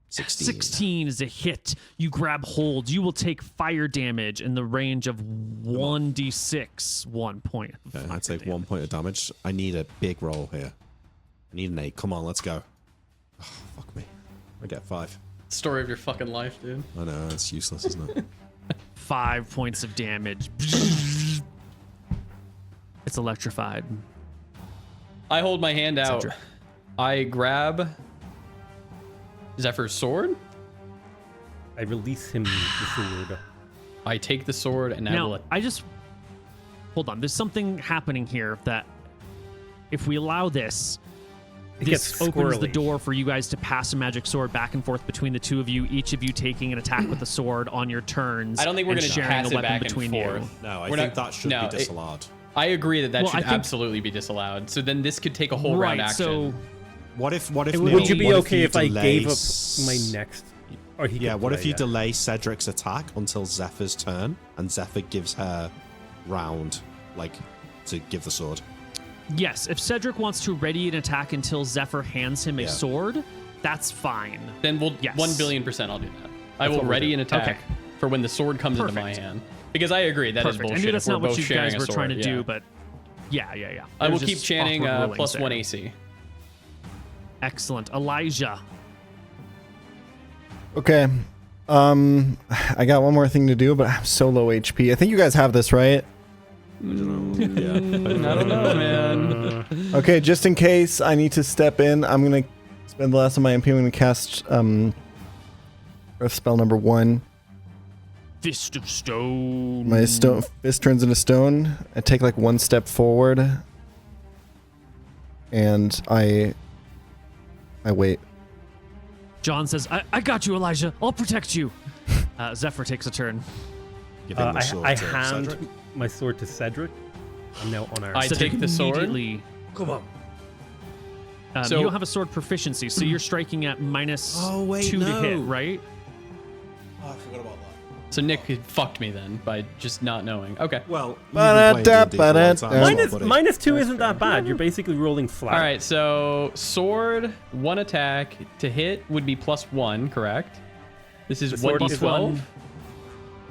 16. 16 is a hit. You grab hold. You will take fire damage in the range of 1d6. 1 point. of Okay, I fire take damage. 1 point of damage. I need a big roll here. I need an 8. Come on, let's go. Oh, fuck me. I get 5. Story of your fucking life, dude. I know, it's useless, isn't it? 5 points of damage. It's electrified. I hold my hand out. Cedric. I grab Zephyr's sword. I release him the sword. I take the sword and I Now, will. I just hold on. There's something happening here that if we allow this, It this gets opens the squirrely. door for you guys to pass a magic sword back and forth between the two of you, each of you taking an attack with the sword on your turns. I don't think we're and going to sharing pass a it weapon back between and you. forth. No, I We're think not- that should no, be disallowed. I agree that Well, I should think- absolutely be disallowed. So then this could take a whole round Right, action. so What if would- Neil, Would you be what okay you if I delay gave up s- my next? Or he Yeah, could what play, if you yeah. delay Cedric's attack until Zephyr's turn, and Zephyr gives her round, like, to give the sword? yes, if Cedric wants to ready an attack until Zephyr hands him a Yeah. sword, that's fine. Then we'll Yes. 1,000,000,000% I'll do that. I will what we'll ready do. an attack Okay. for when the sword comes into my Perfect. hand. Because I agree, that is Perfect. bullshit. I knew that's if we're not what both you sharing guys a were trying to sword, do, yeah. but yeah. I There will was keep just chanting awkward rulings plus there. 1 AC. Excellent. Elijah. Okay. I got one more thing to do, but I'm so low HP. I think you guys have this, right? I don't know, man. Okay, just in case I need to step in, I'm gonna spend the last of my MP. I'm gonna cast Earth spell number 1. Fist of Stone. My stone fist turns into stone. I take like 1 step forward, and I wait. John says, I got you, Elijah. I'll protect you. Zephyr takes a turn. Give him the sword I to hand Cedric. my sword to Cedric. I'm now on our. I Cedric take the sword. immediately- Come on. So- you don't have a sword proficiency, so you're striking at minus Oh, wait, 2 to hit, no. right? Oh, I forgot about that. So Nick fucked me then by just not knowing. Okay. Well, Minus 2 isn't that bad. You're basically rolling flat. All right, so sword, 1 attack to hit would be plus 1, correct? This is The sword is 1d12.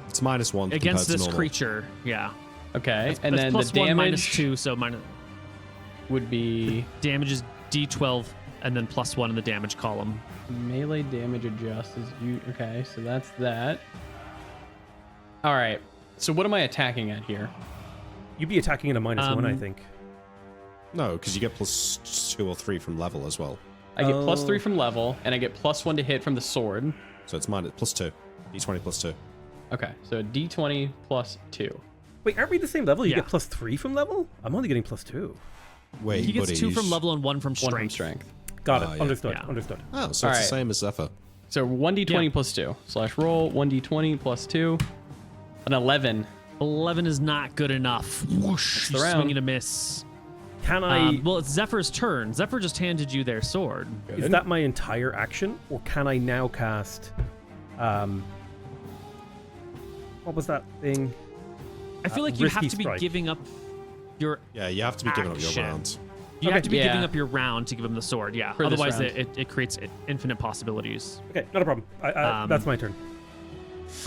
It's -1 Against compared to this normal. creature, yeah. Okay, It's and then the plus 1 minus damage 2, so minus would be damage is d12 and then plus 1 in the damage column. melee damage adjust is you. Okay, so that's that. All right, so what am I attacking at here? You'd be attacking at a -1, I Um, think. No, because you get +2 or 3 from level as well. I get Oh. +3 from level, and I get +1 to hit from the sword. So it's +2. D20 +2. Okay, so d20 +2. Wait, aren't we the same level? You Yeah. get +3 from level? I'm only getting +2. Wait, He gets buddy, 2 from you- level and 1 from 1 strength. from strength. Got it. yeah. Understood. Yeah. Understood. Oh, so All it's right. the same as Zephyr. So 1d20 Yeah. +2 /roll 1d20 +2, an 11. 11 is not good enough. Whoosh, the you round. swing and a miss. Can I? Well, it's Zephyr's turn. Zephyr just handed you their sword. Is that my entire action, or can I now cast? What was that thing? I feel like you have risky to be strike. giving up your Yeah, you have to be giving up your Action. rounds. You have to be Yeah. giving up your round to give him the sword. Yeah. For this Otherwise, round. it creates infinite possibilities. Okay, not a problem. That's my turn.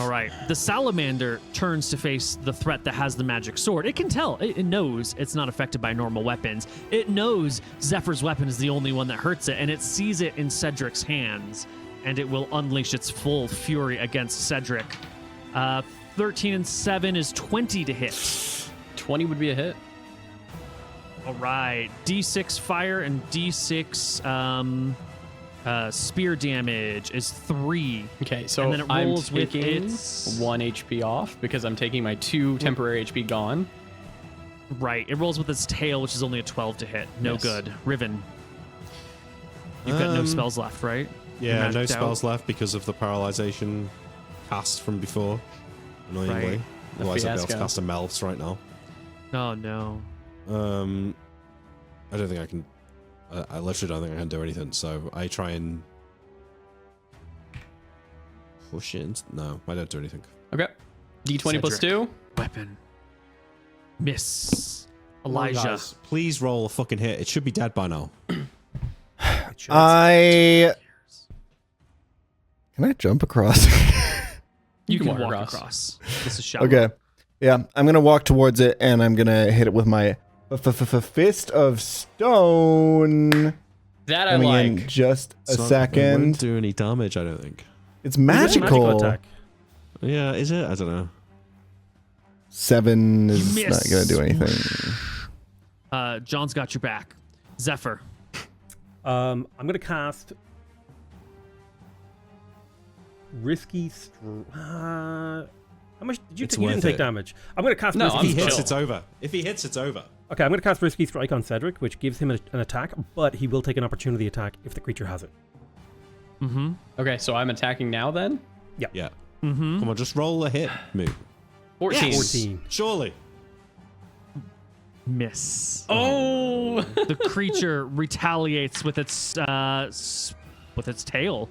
All right. The salamander turns to face the threat that has the magic sword. It can tell. It knows it's not affected by normal weapons. It knows Zephyr's weapon is the only one that hurts it, and it sees it in Cedric's hands, and it will unleash its full fury against Cedric. 13 and 7 is 20 to hit. 20 would be a hit. All right. D6 fire and D6 spear damage is 3. Okay, so And then it I'm rolls with taking its- 1 HP off because I'm taking my 2 temporary HP gone. Right. It rolls with its tail, which is only a 12 to hit. No Yes. good. Riven. You've got no Um, spells left, right? You're Yeah, no magicked out? spells left because of the paralyzation cast from before. Annoyingly. Right. The Otherwise, I'd be able to fiasco. cast a Melfs right now. Oh, no. I don't think I can. I literally don't think I can do anything. So I try and push it. No, I don't do anything. Okay. D20 plus Cedric. 2. Weapon. Miss. Come on, Elijah. guys, please roll a fucking hit. It should be dead by now. Can I jump across? You can can walk walk across. across. This is shallow. Okay. Yeah, I'm gonna walk towards it and I'm gonna hit it with my fist of stone. That I Coming like. in just a It won't second. do any damage, I don't think. It's It's a magical. attack. Yeah, is it? I don't know. 7 is You not gonna do miss. anything. John's got your back. Zephyr. I'm gonna cast risky. How much did you It's take? You didn't worth take it. damage. I'm gonna cast No, risky I'm If he hits, strike. it's over. If he hits, it's over. Okay, I'm gonna cast risky strike on Cedric, which gives him an attack, but he will take an opportunity attack if the creature has it. Mm-hmm. Okay, so I'm attacking now then? Yeah. Mm-hmm. Come on, just roll a hit. Move. 14. 14. Surely. Miss. Oh! The creature retaliates with its tail.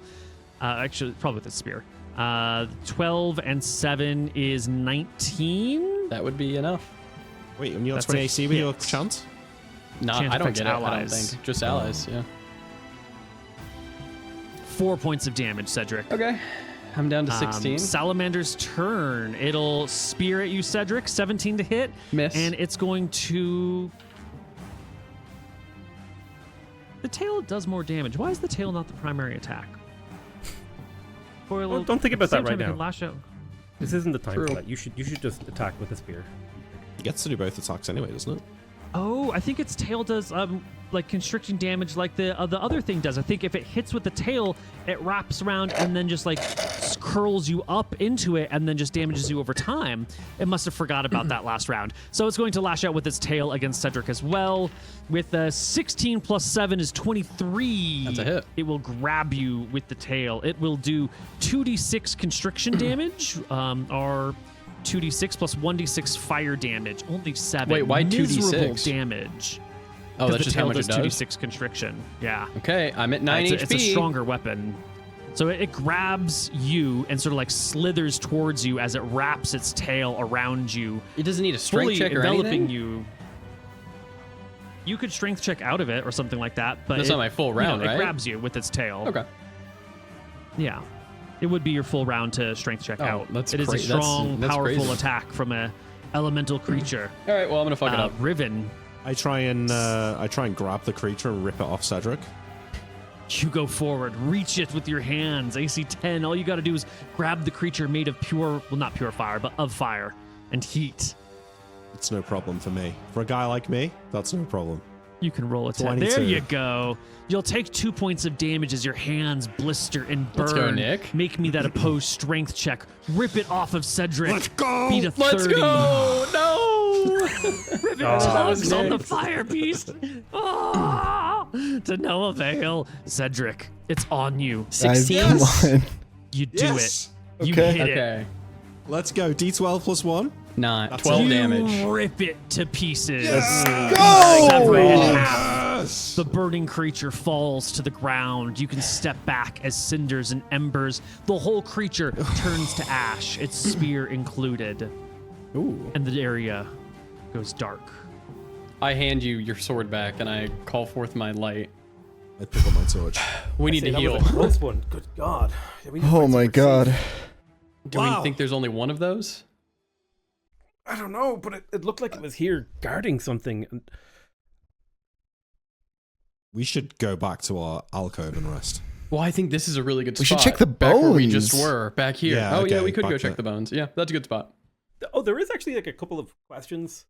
Actually, probably with its spear. 12 and 7 is 19. That would be enough. Wait, and you got That's 20 a AC with your hit. chance? No, Chance I don't affects get it. I allies. don't think. Just allies, yeah. 4 points of damage, Cedric. Okay. I'm down to 16. Salamander's turn. It'll spear at you, Cedric. 17 to hit. Miss. And it's going to... The tail does more damage. Why is the tail not the primary attack? For a little- Don't think at the about that same right time, it now. can lash out. This isn't the time True. for that. You should just attack with a spear. He gets to do both attacks anyway, doesn't it? Oh, I think its tail does like constricting damage like the other thing does. I think if it hits with the tail, it wraps around and then just like curls you up into it and then just damages you over time. It must have forgot about that last round. So it's going to lash out with its tail against Cedric as well. With 16 plus 7 is 23. That's a hit. It will grab you with the tail. It will do 2d6 constriction damage, or 2d6 plus 1d6 fire damage. Only 7. Wait, why Miserable 2d6? damage. Oh, 'Cause that's the just how tail much it does? 2d6 constriction. Yeah. Okay, I'm at 9 it's HP. a stronger weapon. So it grabs you and sort of like slithers towards you as it wraps its tail around you, It doesn't need a strength fully check or enveloping anything? you. You could strength check out of it or something like that, but That's not my full round, It right? grabs you with its tail. Okay. Yeah. It would be your full round to strength check Oh, out. that's It is a cra- that's- strong, that's powerful crazy. attack from a elemental creature. All right, well, I'm going to fuck it up. Riven, I try and grab the creature and rip it off Cedric. you go forward, reach it with your hands. AC 10. All you got to do is grab the creature made of not pure fire, but of fire and heat. It's no problem for me. For a guy like me, that's no problem. You can roll a 10. 22. There you go. You'll take 2 points of damage as your hands blister and burn. Let's go, Nick. Make me that opposed strength check. Rip it off of Cedric. Let's go! Beat a 30. Let's go! No! Rip it that was tugs on the Nick. fire beast. Ah! To no avail. Cedric, it's on you. Guys, 16? come on. You do Yes! it. You Okay. hit it. Okay. Let's go. D12 plus 1. 9. That's 12 you damage. rip it to pieces. Go! Separate in half. Yes! The burning creature falls to the ground. You can step back as cinders and embers. The whole creature turns to ash, its spear included. Ooh. and the area goes dark. I hand you your sword back and I call forth my light. I pick up my torch. We need to heal. That was a close one. Good God. Yeah, we need to Oh find my somewhere safe. god. Do we think there's only one of those? I don't know, but it looked like it was here guarding something. And We should go back to our alcove and rest. Well, I think this is a really good We spot. should check the Back where we just bones. were, back here. Yeah, oh, yeah, okay, we could back go check there. the bones. Yeah, that's a good spot. oh, there is actually like a couple of questions,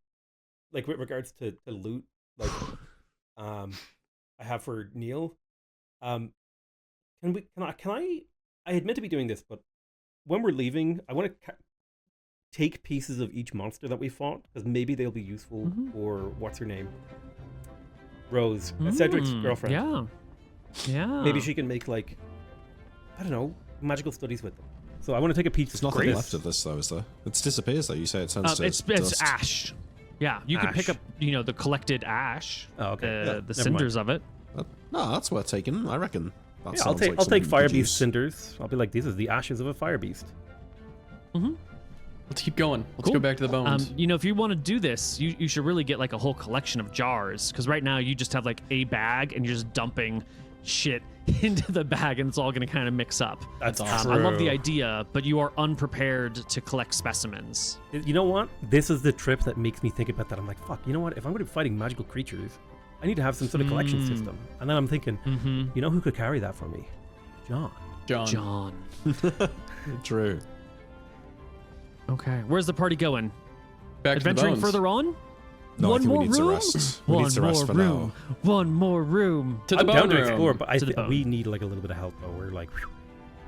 like with regards to loot, like I have for Neil. Can I had meant to be doing this, but when we're leaving, I want to take pieces of each monster that we fought because maybe they'll be useful for what's her name, Rose, Cedric's girlfriend. Yeah. Yeah. Maybe she can make like, I don't know, magical studies with them. So I want to take a piece. There's nothing left of this, though, is there? It disappears, though. You say it turns to it's dust. ash. Yeah, you can pick Ash. up, the collected ash. Oh, okay. Yeah, The never cinders of it. No, that's worth taking. I reckon. That Yeah, I'll sounds take like I'll take something fire you could beast use. cinders. I'll be like, these are the ashes of a fire beast. Let's keep going. Let's Cool. go back to the bones. If you want to do this, you should really get like a whole collection of jars because right now you just have like a bag and you're just dumping shit into the bag and it's all going to kind of mix up. That's I love the idea, but you are unprepared to collect specimens. You know what? This is the trip that makes me think about that. I'm like, fuck, you know what? If I'm going to be fighting magical creatures, I need to have some sort of collection system. And then I'm thinking, you know who could carry that for me? John. John. True. Okay, where's the party going? Back to the Adventuring bones. further on? No, One I think more we need room? to rest. We One need to rest more for room. now. One more room. To the I'm bone down to room. explore, but To the bone. we need like a little bit of help though. We're like,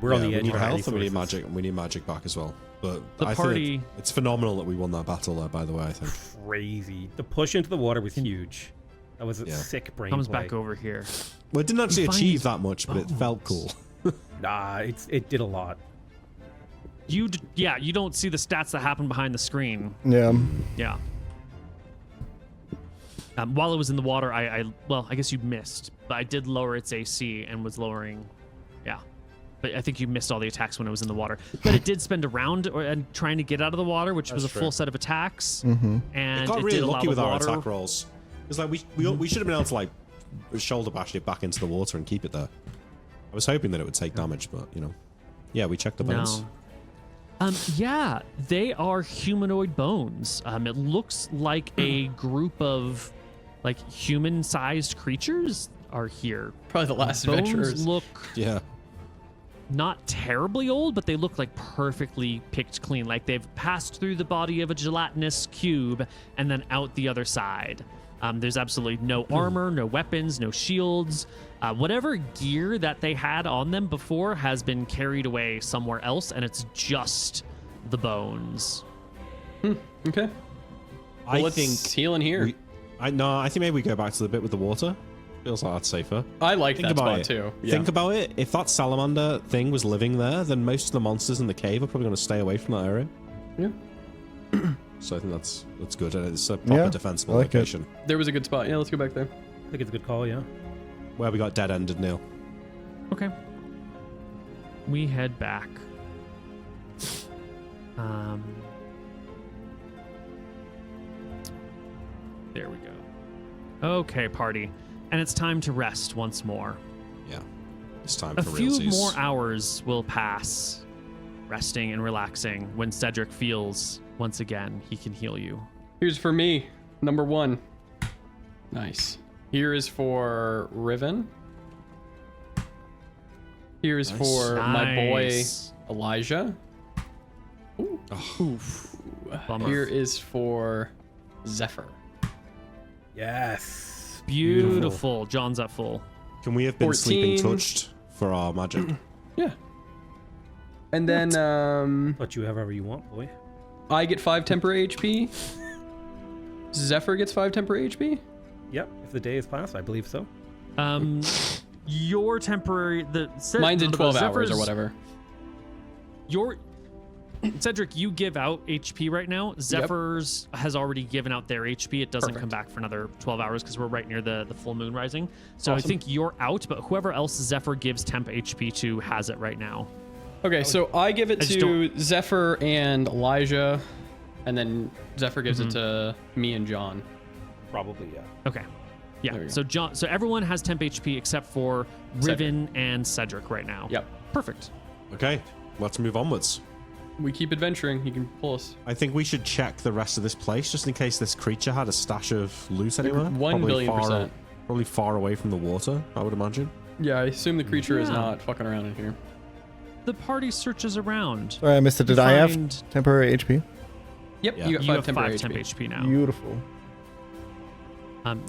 we're on the we edge need of our health and we need resources. magic, and we need magic back as well. But The I party- think it's phenomenal that we won that battle, though, by the way, I think. Crazy. The push into the water was huge. That was a Yeah. sick brain Comes play. back over here. Well, it didn't actually Find achieve that much, but it felt cool. Nah, it did a lot. You don't see the stats that happen behind the screen. Yeah. Yeah. While it was in the water, I guess you missed, but I did lower its AC and was lowering. Yeah. But I think you missed all the attacks when it was in the water. But it did spend a round and trying to get out of the water, which was a true. full set of attacks. Mm-hmm. And It got it really did allow lucky the with our water. attack rolls. It's like we should have been able to like shoulder bash it back into the water and keep it there. I was hoping that it would take damage, but yeah, we checked the bones. No. Yeah, they are humanoid bones. It looks like a group of like human-sized creatures are here. Probably the last Bones adventurers. look Yeah. not terribly old, but they look like perfectly picked clean. Like they've passed through the body of a gelatinous cube and then out the other side. There's absolutely no armor, no weapons, no shields. Whatever gear that they had on them before has been carried away somewhere else, and it's just the bones. Okay. I Let's think heal in here. I think maybe we go back to the bit with the water. Feels like that's safer. I like Think that about spot it. too. Yeah. Think about it. If that salamander thing was living there, then most of the monsters in the cave are probably going to stay away from that area. Yeah. So I think that's good, and it's a proper Yeah, defensible I like it. location. There was a good spot. Yeah, let's go back there. I think it's a good call, yeah. Where we got dead-ended, Neil. Okay. We head back. There we go. Okay, party. And it's time to rest once more. Yeah. It's time A for few realsies. more hours will pass, resting and relaxing, when Cedric feels once again he can heal you. Here's for me, number 1. Nice. Here is for Riven. Here is Nice. for my boy Nice. Elijah. Bummer. Here is for Zephyr. Yes. Beautiful. John's at full. Can we have been sleeping 14. touched for our magic? Yeah. And then But you have whatever you want, boy. I get 5 temporary HP. Zephyr gets 5 temporary HP. Yep, if the day has passed, I believe so. Your temporary Mine's in 12 hours Zephyr's- or whatever. Your Cedric, you give out HP right now. Zephyr's has already given out their HP. It doesn't come back for another 12 hours because we're right near the full moon rising. So Awesome. I think you're out, but whoever else Zephyr gives temp HP to has it right now. Okay, so I give it I just to Zephyr and Elijah. and then Zephyr gives it to me and John. Probably, yeah. Okay. There Yeah. we go. So John. So everyone has temp HP except for Riven and Cedric right now. Yep. Perfect. Okay, let's move onwards. We keep adventuring. He can pull us. I think we should check the rest of this place just in case this creature had a stash of loot anywhere. 1 billion %. Probably far away from the water, I would imagine. Yeah, I assume the creature is Yeah. not fucking around in here. The party searches around. Sorry, I missed it. Did You I have find- temporary HP? Yep, Yeah. you got You 5 have temporary 5 temp HP. HP now. Beautiful.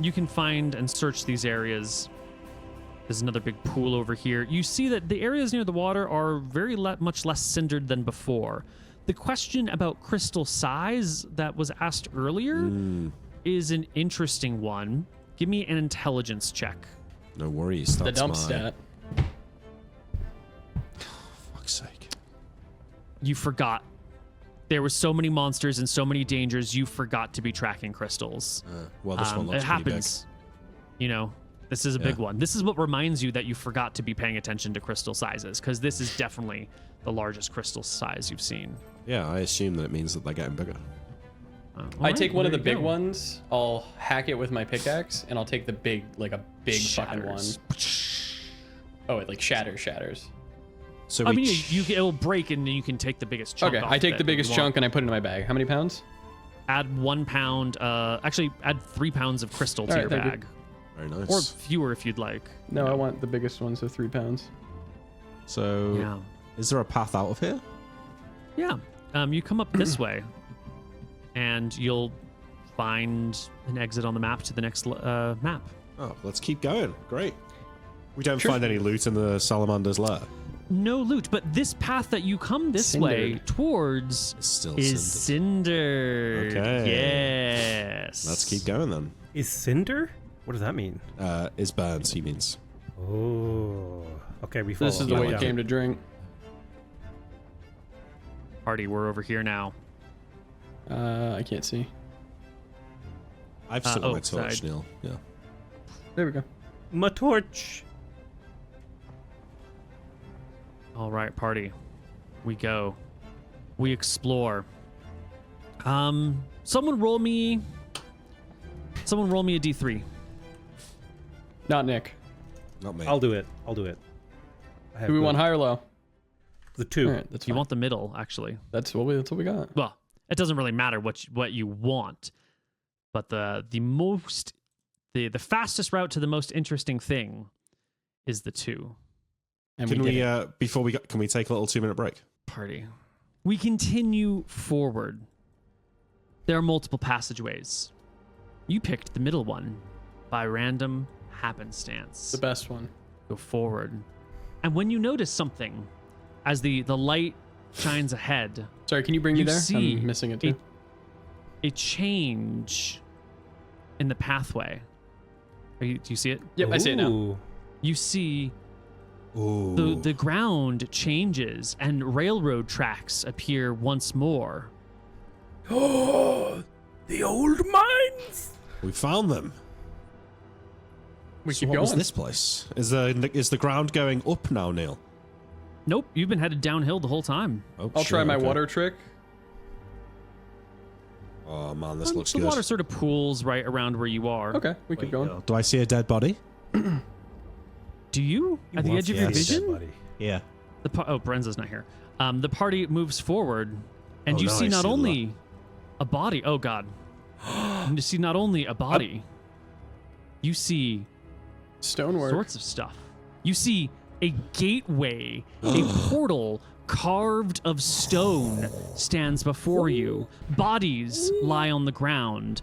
You can find and search these areas. There's another big pool over here. You see that the areas near the water are very much less cindered than before. The question about crystal size that was asked earlier is an interesting one. Give me an intelligence check. No worries. The That's dump my... stat. Fuck's sake. You forgot. There were so many monsters and so many dangers, you forgot to be tracking crystals. Well, this one looks it pretty big. happens. You know, this is a big Yeah. one. This is what reminds you that you forgot to be paying attention to crystal sizes, because this is definitely the largest crystal size you've seen. Yeah, I assume that it means that they're getting bigger. All I right, take one of the there you big go. ones, I'll hack it with my pickaxe, and I'll take the big, like a big fucking one. Shatters. Oh, it like shatters. So I we mean, it'll break and then you can take the biggest chunk. Okay, off I of take it the if you biggest want. chunk and I put it in my bag. How many pounds? Add 1 pound. Actually, add 3 pounds of crystal to All your right, thank you. bag, Very nice. or fewer if you'd like. No, I want the biggest one, so 3 pounds. So, Yeah. is there a path out of here? Yeah. You come up this way, and you'll find an exit on the map to the next map. Oh, let's keep going. Great. We don't Sure. find any loot in the salamander's lair. No loot, but this path that you come this way Cindered. towards It's still is cindered. cindered. Okay. Yes. Let's keep going then. Is cinder? What does that mean? Is burns, he means. Oh. Okay, we follow. This is the Yeah, way you yeah. came to drink. Party, we're over here now. I can't see. I've still got my side. torch, Neil. Yeah. There we go. My torch. All right, party. We go. We explore. Someone roll me a D3. Not Nick. Not me. I'll do it. I have Do we the- want high or low? the 2? All right, that's You fine. want the middle, actually. That's what we got. Well, it doesn't really matter what you want, but the fastest route to the most interesting thing is the 2. And Can we we, did it. before we go, can we take a little 2-minute break? Party. We continue forward. There are multiple passageways. You picked the middle one by random happenstance. The best one. Go forward. And when you notice something, as the light shines ahead, Sorry, can you bring me You there? see I'm missing it too. a change in the pathway. Do you see it? Yep, I see it now. Ooh. You see Ooh. the ground changes and railroad tracks appear once more. Oh, the old mines. We found them. We So keep what was going. this place? Is the ground going up now, Neil? Nope, you've been headed downhill the whole time. Oh, I'll shit, try my okay. water trick. Oh man, this looks the good. water sort of pools right around where you are. Okay, we keep going. Do I see a dead body? Do you? At the edge of your yes. vision? Buddy. Yeah. Brenza's not here. The party moves forward, and Oh, you now see I not see a only a body. Oh God! You see not only a body. You see Stonework. sorts of stuff. You see a gateway, a portal carved of stone stands before you. Bodies lie on the ground.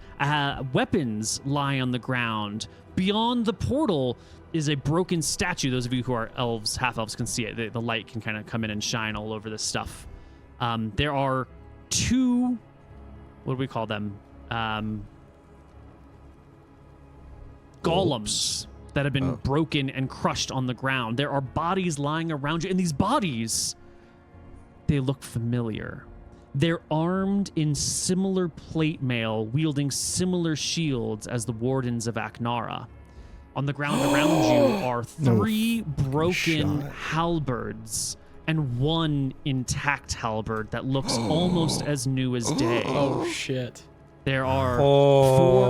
Weapons lie on the ground. Beyond the portal is a broken statue. Those of you who are elves, half elves, can see it. The light can kind of come in and shine all over this stuff. There are 2, what do we call them? Golems that have been broken and crushed on the ground. There are bodies lying around you, and these bodies, they look familiar. They're armed in similar plate mail, wielding similar shields as the wardens of Aknara. On the ground around you are 3 broken shot. halberds and one intact halberd that looks almost as new as day. Oh shit. There are Oh. 4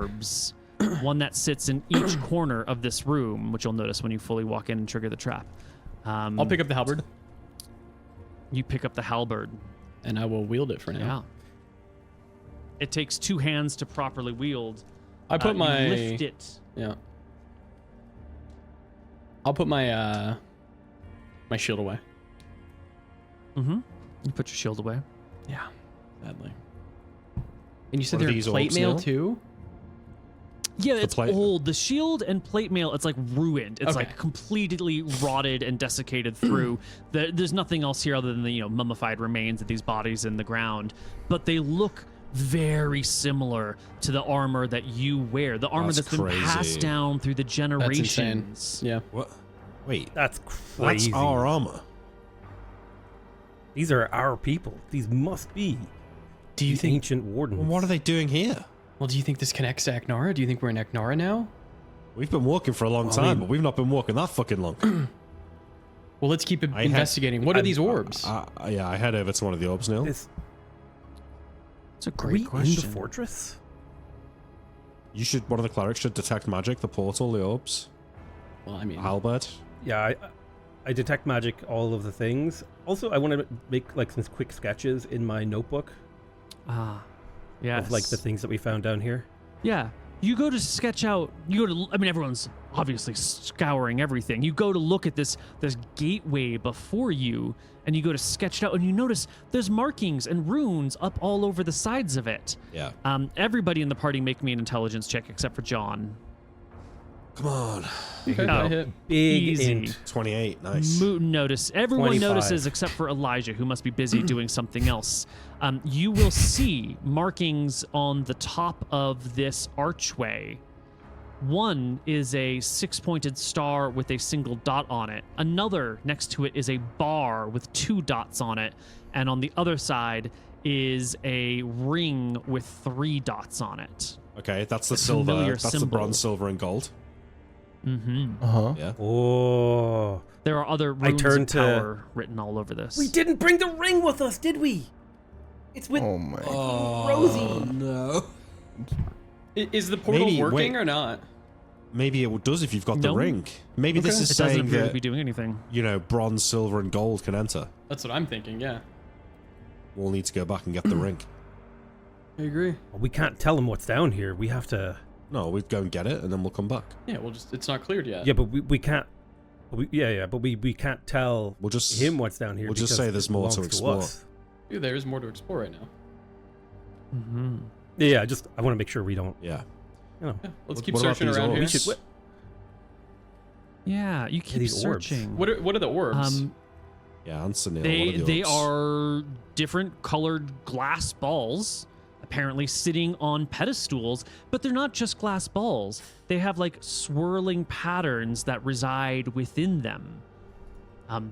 orbs, one that sits in each corner of this room, which you'll notice when you fully walk in and trigger the trap. I'll pick up the halberd You pick up the halberd. and I will wield it for now. Yeah. It takes 2 hands to properly wield. I put You my lift it. Yeah. I'll put my my shield away. Mm-hmm. You put your shield away. Yeah. Sadly. And you said What are they're these plate orbs mail now? too? Yeah, it's plate- old. The shield and plate mail, it's like ruined. It's Okay. like completely rotted and desiccated through. There's nothing else here other than the mummified remains of these bodies in the ground. But they look very similar to the armor that you wear. The armor That's that's been passed crazy. down through the That's insane. generations. Yeah. What? Wait, That's crazy. that's our armor. These are our people. These must be Do you the think ancient wardens. What are they doing here? well, do you think this connects to Aknara? Do you think we're in Aknara now? We've been walking for a long time, but we've not been walking that fucking long. Well, let's keep I had- investigating. What are these orbs? Yeah, I head over to one of the orbs now. This, It's a are great we in the question. fortress? One of the clerics should detect magic, the portal, the orbs, well, I mean, halberd. Yeah, I detect magic, all of the things. Also, I want to make like some quick sketches in my notebook Ah, yes. of like the things that we found down here. Yeah. You go to sketch out, everyone's obviously scouring everything. You go to look at this gateway before you, and you go to sketch it out, and you notice there's markings and runes up all over the sides of it. Yeah. Everybody in the party make me an intelligence check except for John. Come on. okay, I hit. Big Easy. int. 28. Nice. Mooten notice. Everyone 25. notices except for Elijah, who must be busy doing something else. You will see markings on the top of this archway. One is a 6-pointed star with a single dot on it. Another next to it is a bar with 2 dots on it. And on the other side is a ring with 3 dots on it. Okay, that's the A silver. familiar That's the symbol. bronze, silver, and gold. Mm-hmm. Uh-huh. Yeah. Oh, There are other runes turn of to- power written all over this. we didn't bring the ring with us, did we? It's with Oh my. Rosie. No. Is the portal Maybe- working wait. or not? Maybe it does if you've got the No. ring. Maybe this Okay. is It doesn't saying appear to that, be doing anything. bronze, silver, and gold can enter. That's what I'm thinking. Yeah, We'll need to go back and get the ring. I agree. Well, we can't tell him what's down here. We have to. No, we'd go and get it, and then we'll come back. Yeah, well, it's not cleared yet. Yeah, but we can't. But we can't tell We'll just him what's down here. we'll just because say there's it more to belongs explore. us. Dude, there is more to explore right now. Mm-hmm. Yeah, I want to make sure we don't. Yeah. You know, Yeah, let's What- keep what about searching these around orbs? here. we should. Yeah, you keep these orbs. searching. What are the orbs? Yeah, answer Neil. What are the They orbs? are different colored glass balls, apparently sitting on pedestals, but they're not just glass balls. They have like swirling patterns that reside within them.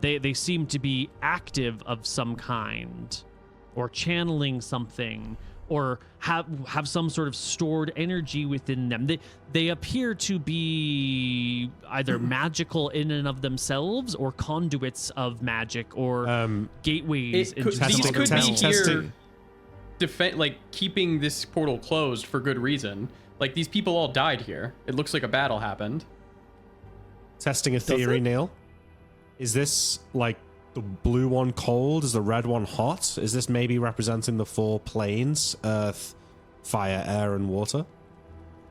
They seem to be active of some kind, or channeling something, or have some sort of stored energy within them. They appear to be either magical in and of themselves, or conduits of magic, or gateways It could- into these some could other be realm. here, like keeping this portal closed for good reason. Like these people all died here. It looks like a battle happened. Testing a theory, Neil. Is this like the blue one cold? Is the red one hot? Is this maybe representing the 4 planes: earth, fire, air, and water?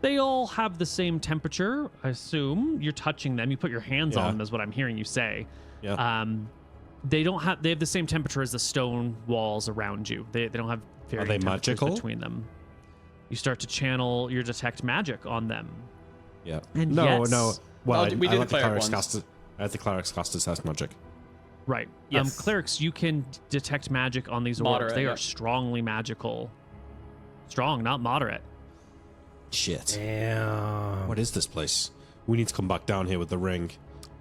They all have the same temperature, I assume. You're touching them. You put your hands Yeah. on them, is what I'm hearing you say. Yeah. They have the same temperature as the stone walls around you. They don't have varying they temperatures magical? between them. You start to channel your detect magic on them. Yeah. And no, yes. no. Well, Oh, we I did let the the cleric clerics ones. cast. I had the clerics cast test magic. Right. Yes. Clerics, you can detect magic on these orbs. Moderate, They yeah. are strongly magical. Strong, not moderate. Shit. Damn. What is this place? We need to come back down here with the ring.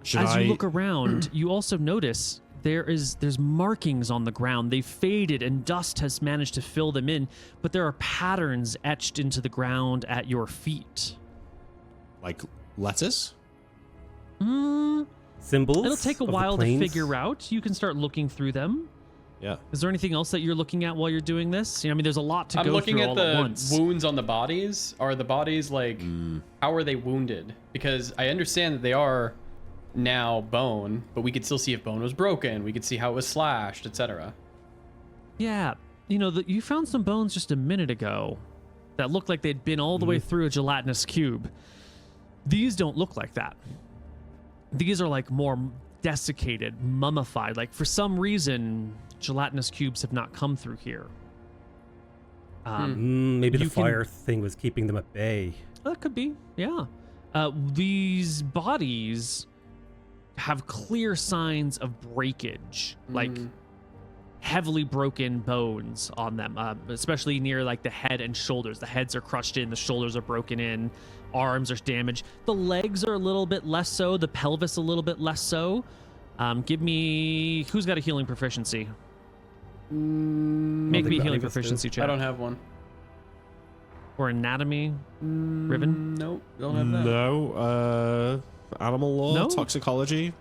Should As I? you look around, you also notice there's markings on the ground. They've faded and dust has managed to fill them in, but there are patterns etched into the ground at your feet. like letters? symbols. It'll take a of the while to planes. figure out. You can start looking through them. Yeah. Is there anything else that you're looking at while you're doing this? You know, I mean, there's a lot to I'm go looking through at all at the once. wounds on the bodies. Are the bodies like, how are they wounded? Because I understand that they are now bone, but we could still see if bone was broken. We could see how it was slashed, etc. Yeah, you know, you found some bones just a minute ago that looked like they'd been all the way through a gelatinous cube. These don't look like that. These are like more desiccated, mummified. Like for some reason, gelatinous cubes have not come through here. Maybe the you can- fire thing was keeping them at bay. That could be, yeah. These bodies have clear signs of breakage, like heavily broken bones on them, especially near like the head and shoulders. The heads are crushed in, the shoulders are broken in, arms are damaged. The legs are a little bit less so, the pelvis a little bit less so. Give me, who's got a healing proficiency? Make me a healing proficiency check. I don't have one. Or anatomy, Riven? Nope, don't have that. No. Animal law, No? toxicology.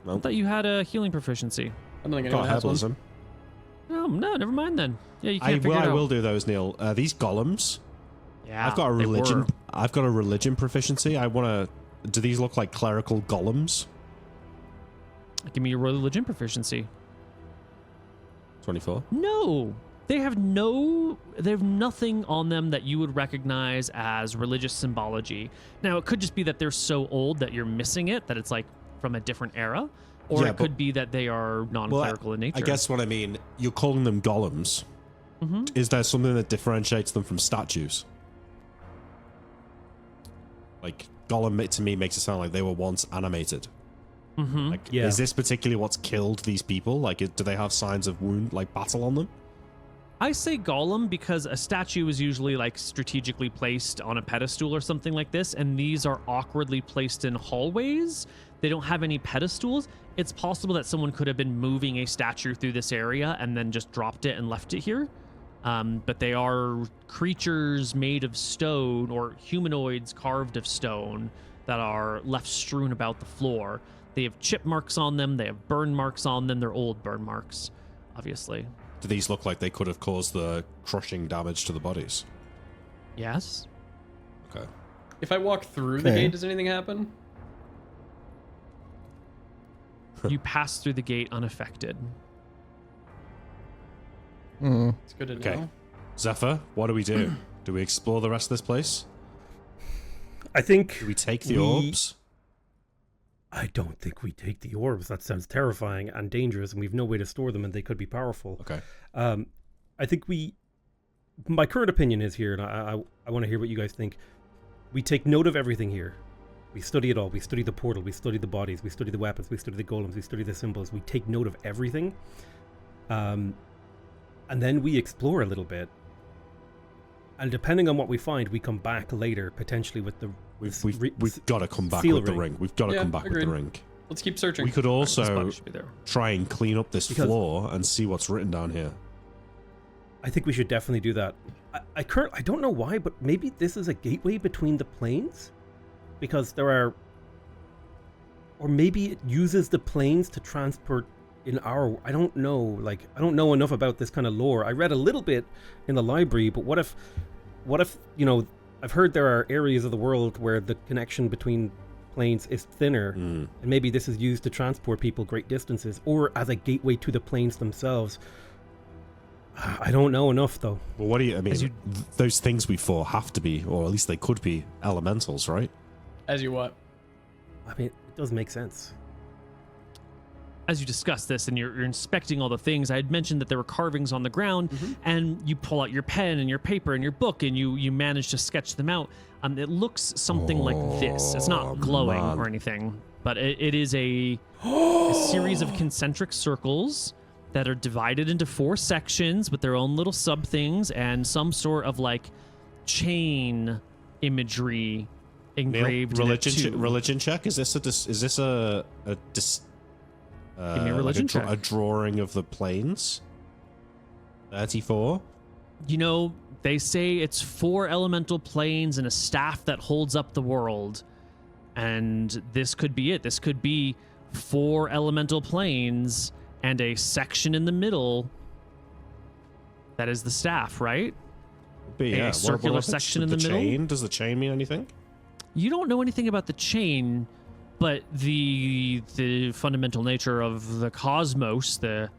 I No. thought you had a healing proficiency. I don't think Got anyone has one. herbalism. Oh, no, never mind then. Yeah, you I can't will. figure it I out. will do those, Neil. These golems. Yeah, I've got a they religion. were. I've got a religion proficiency. I want to. Do these look like clerical golems? Give me your religion proficiency. 24. No, they have nothing on them that you would recognize as religious symbology. Now, it could just be that they're so old that you're missing it, that it's like from a different era, or Yeah, it could be that they are non-clerical in nature. I guess what I mean. You're calling them golems. Is there something that differentiates them from statues? Like golem to me makes it sound like they were once animated. Like, Yeah. is this particularly what's killed these people? Like, do they have signs of wound, like battle on them? I say golem because a statue is usually like strategically placed on a pedestal or something like this, and these are awkwardly placed in hallways. They don't have any pedestals. It's possible that someone could have been moving a statue through this area and then just dropped it and left it here. But they are creatures made of stone, or humanoids carved of stone, that are left strewn about the floor. They have chip marks on them. They have burn marks on them. They're old burn marks, obviously. Do these look like they could have caused the crushing damage to the bodies? Yes. Okay. If I walk through the Okay. gate, does anything happen? You pass through the gate unaffected. It's good to Okay. know. Zephyr, what do we do? Do we explore the rest of this place? I think Do we take the orbs? I don't think we take the orbs. That sounds terrifying and dangerous, and we've no way to store them, and they could be powerful. Okay. I think my current opinion is here, and I want to hear what you guys think. We take note of everything here. We study it all. We study the portal. We study the bodies. We study the weapons. We study the golems. We study the symbols. We take note of everything. And then we explore a little bit. And depending on what we find, we come back later, potentially with the... We've got to come back seal with the ring. ring. We've got to Yeah, come back with agreed. the ring. Let's keep searching. We could This also body should be there. try and clean up this Because- floor and see what's written down here. I think we should definitely do that. I don't know why, but maybe this is a gateway between the planes? Because there are... Or maybe it uses the planes to transport in our... I don't know. Like, I don't know enough about this kind of lore. I read a little bit in the library, but what if, you know, I've heard there are areas of the world where the connection between planes is thinner, and maybe this is used to transport people great distances, or as a gateway to the planes themselves. I don't know enough, though. Well, what do you... I mean, those things we fought have to be, or at least they could be, elementals, right? As you what? I mean, it does make sense. As you discuss this and you're inspecting all the things, I had mentioned that there were carvings on the ground, and you pull out your pen and your paper and your book, and you manage to sketch them out. It looks something like this. It's not glowing man. or anything, but it is a series of concentric circles that are divided into 4 sections with their own little sub things and some sort of like chain imagery engraved Neil, in it too. religion check? Is this a Give me a religion check. a drawing of the planes? 34. You know, they say it's 4 elemental planes and a staff that holds up the world. And this could be it. This could be 4 elemental planes and a section in the middle. That is the staff, right? Be, yeah. A circular What section in the the middle. chain? Does the chain mean anything? You don't know anything about the chain, but the fundamental nature of the cosmos, the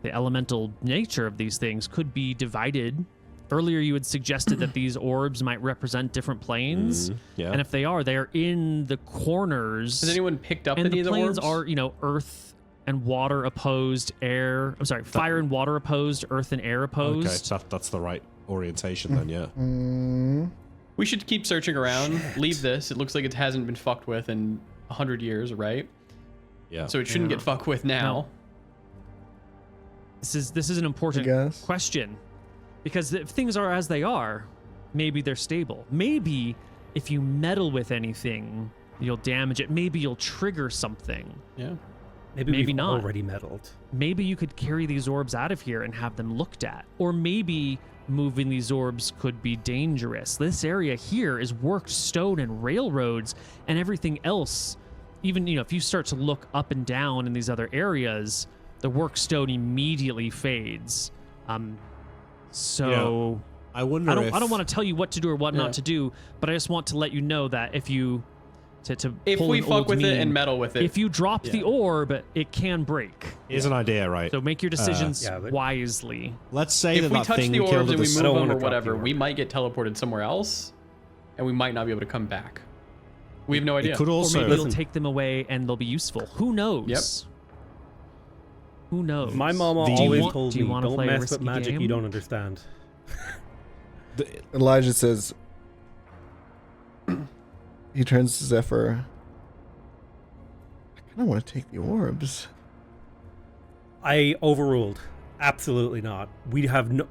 elemental nature of these things could be divided. Earlier, you had suggested that these orbs might represent different planes, Yeah. and if they are in the corners. Has anyone picked up and any the of the planes orbs? are, earth and water opposed, air. I'm sorry, fire and water opposed, earth and air opposed. Okay, so that's the right orientation then, yeah. We should keep searching around. Leave this. It looks like it hasn't been fucked with in 100 years, right? Yeah. So it shouldn't get fucked with now. This is an important guess. question, because if things are as they are, maybe they're stable. Maybe if you meddle with anything, you'll damage it. Maybe you'll trigger something. Yeah. Maybe Maybe we've not. already meddled. Maybe you could carry these orbs out of here and have them looked at. Or maybe moving these orbs could be dangerous. This area here is worked stone and railroads and everything else. Even, if you start to look up and down in these other areas, the work stone immediately fades. So I wonder I if... don't want to tell you what to do or what not to do, but I just want to let you know that if you If pull we an fuck old with it meme, and meddle with it. if you drop the orb, it can break. Here's an idea, right? So make your decisions Yeah, but- wisely. Let's say if that we that touch thing the orbs killed and we the... move don't them wanna or drop the whatever, orb. we might get teleported somewhere else, and we might not be able to come back. We have no idea. It could Or also... maybe you'll take them away and they'll be useful. Who knows? Yep. Who knows? My mama Do you always want- told do you me, wanna don't play a mess risky with magic game?" you don't understand. Elijah says, he turns to Zephyr. I kind of want to take the orbs. I overruled. Absolutely not. We have no,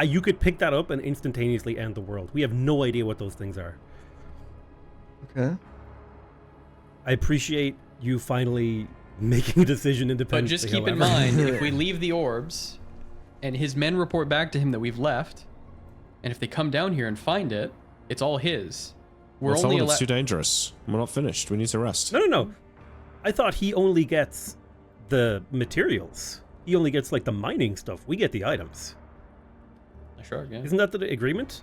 you could pick that up and instantaneously end the world. We have no idea what those things are. Okay. I appreciate you finally making a decision But independently. just keep in however. mind, if we leave the orbs, and his men report back to him that we've left, and if they come down here and find it, it's all his. We're Well, only it's allowed. too dangerous. We're not finished. We need to rest. No. I thought he only gets the materials. He only gets the mining stuff. We get the items. Sure, yeah. Isn't that the agreement?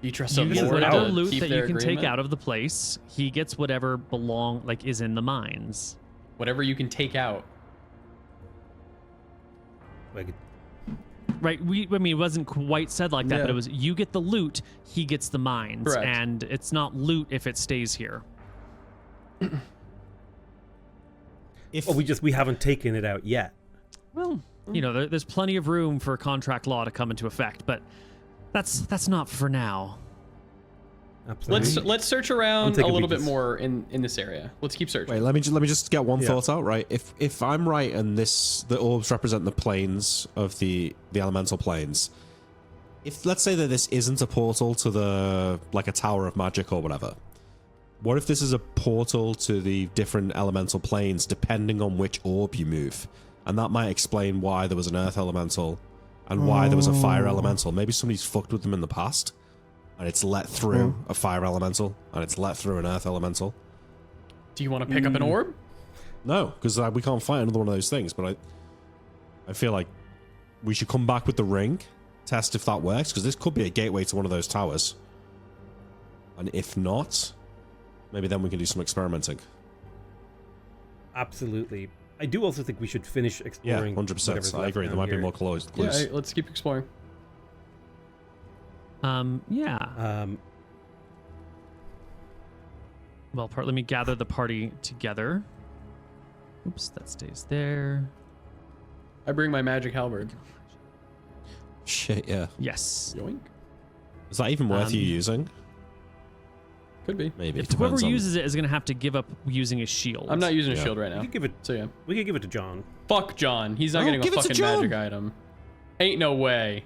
You trust You him get more whatever to loot keep that their you can take agreement? out of the place. He gets whatever is in the mines. Whatever you can take out. Right, it wasn't quite said like that, Yeah. but it was you get the loot, he gets the mines, Correct. and it's not loot if it stays here. If Well, we haven't taken it out yet. Well, there's plenty of room for contract law to come into effect, but that's not for now. Absolutely. Let's search around a taking little bit beaches. more in this area. Let's keep searching. Wait, let me just get one Yeah. thought out, right? If I'm right and the orbs represent the planes of the elemental planes, if let's say that this isn't a portal to a tower of magic or whatever, what if this is a portal to the different elemental planes depending on which orb you move? And that might explain why there was an earth elemental and why there was a fire elemental. Maybe somebody's fucked with them in the past and it's let through a fire elemental and it's let through an earth elemental. Do you want to pick up an orb? No, because we can't fight another one of those things. But I feel like we should come back with the ring, test if that works, because this could be a gateway to one of those towers. And if not, maybe then we can do some experimenting. Absolutely. I do also think we should finish Yeah, exploring. 100%. whatever's I left agree. There down might be here. more clues. Yeah, let's keep exploring. Yeah. Well, let me gather the party together. Oops, that stays there. I bring my magic halberd. Shit, yeah. Yes. Yoink. Is that even worth you using? Could be. Maybe. It Whoever depends on- uses it is going to have to give up using a shield. I'm not using a Yeah. shield right We now. could give it. So yeah. We could give it to John. Fuck John. He's not Oh, getting a give it to fucking John. magic item. Ain't no way.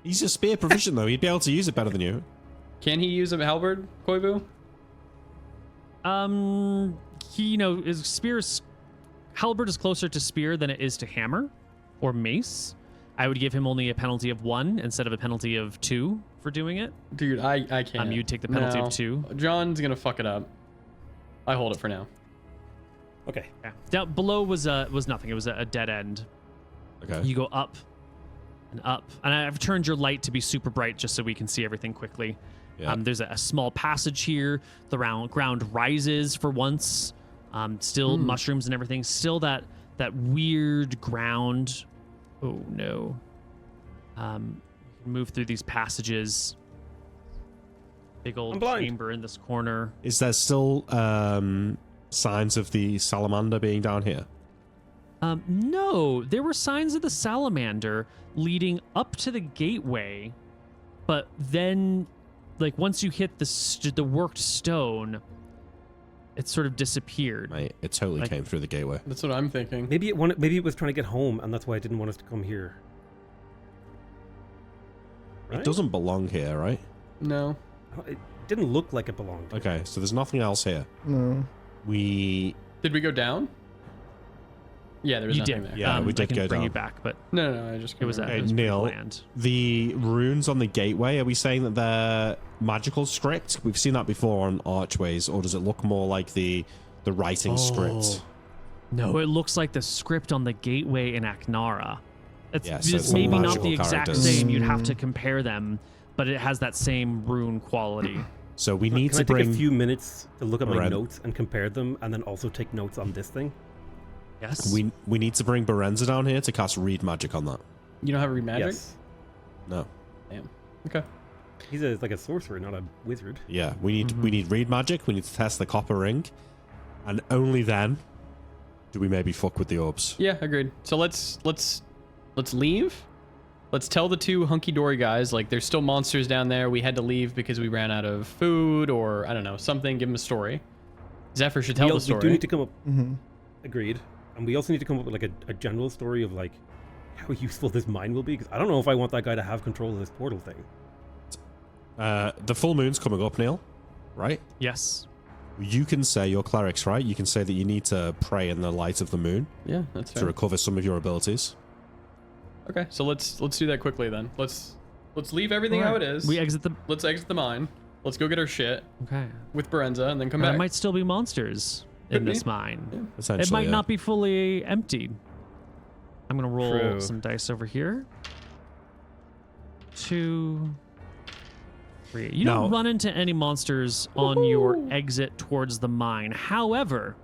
He's a spear proficient, though. He'd be able to use it better than you. Can he use a halberd, Koibu? His spear's halberd is closer to spear than it is to hammer or mace. I would give him only a penalty of 1 instead of a penalty of 2 for doing it. Dude, I can't. You'd take the penalty of 2. John's gonna fuck it up. I hold it for now. Okay. Yeah. Down below was nothing. It was a dead end. Okay. You go up and up, and I've turned your light to be super bright just so we can see everything quickly. Yeah. There's a small passage here. The ground rises for once. Still mushrooms and everything. Still that weird ground. Oh no. Move through these passages. Big old chamber in this corner. Is there still signs of the salamander being down here? No, there were signs of the salamander leading up to the gateway, but then, like, once you hit the worked stone, it sort of disappeared. Mate, it totally came through the gateway. That's what I'm thinking. Maybe it was trying to get home, and that's why it didn't want us to come here. Right? It doesn't belong here, right? No. It didn't look like it belonged here. Okay, so there's nothing else here. No. Did we go down? Yeah, there was You nothing did. there. Yeah, we I did can go bring down. you back, but No, I just it was Okay, it was Neil, bland. the runes on the gateway, are we saying that they're magical script? We've seen that before on archways, or does it look more like the writing script? No, it looks like the script on the gateway in Aknara. It's, Yeah, so it's it's maybe not magical the exact characters. same. You'd have to compare them, but it has that same rune quality. So we need Can to I take bring a few minutes to look at my Beren- notes and compare them, and then also take notes on this thing? Yes. we need to bring Berenza down here to cast read magic on that. You don't have a read magic? Yes. No. Damn. Okay. He's like a sorcerer, not a wizard. Yeah, we need read magic. We need to test the copper ring, and only then do we maybe fuck with the orbs. Yeah, agreed. So let's leave. Let's tell the two hunky-dory guys, like, there's still monsters down there. We had to leave because we ran out of food, or I don't know, something. Give them a story. Zephyr should tell the story. We do need to come up. Mm-hmm. Agreed. And we also need to come up with like a general story of like how useful this mine will be, because I don't know if I want that guy to have control of this portal thing. The full moon's coming up, Neil, right? Yes. You can say you're clerics, right? You can say that you need to pray in the light of the moon Yeah, that's to fair. recover some of your abilities. Okay, so let's do that quickly then. Let's leave everything how it is. We exit the. Let's exit the mine. Let's go get our shit Okay. with Berenza and then come There back. might still be monsters in Could be. this mine. Yeah. Essentially, It might yeah. not be fully emptied. I'm gonna roll True. some dice over here. 2, 3. You Now- don't run into any monsters on your exit towards the mine. However,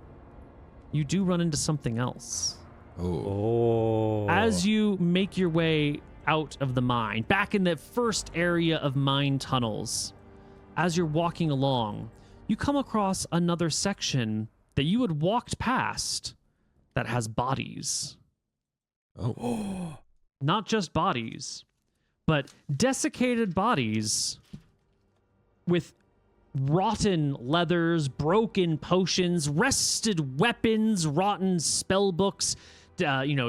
you do run into something else. Oh. Oh. As you make your way out of the mine, back in the first area of mine tunnels, as you're walking along, you come across another section that you had walked past that has bodies. Oh. Not just bodies, but desiccated bodies with rotten leathers, broken potions, rusted weapons, rotten spell books,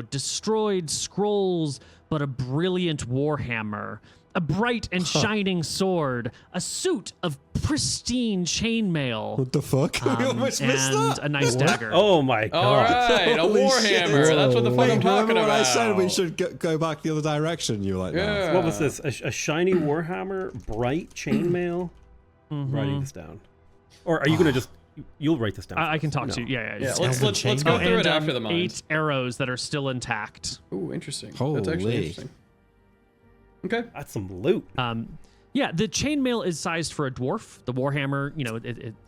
destroyed scrolls, but a brilliant warhammer, a bright and shining sword, a suit of pristine chainmail, What the fuck? We almost missed and that. a nice dagger. Oh my god. All right, a Holy warhammer. shit. That's what the fuck Wait, I'm talking remember about. when I said we should go back the other direction? You were like, Yeah. no. What was this? A shiny warhammer, bright chainmail. Mhm. Writing this down. Or are you gonna just? You'll write this down. I can first. talk No. to you. Yeah. Yeah, Elven let's go chainmail. through it And, after the mine. 8 arrows that are still intact. Ooh, interesting. Holy. That's actually interesting. Okay. That's some loot. Yeah, the chainmail is sized for a dwarf. The warhammer,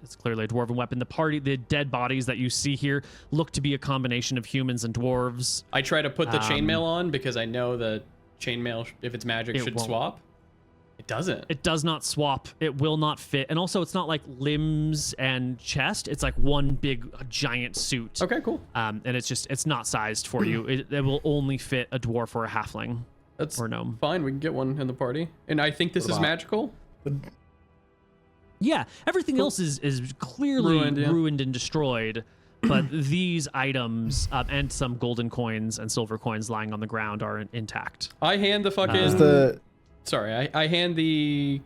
it's clearly a dwarven weapon. The dead bodies that you see here look to be a combination of humans and dwarves. I try to put the chainmail on because I know that chainmail, if it's magic, It should won't. swap. It doesn't. It does not swap. It will not fit. And also, it's not like limbs and chest. It's like one big giant suit. Okay, cool. And it's not sized for you. It will only fit a dwarf or a halfling That's or gnome. fine. We can get one in the party. And I think this is about- magical. Yeah, everything else is clearly Ruined, ruined, yeah. and destroyed, but these items and some golden coins and silver coins lying on the ground are intact. I hand the fucking. Is the Sorry, I hand the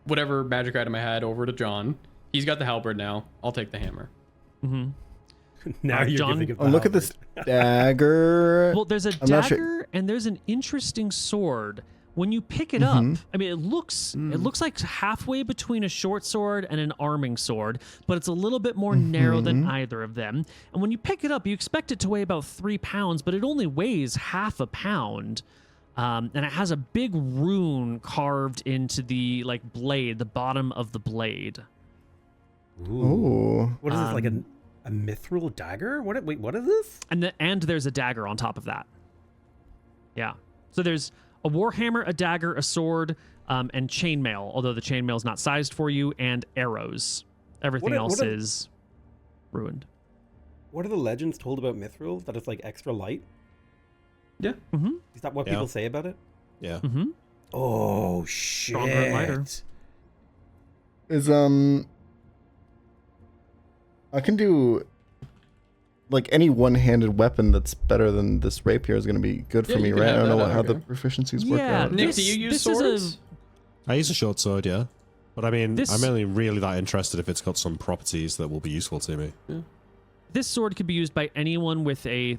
whatever magic item I had over to John. He's got the halberd now. I'll take the hammer. Mm-hmm. Now you're John- giving it. oh, look at this dagger. Well, there's a I'm not sure- dagger and there's an interesting sword When you pick it up, I mean, it looks like halfway between a short sword and an arming sword, but it's a little bit more narrow than either of them. And when you pick it up, you expect it to weigh about 3 pounds, but it only weighs half a pound. And it has a big rune carved into the blade, the bottom of the blade. Ooh. What is this, like a mithril dagger? Wait, what is this? And there's a dagger on top of that. Yeah. So there's a warhammer, a dagger, a sword, and chainmail, although the chainmail is not sized for you, and arrows. Everything else is ruined. What are the legends told about mithril? That it's like extra light? Yeah. Mm-hmm. Is that what people say about it? Yeah. Mm-hmm. Oh, shit. Stronger and lighter. Is I can do like any one-handed weapon that's better than this rapier is going to be good for Yeah, me, you can right? I have don't know that, how the okay. proficiencies work Yeah, out. Nick, This- do you use this is a- swords? I use a short sword, yeah. But I mean, This- I'm only really that interested if it's got some properties that will be useful to me. This sword could be used by anyone with a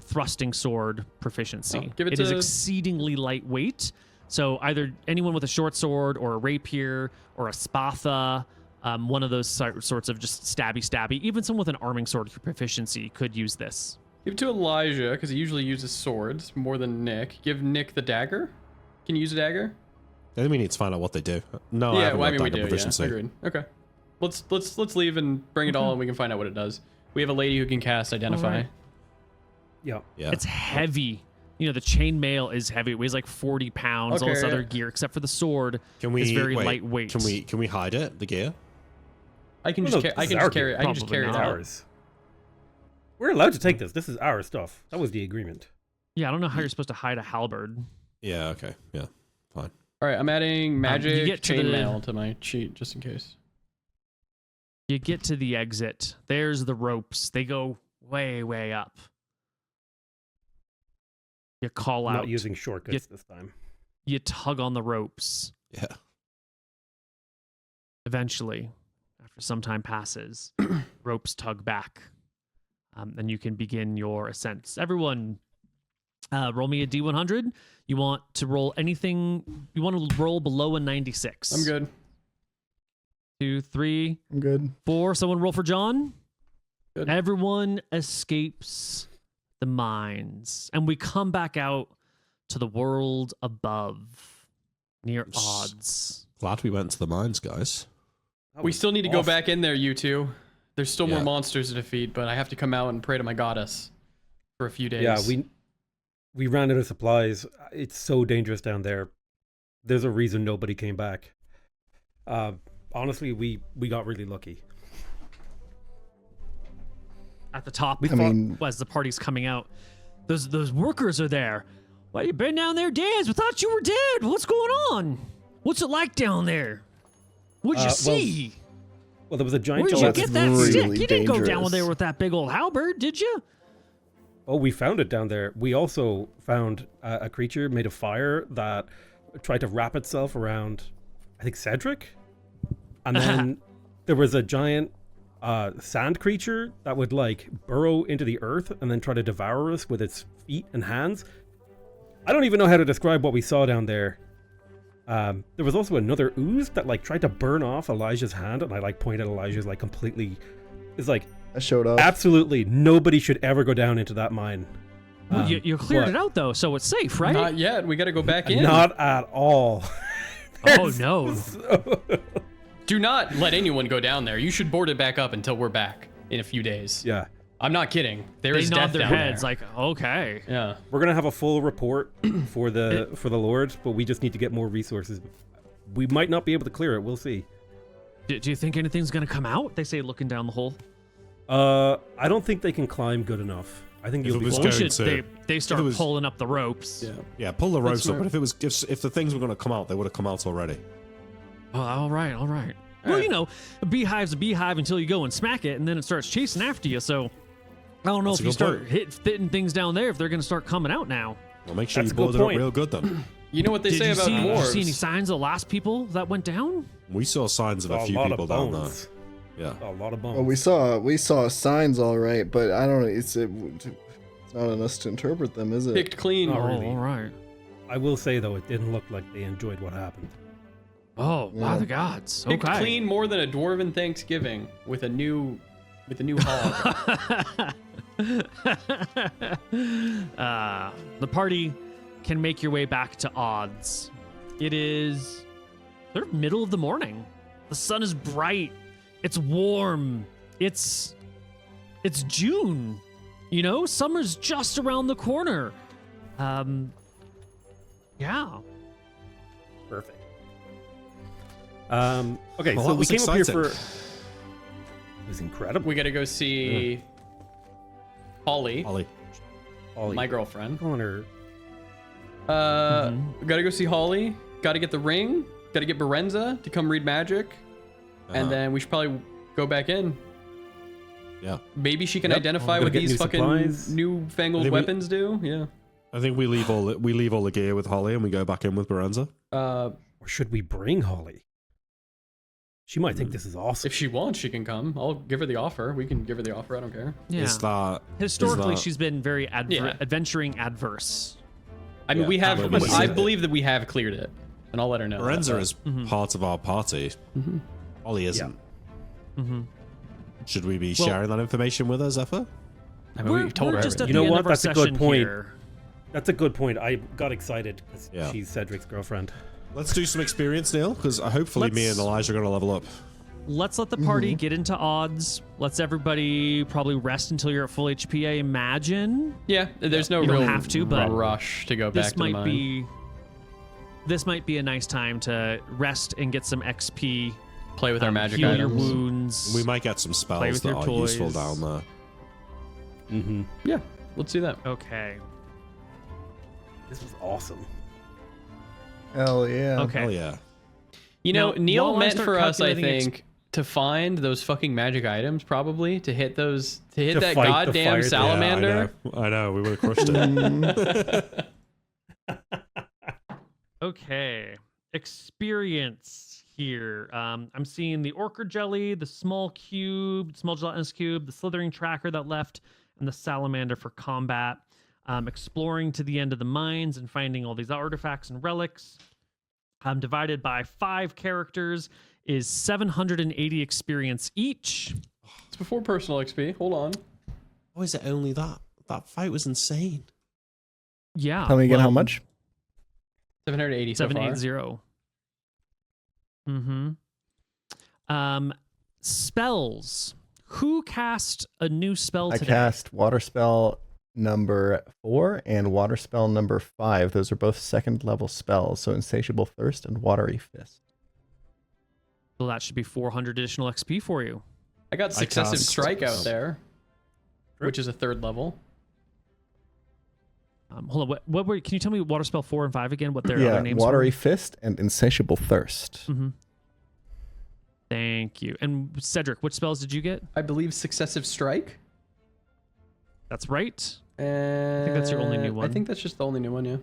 thrusting sword proficiency. Oh, give it It is to- exceedingly lightweight. So either anyone with a short sword or a rapier or a spatha, one of those sorts of just stabby. Even someone with an arming sword proficiency could use this. Give it to Elijah, because he usually uses swords more than Nick. Give Nick the dagger. Can you use a dagger? I think we need to find out what they do. No, I Yeah, haven't well, I got mean we dagger do. proficiency. Yeah, agreed. Okay, let's leave and bring it all, and we can find out what it does. We have a lady who can cast Identify. Alright. Yeah. Yeah. It's heavy. You know, the chainmail is heavy. It weighs like 40 pounds. All this Okay. other gear, except for the sword, Can we is very wait, lightweight. Can we hide it? The gear? I can Well, just no, I this can is just our carry. gear. I can just Probably carry it not. out. Ours. We're allowed to take this. This is our stuff. That was the agreement. Yeah, I don't know how you're supposed to hide a halberd. Yeah. Okay. Yeah. Fine. All right, I'm adding magic get to the- chainmail to my cheat just in case. You get to the exit. There's the ropes. They go way, way up. You call I'm out. not using shortcuts this time. You tug on the ropes. Yeah. Eventually, after some time passes, ropes tug back. And you can begin your ascent. Everyone, roll me a D100. You want to roll anything. You want to roll below a 96. I'm good. 2, 3, I'm good. 4. Someone roll for John. Good. Everyone escapes the mines, and we come back out to the world above, near Yes. odds. Glad we went to the mines, guys. That We was still need to go awful. back in there, you two. There's still more Yeah. monsters to defeat, but I have to come out and pray to my goddess for a few days. Yeah, we ran out of supplies. It's so dangerous down there. There's a reason nobody came back. Honestly, we got really lucky. At the top, I mean, as the party's coming out, those workers are there. Why you been down there, Daz? We thought you were dead. What's going on? What's it like down there? What'd you Well, see? Well, there was a giant. Where'd Oh, you that's get that really stick? You didn't go down dangerous. there with that big old halberd, did you? Oh, we found it down there. We also found a creature made of fire that tried to wrap itself around, I think, Cedric. And then there was a giant sand creature that would like burrow into the earth and then try to devour us with its feet and hands. I don't even know how to describe what we saw down there. There was also another ooze that like tried to burn off Elijah's hand, and I like pointed at Elijah's like completely. It's like I showed up. absolutely nobody should ever go down into that mine. Well, you cleared but it out though, so it's safe, right? Not yet. We got to go back in. Not at all. Oh no! Do not let anyone go down there. You should board it back up until we're back in a few days. Yeah, I'm not kidding. There They is nod death their down heads there. like, okay. Yeah. we're gonna have a full report for the Lord, but we just need to get more resources. We might not be able to clear it. We'll see. Do you think anything's gonna come out? They say looking down the hole. I don't think they can climb good enough. I think If you'll it be was fine. going to- They start if it was- pulling up the ropes. Yeah. Yeah, pull the ropes up. smart. But if it was if the things were going to come out, they would have come out already. Oh, all right. Well, right. you know, a beehive's a beehive until you go and smack it, and then it starts chasing after you. So I don't know That's if a you good start point. hitting things down there, if they're gonna start coming out now. Well, make sure That's you a good board it up point. real good then. You know what they Did say you about see, dwarves? did you see any signs of the last people that went down? We saw signs of a few lot people of down there. bones. Yeah. A lot of bones. Oh, we saw signs, all right, but I don't know. It's not on us to interpret them, is it? Picked clean. Not really. all right. I will say though, it didn't look like they enjoyed what happened. Oh, wow, Yeah. the gods. Picked Okay. clean more than a dwarven Thanksgiving with a new hog. The party can make your way back to odds. It is sort of middle of the morning. The sun is bright. It's warm. It's June. You know, summer's just around the corner. Yeah. Perfect. Okay, Well, so that we was came up here exciting. for. It was incredible. We got to go see Holly, Ollie. Ollie, my girlfriend. calling her. We got to go see Holly. Got to get the ring. Got to get Berenza to come read magic, and then we should probably go back in. Yeah. Maybe she can Yep. identify Gotta what get these new fucking supplies. newfangled Maybe we- weapons do. Yeah. I think we leave all the gear with Holly and we go back in with Berenza. Or should we bring Holly? She might think this is awesome. If she wants, she can come. I'll give her the offer. We can give her the offer. I don't care. Yeah. Is that Historically, is that- she's been very Yeah. adventuring adverse. I mean, Yeah, we have. absolutely. I believe that we have cleared it, and I'll let her know. Berenza that. is part of our party. Ollie isn't. Should we be Well- sharing that information with her, Zephyr? I mean, we told her just at everything. You know the end what? of our That's a good session point. here. That's a good point. I got excited because Yeah. she's Cedric's girlfriend. Let's do some experience, Neil, because hopefully me Let's- and Elijah are going to level up. Let's let the party get into odds. Let's everybody probably rest until you're at full HP, I imagine. Yeah, there's no You don't real have to, but rush to go back This to the might mine. be this might be a nice time to rest and get some XP. Play with our magic heal items. your wounds. We might get some spells with that your are useful toys. down there. Mm-hmm. Yeah, let's do that. Okay. This was awesome. Hell yeah. Okay. Oh yeah. You know, Now, Neil while I meant start for us, I calculating think, to find those fucking magic items, probably to hit those, to hit To that fight the goddamn fire thing. salamander. Yeah, I know. We would have crushed it. Okay. Experience here. I'm seeing the orchid jelly, the small cube, small gelatinous cube, the slithering tracker that left, and the salamander for combat. Exploring to the end of the mines and finding all these artifacts and relics. Divided by 5 characters is 780 experience each. It's before personal XP. Hold on. How is it only that? That fight was insane. Yeah. Tell me again how well, much? 780 so far. 780. Spells. Who cast a new spell I today? cast water spell number 4 and water spell number 5. Those are both second level spells. So Insatiable Thirst and Watery Fist. So that should be 400 additional XP for you. I got successive cast- strike out there, Sure. which is a 3rd level. Hold on. What were? Can you tell me water spell 4 and 5 again? What their Yeah, other names Watery were? Fist and Insatiable Thirst. Thank you. And Cedric, which spells did you get? I believe successive strike. That's right. And think that's your only new one. I think that's just the only new one, yeah.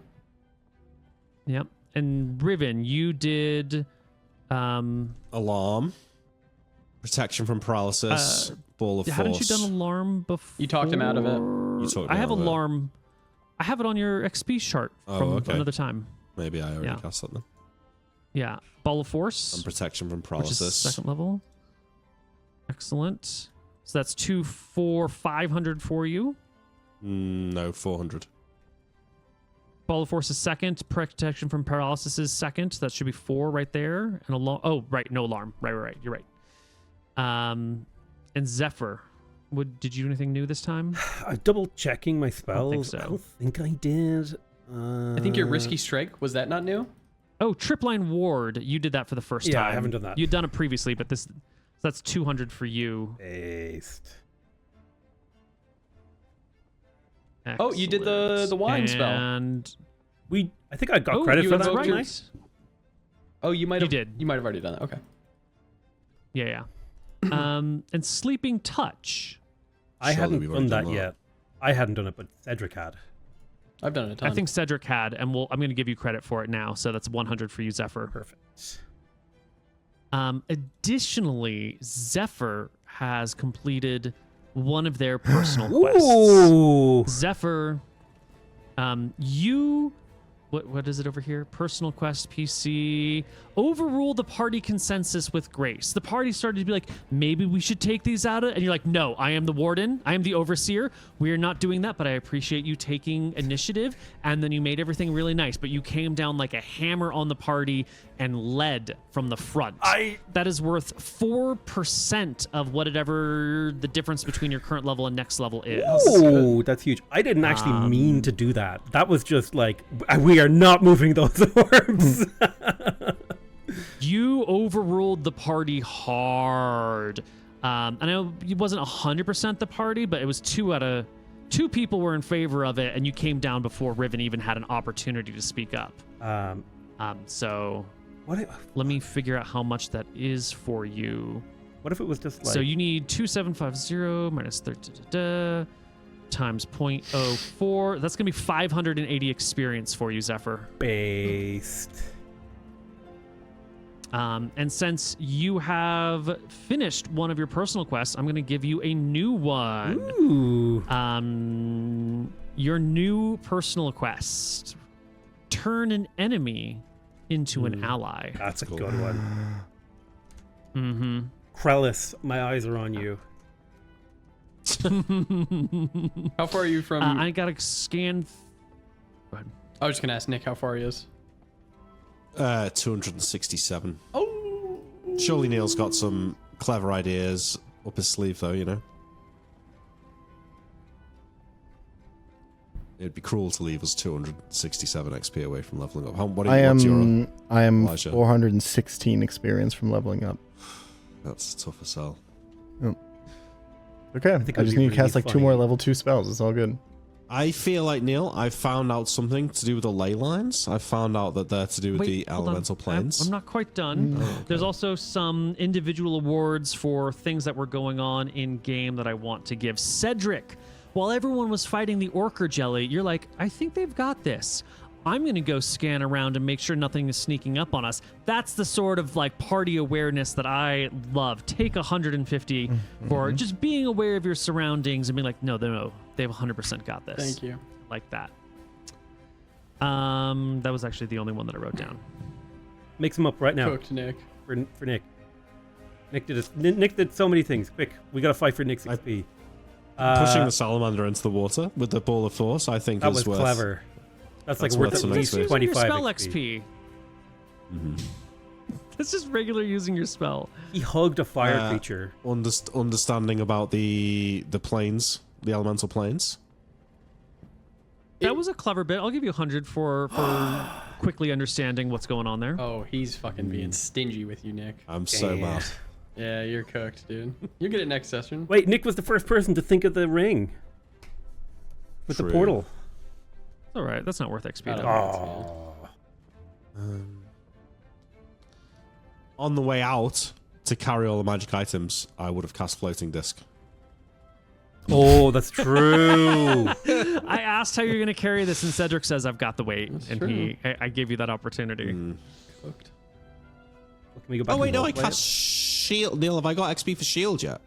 Yep. And Riven, you did. Alarm. Protection from paralysis. Ball of force. Haven't you done alarm before? You talked him out of it. You talked I me have out of it. alarm. I have it on your XP chart Oh, from okay. another time. Maybe I already Yeah. cast that then. Yeah. Ball of force. And protection from Which is paralysis. second level. Excellent. So that's 2, 4, 500 for you. No, 400. Ball of force is second. Protection from paralysis is second. So that should be 4 right there. And alarm. Oh, right. No alarm. Right. You're right. And Zephyr. Did you do anything new this time? I'm double checking my spells. so. I don't think I did. I think your risky strike, was that not new? Oh, Tripline Ward. You did that for the first Yeah, time. I haven't done that. You'd done it previously, but so that's 200 for you. Based. Oh, you did the wine spell. And I think I got credit you for that. invoked Right? yours? Oh, you might You have. did. You might have already done that. Okay. yeah. And Sleeping Touch. I Surely hadn't we've done already that done that. yet. I hadn't done it, but Cedric had. I've done it a ton. I think Cedric had, and I'm going to give you credit for it now. So that's 100 for you, Zephyr. Perfect. Additionally, Zephyr has completed one of their personal quests. Ooh. Zephyr, you what is it over here? Personal quest PC. Overrule the party consensus with grace. The party started to be like, maybe we should take these out of, and you're like, no, I am the warden. I am the overseer. We are not doing that, but I appreciate you taking initiative. And then you made everything really nice, but you came down like a hammer on the party and led from the front. That is worth 4% of whatever the difference between your current level and next level is. Oh, that's huge. I didn't actually mean to do that. That was just like, we are not moving those orbs. You overruled the party hard. I know it wasn't 100% the party, but it was two people were in favor of it, and you came down before Riven even had an opportunity to speak up. So let me figure out how much that is for you. What if it was just like... So you need 2750 minus 30 times 0.04. That's going to be 580 experience for you, Zephyr. Based. And since you have finished one of your personal quests, I'm going to give you a new one. Ooh. Your new personal quest. Turn an enemy into an ally. That's a good one. Mm-hmm. Krellis, my eyes are on you. How far are you from... I got to scan... Go ahead. I was just going to ask Nick how far he is. 267. Oh! Surely Neil's got some clever ideas up his sleeve, though, you know? It'd be cruel to leave us 267 XP away from leveling up. What's your I am Elijah? 416 experience from leveling up. That's tough as hell. Okay, I think it would just be need to cast really like 2 more level 2 spells. It's all good. I feel like, Neil, I found out something to do with the ley lines. I found out that they're to do with the Wait, hold on. elemental planes. I'm not quite done. Okay. There's also some individual awards for things that were going on in game that I want to give. Cedric, while everyone was fighting the Orker Jelly, you're like, I think they've got this. I'm going to go scan around and make sure nothing is sneaking up on us. That's the sort of like party awareness that I love. Take 150 for just being aware of your surroundings and being like, no, they've 100% got this. Thank you. Like that. That was actually the only one that I wrote down. Mix them up right now. Cooked, Nick. For Nick. Nick did so many things. Quick, we got to fight for Nick's XP. Pushing the salamander into the water with the ball of force, I think, That is was worth. clever. That's like That's worth worth at some least XP. Using 25 your spell XP. XP. That's just regular using your spell. He hugged a fire creature. Understanding about the planes, the elemental planes. That was a clever bit. I'll give you 100 for quickly understanding what's going on there. Oh, he's fucking being stingy with you, Nick. I'm so Yeah. mad. Yeah, you're cooked, dude. You'll get it next session. Wait, Nick was the first person to think of the ring. With the True. portal. It's all right. That's not worth XP. I don't though. know. On the way out to carry all the magic items, I would have cast floating disc. Oh, that's true. I asked how you're going to carry this, and Cedric says, I've got the weight. That's And true. I gave you that opportunity. Cooked. Can we go back Oh wait, and no, I roleplay cast it? shield. Neil, have I got XP for shield yet?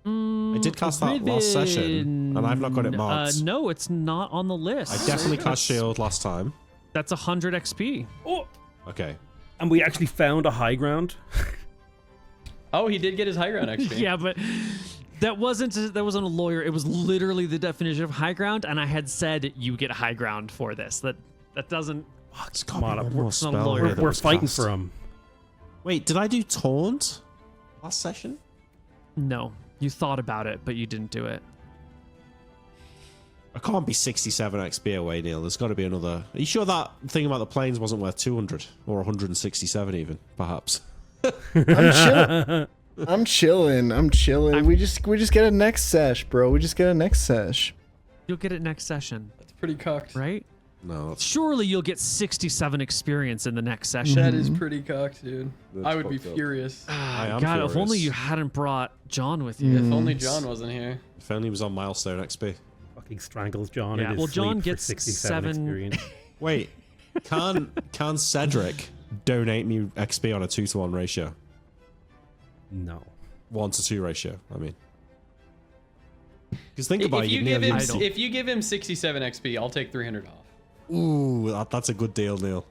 I did cast that last session, and I've not got it marked. No, it's not on the list. I definitely cast shield last time. That's 100 XP. Oh, Okay. and we actually found a high ground. Oh, he did get his high ground XP. Yeah, but that wasn't a lawyer. It was literally the definition of high ground, and I had said you get high ground for this. That doesn't. It's Come on, one we're- more not a spell lawyer. here We're, that we're was fighting cast. for him. Wait, did I do taunt last session? No, you thought about it, but you didn't do it. I can't be 67 XP away, Neil. There's got to be another. Are you sure that thing about the planes wasn't worth 200 or 167 even, perhaps? I'm chilling. We just get a next sesh, bro. We just get a next sesh. You'll get it next session, That's pretty cocked. right? No, that's Surely you'll get 67 experience in the next session. That is pretty cocked, dude. That's I would be fucked up. furious. I am God, if only furious. you hadn't brought John with you. If only John wasn't here. If only he was on milestone XP. Fucking strangles John Yeah, in his well, John sleep gets for 67 7 experience. Wait, can Cedric donate me XP on a 2-to-1 ratio? No. 1-to-2 ratio, I mean. Because think about If it, you you'd give nearly- him I don't- if you give him 67 XP, I'll take 300 off. Ooh, that's a good deal, Neil.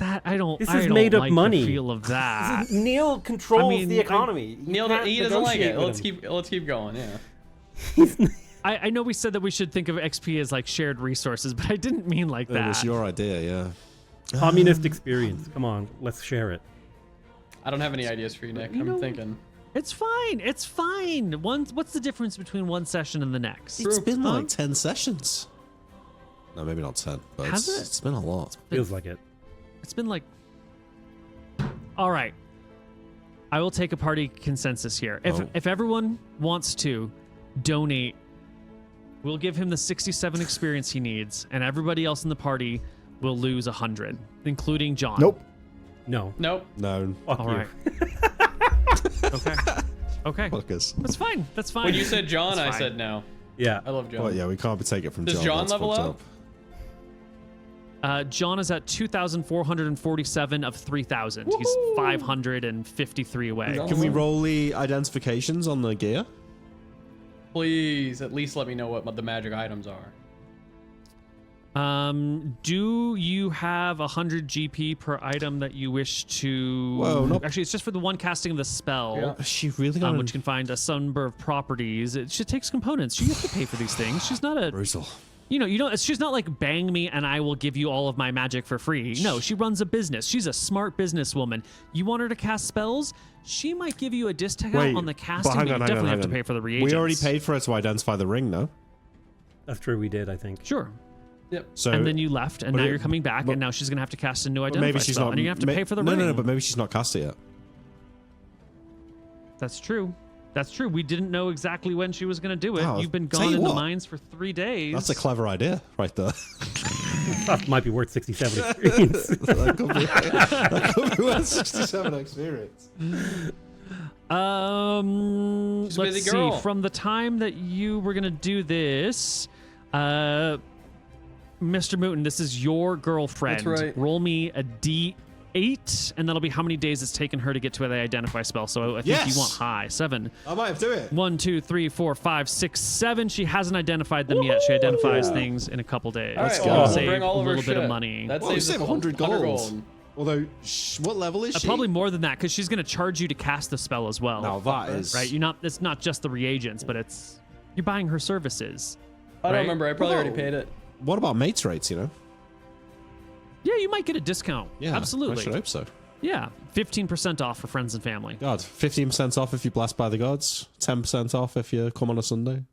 I don't. This I is don't made up like money. The feel of that. Neil controls I mean, the economy. You Neil, can't he doesn't like negotiate it. with Let's keep going. Yeah. him. I know we said that we should think of XP as like shared resources, but I didn't mean like It that. was your idea, yeah. Communist experience. Come on, let's share it. I don't have any ideas for you, Nick. I'm thinking. It's fine. It's fine. What's the difference between one session and the next? It's been Huh? like 10 sessions. No, maybe not 10, but Has it? it's been a lot. Feels like it. It's been like. All right. I will take a party consensus here. If everyone wants to donate, we'll give him the 67 experience he needs, and everybody else in the party will lose 100, including John. Nope. No. Nope. No. Fuck All you. right. Okay. Okay. Fuck us. That's fine. That's fine. When you said John, That's I fine. said no. Yeah. I love John. Well, yeah, we can't take it from Does John. John That's level fucked up? John is at 2,447 of 3,000. He's 553 away. He's Can we roll the identifications on the gear? Please, at least let me know what the magic items are. Do you have 100 GP per item that you wish to? Whoa, nope. Actually, it's just for the one casting of the spell. Yeah. Is she really gonna... Which you can find a some number of properties. She takes components. You have to pay for these things. She's not a, Brutal. you know, she's not like bang me and I will give you all of my magic for free. No, she runs a business. She's a smart businesswoman. You want her to cast spells? She might give you a discount on the casting, but you definitely have to pay for the reagents. We already paid for her to identify the ring, no? That's true. We did, I think. Sure. Yep. So And then you left, and but now it- you're coming back, but- and now she's gonna have to cast a new but identify maybe she's spell, not. and you're gonna have to pay for the no, ring. no, but maybe she's not cast it yet. That's true. That's true. We didn't know exactly when she was gonna do it. Wow, You've been tell gone you in the what. mines for 3 days. That's a clever idea right there. That might be worth 67 experience. that could be worth 67 experience. Let's busy see. girl. From the time that you were gonna do this, MrMouton, this is your girlfriend. That's right. Roll me a D8, and that'll be how many days it's taken her to get to the identify spell. So I think Yes! you want high. 7. I might have to do it. 1, 2, 3, 4, 5, 6, 7. She hasn't identified them yet. She identifies things in a couple days. All right, go. well, we'll Save bring all a of her little bit of shit. money. That Well, we saves us save 100 gold. Although, what level is she? Probably more than that, because she's going to charge you to cast the spell as well. Now that is Right? It's not just the reagents, but you're buying her services. I don't right? remember. I probably already Whoa. paid it. What about mates rates? You know? Yeah, you might get a discount. Yeah, Absolutely. I should hope so. Yeah, 15% off for friends and family. God, 15% off if you're blessed by the gods. 10% off if you come on a Sunday.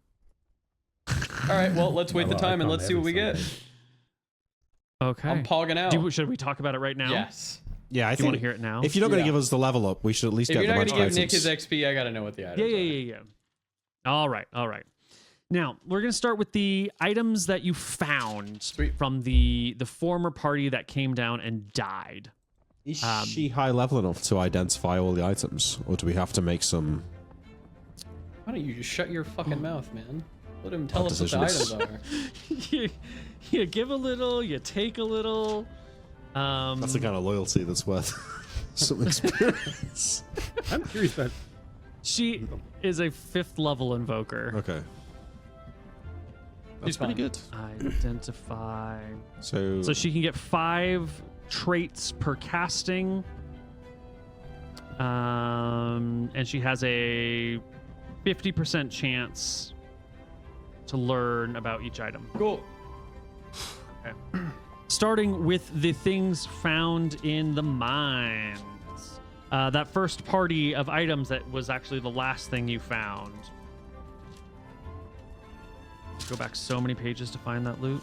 All right, well, let's wait the Well, I time and come let's see what we every get. Sunday. Okay. I'm pogging out. Should we talk about it right now? Yes. Yeah, I Do you think want to hear it now? if you're not going to Yeah. give us the level up, we should at least If get you're the not going magic to give Nick items. his XP, I got to know what the items Yeah. All right. Now, we're going to start with the items that you found Sweet. from the former party that came down and died. Is she high level enough to identify all the items, or do we have to make some? Why don't you just shut your fucking mouth, man? Let him tell us what the decisions. items are. you give a little, you take a little. That's the kind of loyalty that's worth some experience. I'm curious about. She is a 5th level invoker. Okay, He's that's pretty fine. good. Identify. So, So she can get 5 traits per casting. And she has a 50% chance to learn about each item. Cool. Starting with the things found in the mines. That first party of items that was actually the last thing you found. Go back so many pages to find that loot.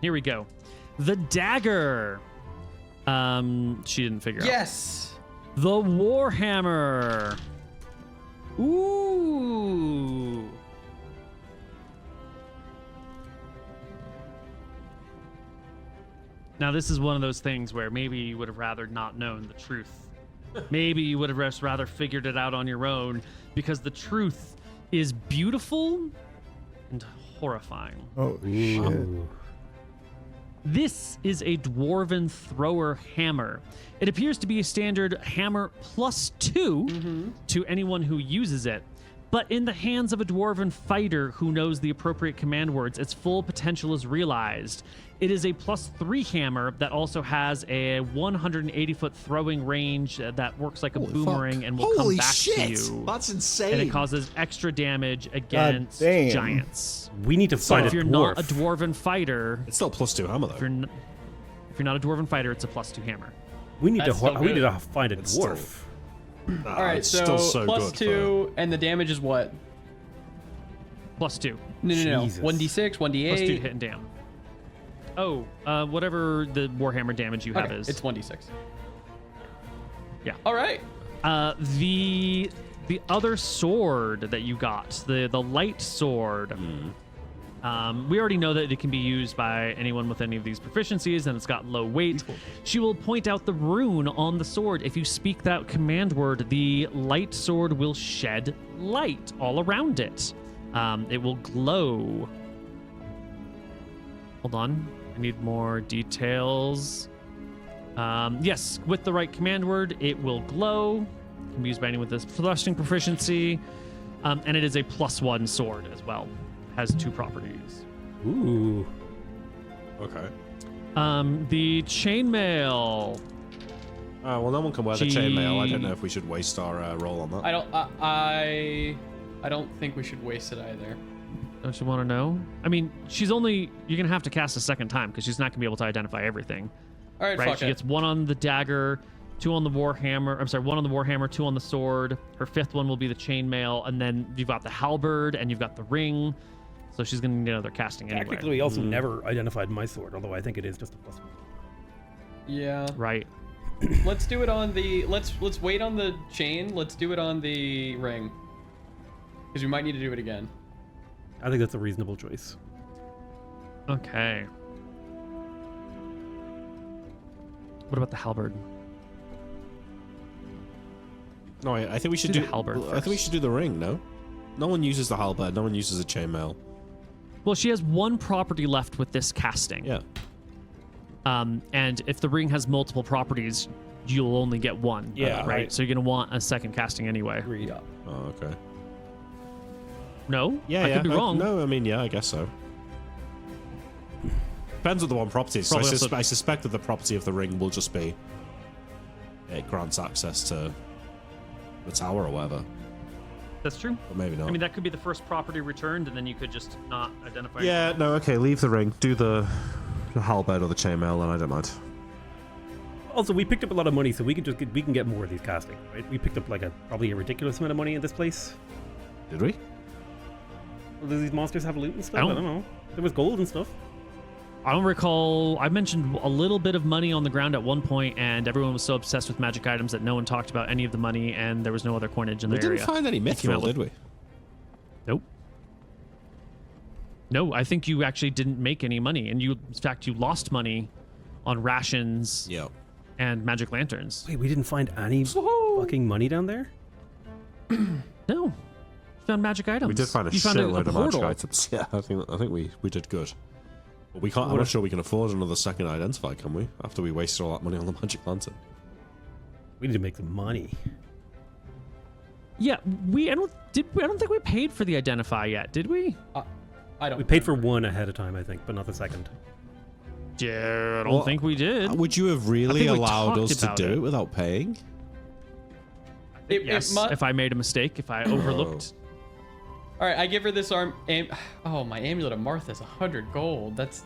Here we go. The dagger. She didn't figure out. Yes. The warhammer. Ooh. Now this is one of those things where maybe you would have rather not known the truth. Maybe you would have just rather figured it out on your own, because the truth is beautiful and horrifying. Oh, shit. Ooh. This is a dwarven thrower hammer. It appears to be a standard hammer +2 to anyone who uses it, But in the hands of a dwarven fighter who knows the appropriate command words, its full potential is realized. It is a +3 hammer that also has a 180-foot throwing range that works like a boomerang and will Holy come back shit! to you. That's insane. And it causes extra damage against damn. giants. We need to So find if a you're dwarf. not a dwarven fighter, It's still +2 hammer if though. you're not a dwarven fighter, it's a +2 hammer. we need That's still we need good. to find a It's dwarf. Nah, All right, it's so still so good +2, and the damage is what? +2. No. Jesus. 1d6, 1d8. +2 hit and damn. Oh, whatever the Warhammer damage you have Okay, is. it's 1d6. Yeah. All right. The other sword that you got, the light sword. We already know that it can be used by anyone with any of these proficiencies, and it's got low weight. She will point out the rune on the sword. If you speak that command word, the light sword will shed light all around it. It will glow. Hold on. I need more details. Yes, with the right command word, it will glow. It can be used by anyone with this thrusting proficiency. And it is a +1 sword as well. Has 2 properties. Ooh. Okay. The chainmail. Well, no one can wear the chainmail. I don't know Gee. if we should waste our roll on that. I don't think we should waste it either. Don't you want to know? I mean, you're gonna have to cast a second time because she's not gonna be able to identify everything. All right, Right? fuck She it. gets 1 on the dagger, 2 on the warhammer. I'm sorry, 1 on the warhammer, 2 on the sword. Her 5th one will be the chainmail, and then you've got the halberd and you've got the ring. So she's gonna need another casting anyway. Technically, we also never identified my sword, although I think it is just a +1. Yeah. Right. Let's do it on the. Let's wait on the chain. Let's do it on the ring. Because we might need to do it again. I think that's a reasonable choice. Okay. What about the halberd? No, I think we should Do do the halberd I think we first. should do the ring. No, no one uses the halberd. No one uses a chainmail. Well, she has 1 property left with this casting. Yeah. And if the ring has multiple properties, you'll only get 1. Yeah, Right. right. So you're gonna want a second casting anyway. Agreed. Oh, okay. No. Yeah, I yeah. could be wrong. No, I mean, yeah, I guess so. Depends on the one property. So Probably also- I suspect that the property of the ring will just be it grants access to the tower or whatever, That's true. but maybe not. I mean, that could be the first property returned, and then you could just not identify. yeah, no, okay. Leave the ring. Do the halberd or the chainmail, and I don't mind. Also, we picked up a lot of money, so we can get more of these casting, right? We picked up like probably a ridiculous amount of money in this place. Did we? Well, do these monsters have loot and stuff? I I don't- don't know. There was gold and stuff. I don't recall. I mentioned a little bit of money on the ground at one point, and everyone was so obsessed with magic items that no one talked about any of the money, and there was no other coinage in We the didn't area. find any mithril, did we? Nope. No, I think you actually didn't make any money, and in fact, you lost money on rations Yeah. and magic lanterns. Wait, we didn't find any fucking money down there? No, you found magic items. We did find a You found shitload of magic portal. items. Yeah, I think we did good. But we can't. I'm not sure we can afford another second identify, can we? After we wasted all that money on the magic lantern. We need to make some money. Yeah, I don't think we paid for the identify yet, did we? I don't. We paid for one ahead of time, I think, but not the second. Yeah, I don't Well, think we did. Would you have really think we allowed talked us to about do it. it without paying? Yes, if I made a mistake, if I overlooked. All right, I give her this oh, my amulet of Martha's 100 gold. That's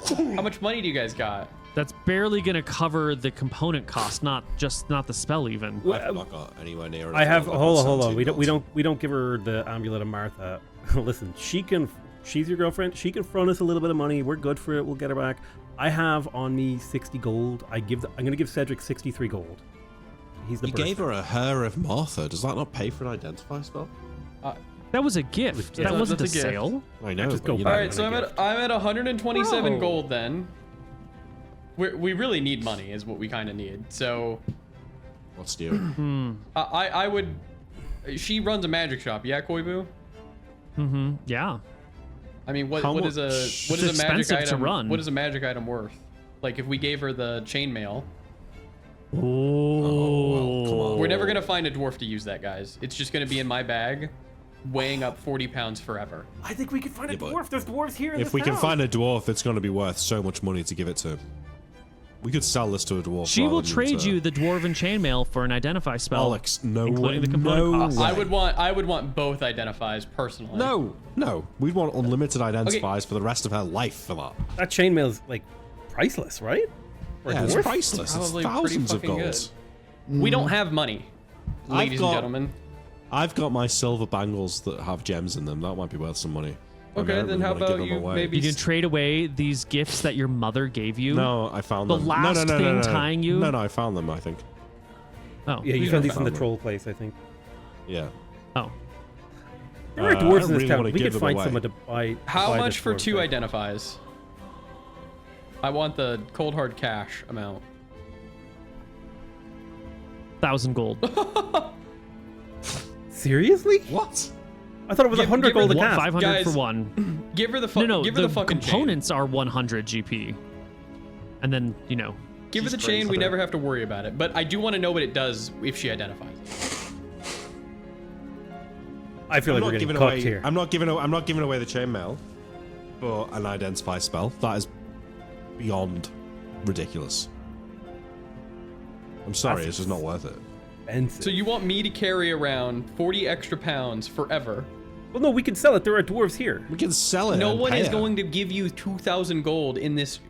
how much money do you guys got? That's barely gonna cover the component cost, not the spell even. I've not got anywhere near. I have. I've got Hold on. 17 We don't give her the amulet of Martha. Listen, she's your girlfriend. She can front us a little bit of money. We're good for it. We'll get her back. I have on me 60 gold. I'm gonna give Cedric 63 gold. He's the. You gave her a hair of Martha. Does that not pay for an identify spell? That was a gift. Yeah, That wasn't a that's a gift. sale. I know. Just but go you back. know, All right, so I'm at 127 Bro. gold then. We really need money, is what we kind of need. So What's due? I would. She runs a magic shop, yeah, Koibu. Mm-hmm. Yeah. I mean, How what is a much? what is It's a magic expensive to item? run. What is a magic item worth? Like if we gave her the chainmail, Oh. well, come on. we're never gonna find a dwarf to use that, guys. It's just gonna be in my bag. weighing up 40 pounds forever. I think we could find a Yeah, but dwarf. There's dwarves here in If this we can town. find a dwarf, it's going to be worth so much money to give it to. We could sell this to a dwarf. She will rather than trade to- you the dwarven chainmail for an identify spell. Alex, no including way. the component No costs. way. I would want both identifies personally. No. We'd want unlimited identifiers for the rest of her life for that. That chainmail's like priceless, right? For a Yeah, it's dwarf? priceless. It's Probably pretty thousands of fucking gold. good. We don't have money, ladies and got- gentlemen. I've got my silver bangles that have gems in them. That might be worth some money. I mean, I Okay, don't then really how wanna give about them you away. maybe You can trade away these gifts that your mother gave you. No, I found The them. last no, thing tying you? No, I found them, I think. Oh. Yeah, you found these in the found them. troll place, I think. Yeah. Oh. There are I dwarves don't in this really town. wanna We give could them find away. someone to buy. How buy much this for dwarf 2 thing. identifies? I want the cold hard cash amount. 1,000 gold. Seriously? What? I thought it was Give- 100 give her gold a the cast. 500 Guys, for one. Give her the No, give her the the fucking chain. components are 100 GP. And then, Give her the she's chain. We crazy. never have to worry about it. But I do want to know what it does if she identifies. I feel like we're getting cooked away. here. I'm not giving away the chainmail for an identify spell. That is beyond ridiculous. I'm sorry, That's it's just not worth it. Expensive. So you want me to carry around 40 extra pounds forever? Well, no, we can sell it. There are dwarves here. We can sell it. No and one pay is her. going to give you 2,000 gold in this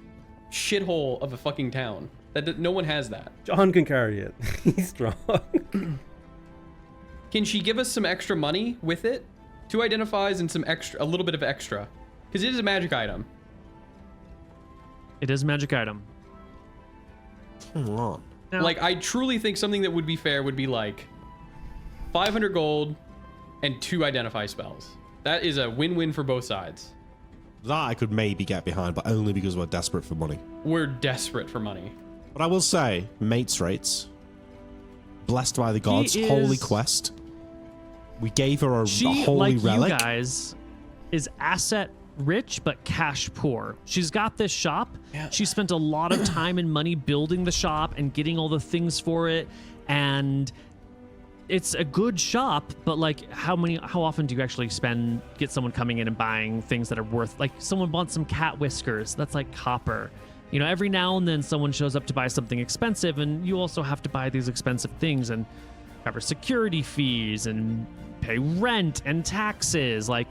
shithole of a fucking town. No one has that. John can carry it. He's strong. Can she give us some extra money with it? 2 identifies and a little bit of extra. Because it is a magic item. It is a magic item. Come on. Now, Like, I truly think something that would be fair would be like 500 gold and 2 identify spells. That is a win-win for both sides. That I could maybe get behind, but only because we're desperate for money. We're desperate for money. But I will say, mates rates, blessed by the gods, is- holy quest. We gave her a she, holy like relic. you guys, is asset rich but cash poor. She's got this shop. Yeah. She spent a lot of time and money building the shop and getting all the things for it, and it's a good shop, but like how often do you actually get someone coming in and buying things that are worth, like someone wants some cat whiskers, that's like copper. Every now and then someone shows up to buy something expensive, and you also have to buy these expensive things and cover security fees and pay rent and taxes. Like,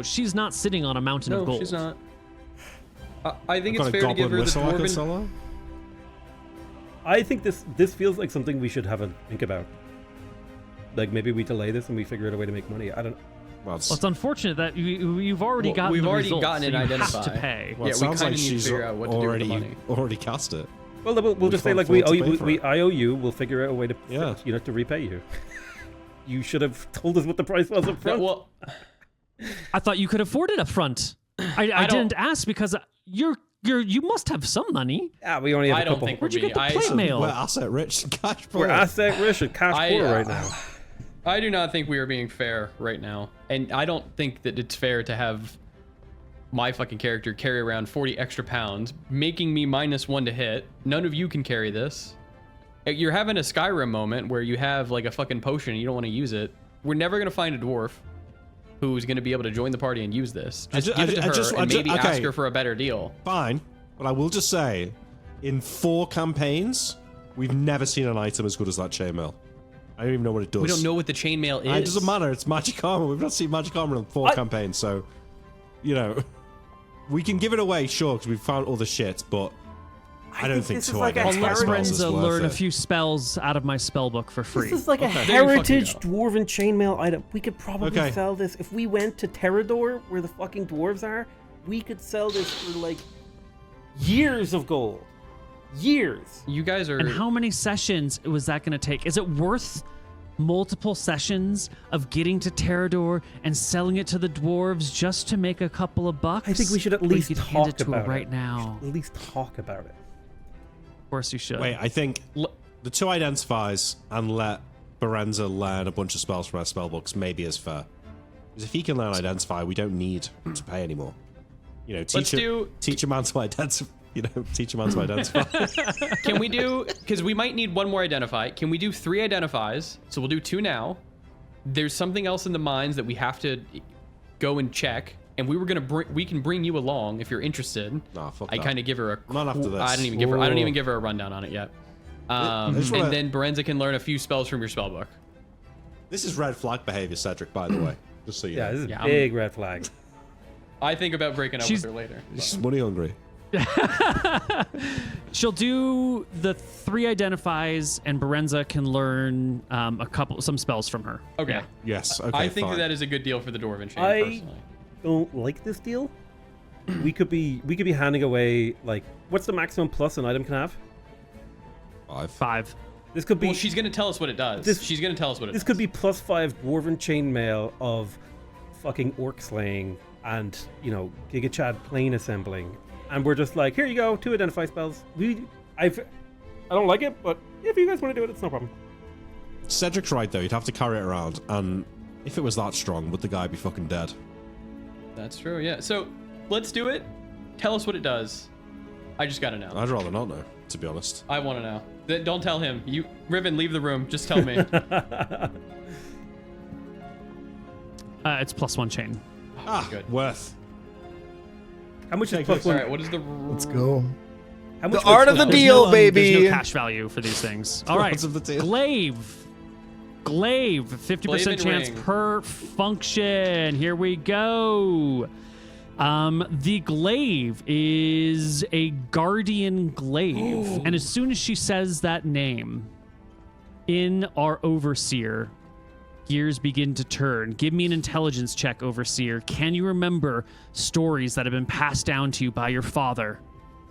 she's not sitting on a mountain of No, gold. she's not. I think Got it's a fair to give goblin her the whistle I could dwarven... sell her? I think this feels like something we should have a think about. Like maybe we delay this and we figure out a way to make money. I don't. Well, Well, it's unfortunate that you've already Well, gotten we've the already results, gotten so an you identify. have to pay. well, Yeah, it we sounds kinda like need to she's figure out what to do with the already money. already cast it. Well, we'll just say can't like we afford owe to you, pay we for it. I owe you. We'll figure out a way to Yeah. to repay you. You should have told us what the price was up No, front. well, I thought you could afford it up front. I don't- didn't ask because you must have some money. Yeah, we only have I a don't couple. think we're Where'd you being... get the plate mail? We're asset rich and cash poor. We're asset rich and cash poor right now. I do not think we are being fair right now. And I don't think that it's fair to have my fucking character carry around 40 extra pounds, making me -1 to hit. None of you can carry this. You're having a Skyrim moment where you have like a fucking potion and you don't want to use it. We're never going to find a dwarf who's going to be able to join the party and use this. Just give it to her and maybe ask her for a better deal. Fine, but I will just say, in 4 campaigns, we've never seen an item as good as that chainmail. I don't even know what it does. We don't know what the chainmail is. It doesn't matter. It's magic armor. We've not seen magic armor in 4 campaigns, so we can give it away, sure, because we've found all the shit, but I don't think this is 2 like a identify Unless spells is Renza worth learn a it. few spells out of my spell book for free. This is like a There you fucking heritage go. dwarven chainmail item. We could probably Okay. sell this if we went to Terrador, where the fucking dwarves are. We could sell this for like years of gold. Years. You guys are... And how many sessions was that going to take? Is it worth multiple sessions of getting to Terrador and selling it to the dwarves just to make a couple of bucks? I think we should at Or you least could hand talk it to her about right it. now. At least talk about it. Of course you should. Wait, I think the 2 identifies and let Berenza learn a bunch of spells from our spell books maybe is fair. Because if he can learn identify, we don't need to pay anymore. Teach a man to identify. Teach a man to identify. Can we do, because we might need 1 more identify. Can we do 3 identifies? So we'll do 2 now. there's something else in the mines that we have to go and check. And we can bring you along if you're interested. Nah, fuck I that. kind of give her Not after this. I don't even give her a rundown on it yet. And then Berenza can learn a few spells from your spellbook. This is red flag behavior, Cedric, by the way. Just so you Yeah, know. this is Yeah, a big red flag. I think about breaking up with her later. She's money hungry. She'll do the 3 identifies, and Berenza can learn some spells from her. Okay. Yeah. Yes. Okay. I think fine. that is a good deal for the Dwarven chain, I personally. don't like this deal. we could be handing away, like, what's the maximum plus an item can have? 5. This could be. Well, she's going to tell us what it does. She's going to tell us what it does. This could be +5 dwarven chainmail of fucking orc slaying and, you know, Giga Chad plane assembling. And we're just like, here you go, 2 identify spells. I don't like it, but if you guys want to do it, it's no problem. Cedric's right though. You'd have to carry it around, and if it was that strong, would the guy be fucking dead? That's true, yeah. So let's do it. Tell us what it does. I just gotta know. I'd rather not know, to be honest. I want to know. Don't tell him. Riven, leave the room. Just tell me. It's +1 chain. Good. Worth. How much is Take plus this. All one? right, what is the... Let's go. How The much art of the plus- deal, There's baby. no cash value for these things. All right. Odds of the deal. Glaive. 50% Glaive chance ring. per function. Here we go. The glaive is a guardian glaive. And as soon as she says that name, in our overseer, gears begin to turn. Give me an intelligence check, overseer. Can you remember stories that have been passed down to you by your father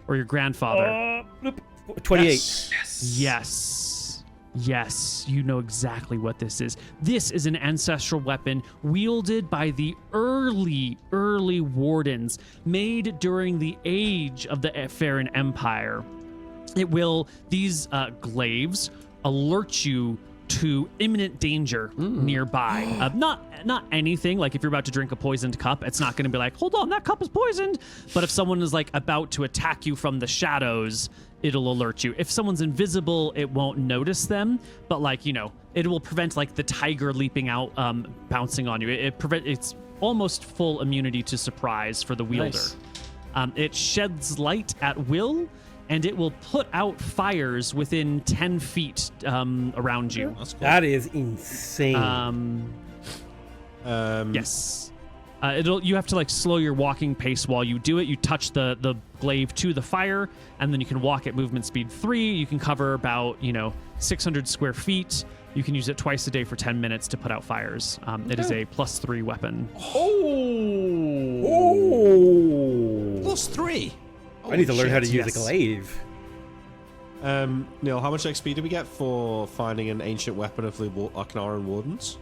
or your grandfather? Bloop. 28. Yes, you know exactly what this is. This is an ancestral weapon wielded by the early wardens, made during the age of the Farron Empire. These glaives alert you to imminent danger nearby. Not anything, like if you're about to drink a poisoned cup, it's not going to be like, hold on, that cup is poisoned. But if someone is like about to attack you from the shadows, it'll alert you. If someone's invisible, it won't notice them, but like, you know, it will prevent like the tiger leaping out, bouncing on you. It's almost full immunity to surprise for the wielder. Nice. It sheds light at will, and it will put out fires within 10 feet around you. That's cool. That is insane. Yes. You have to like slow your walking pace while you do it. You touch the glaive to the fire, and then you can walk at movement speed 3. You can cover about 600 square feet. You can use it twice a day for 10 minutes to put out fires. It is a +3 weapon. +3. I need to learn how to use a glaive. Neil, how much XP do we get for finding an ancient weapon of the Aknaran Wardens?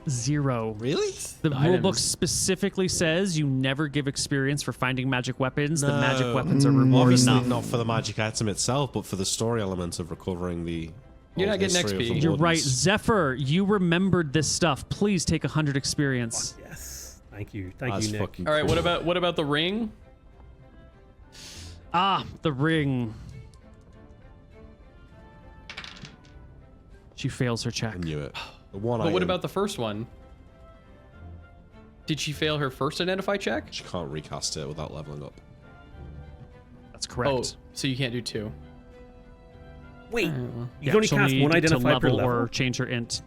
0. Really? The rulebook items. specifically says you never give experience for finding magic weapons. The magic weapons are rewarded Obviously enough. not for the magic item itself, but for the story element of recovering the. You're not old getting history of XP. the You're right, Wardens. Zephyr. You remembered this stuff. Please take 100 experience. Yes. Thank you. Thank That's you, Nick. fucking All right, cool. what about the ring? The ring. She fails her check. I knew it. The one But what item, about the first one? Did she fail her first identify check? She can't recast it without leveling up. That's correct. Oh, so you can't do 2. Wait. Yeah, You can only she'll cast need one to identify per level. or change her int.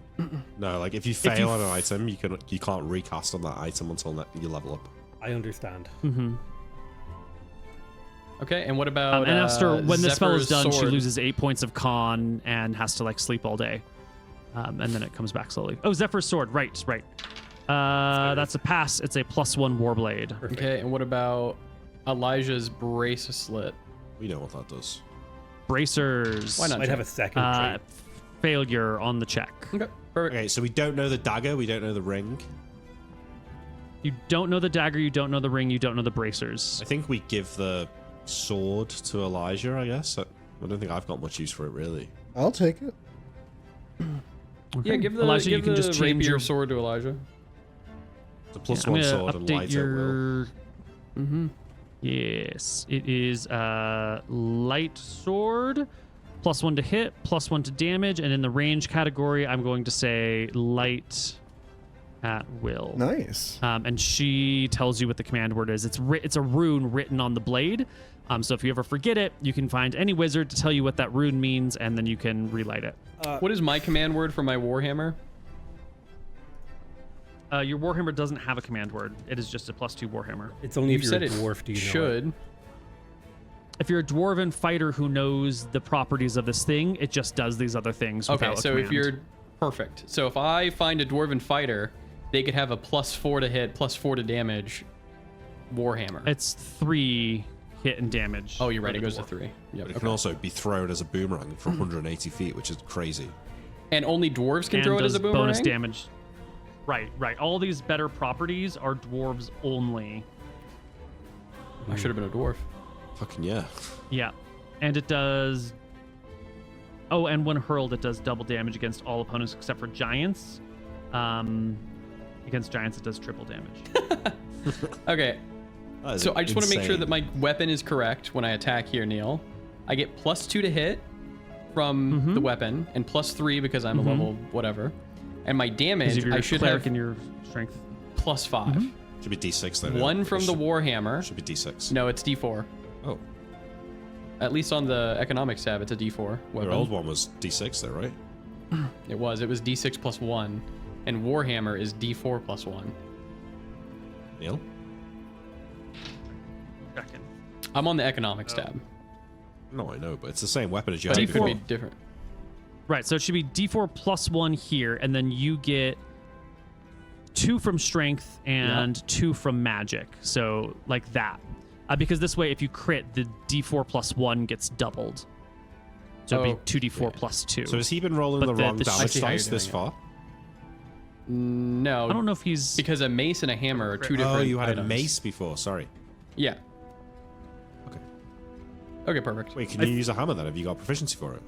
No, like if you fail on an item, you can't recast on that item until you level up. I understand. Okay, and what about And after when the spell is Zephyr's done, she sword? loses 8 points of con and has to like sleep all day, and then it comes back slowly. Oh, Zephyr's sword, right. That's a pass. It's a +1 warblade. Okay, and what about Elijah's bracelet? We know what that does. Bracers. Why not? Might have a second trait. Failure on the check. Okay, perfect. Okay, so we don't know the dagger, we don't know the ring. You don't know the dagger. You don't know the ring. You don't know the bracers. I think we give the sword to Elijah, I guess. I don't think I've got much use for it, really. I'll take it. Yeah, give the, Elijah, give you can the just change rapier your sword to Elijah. It's a plus I'm one gonna sword and update light at will. your. Yes, it is a light sword +1 to hit, +1 to damage, and in the range category, I'm going to say light at will. Nice. And she tells you what the command word is. It's a rune written on the blade. So if you ever forget it, you can find any wizard to tell you what that rune means, and then you can relight it. What is my command word for my Warhammer? Your Warhammer doesn't have a command word. It is just a +2 Warhammer. It's only if You you're said a it dwarf do you know should. it. If you're a dwarven fighter who knows the properties of this thing, it just does these other things. Okay, without a so if command. you're perfect. So if I find a dwarven fighter, they could have a +4 to hit, +4 to damage Warhammer. It's 3 hit and damage. Oh, you're right. for It the goes to dwarf. 3. Yep. But it Okay. can also be thrown as a boomerang from 180 feet, which is crazy. And only dwarves can And throw it as does a boomerang. bonus damage. Right. All these better properties are dwarves only. I should have been a dwarf. Fucking yeah. Yeah. And it does... Oh, and when hurled, it does double damage against all opponents except for giants. Against giants, it does triple damage. Okay. That is So I just want to make sure insane. that my weapon is correct when I attack here, Neil. I get +2 to hit from the weapon, and +3 because I'm a level whatever. And my Because damage, of your I should cleric have and your strength. +5. Should be D6 though. One from the Warhammer. Should be D6. No, it's D4. Oh, At least on the economics tab, it's a D4 weapon. your old one was D6 though, right? It was D6 +1, and Warhammer is D4 +1. Neil? Second. I'm on the economics tab, No, I know, but it's the same weapon as you but had it could before. be different. Right, so it should be D4 +1 here, and then you get 2 from strength and 2 from magic. So like that. Because this way, if you crit, the D4 +1 gets doubled. So it'd be 2D4 +2. So has he been rolling But the wrong the I damage see how you're dice this doing far? No, I don't know if he's... because a mace and a hammer are two different Oh, you had items. a mace before. Sorry. Yeah. Okay. Okay, perfect. Wait, can you use a hammer then? Have you got proficiency for it?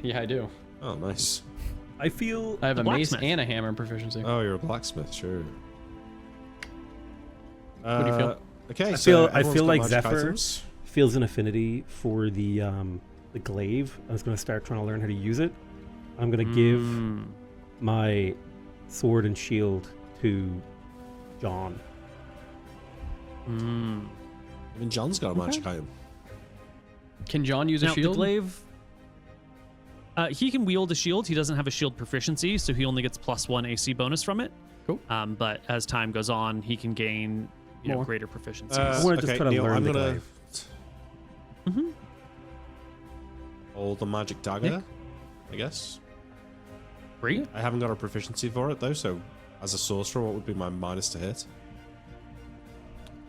Yeah, I do. Oh, nice. I feel I have a mace blacksmith. and a hammer proficiency. Oh, you're a blacksmith, sure. What do you feel? Okay, I so feel everyone's got like magic Zephyr items. feels an affinity for the glaive. I was going to start trying to learn how to use it. I'm going to give my sword and shield to John. Even John's got a magic item. Can John use a Now, shield? the glaive... he can wield a shield. He doesn't have a shield proficiency, so he only gets +1 AC bonus from it. Cool. But as time goes on, he can gain More. greater proficiencies. I wanna just try to Neil, learn I'm the gonna glaive. hold the magic dagger, I guess. Great. I haven't got a proficiency for it though, so as a sorcerer, what would be my minus to hit?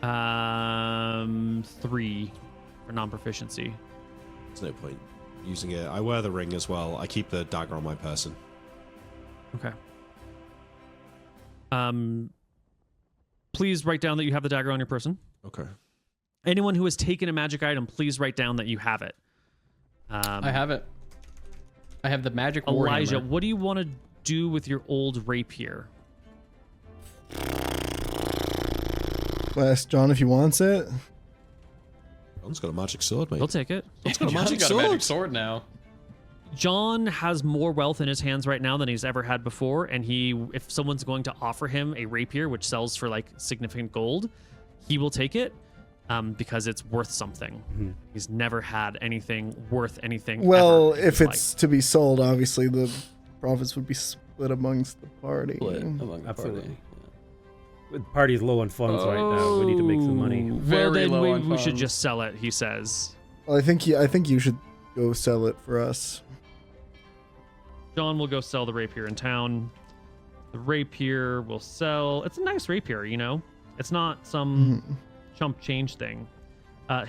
3 for non-proficiency. There's no point using it. I wear the ring as well. I keep the dagger on my person. Okay. Please write down that you have the dagger on your person. Okay. Anyone who has taken a magic item, please write down that you have it. I have it. I have the magic Elijah, warhammer. what do you want to do with your old rapier? Well, ask John if he wants it. John's got a magic sword, mate. He'll take it. John's got a John's magic got sword. a magic sword now. John has more wealth in his hands right now than he's ever had before, and if someone's going to offer him a rapier, which sells for like significant gold, he will take it because it's worth something. He's never had anything worth anything. Well, ever in if his it's to be sold, obviously the profits would be split amongst the party. Among the Absolutely. party. The party's low on funds right now. We need to make some money. Well, Very then low we, on we should funds. just sell it. He says. Well, I think you should go sell it for us. John will go sell the rapier in town. The rapier will sell. It's a nice rapier, you know. It's not some chump change thing.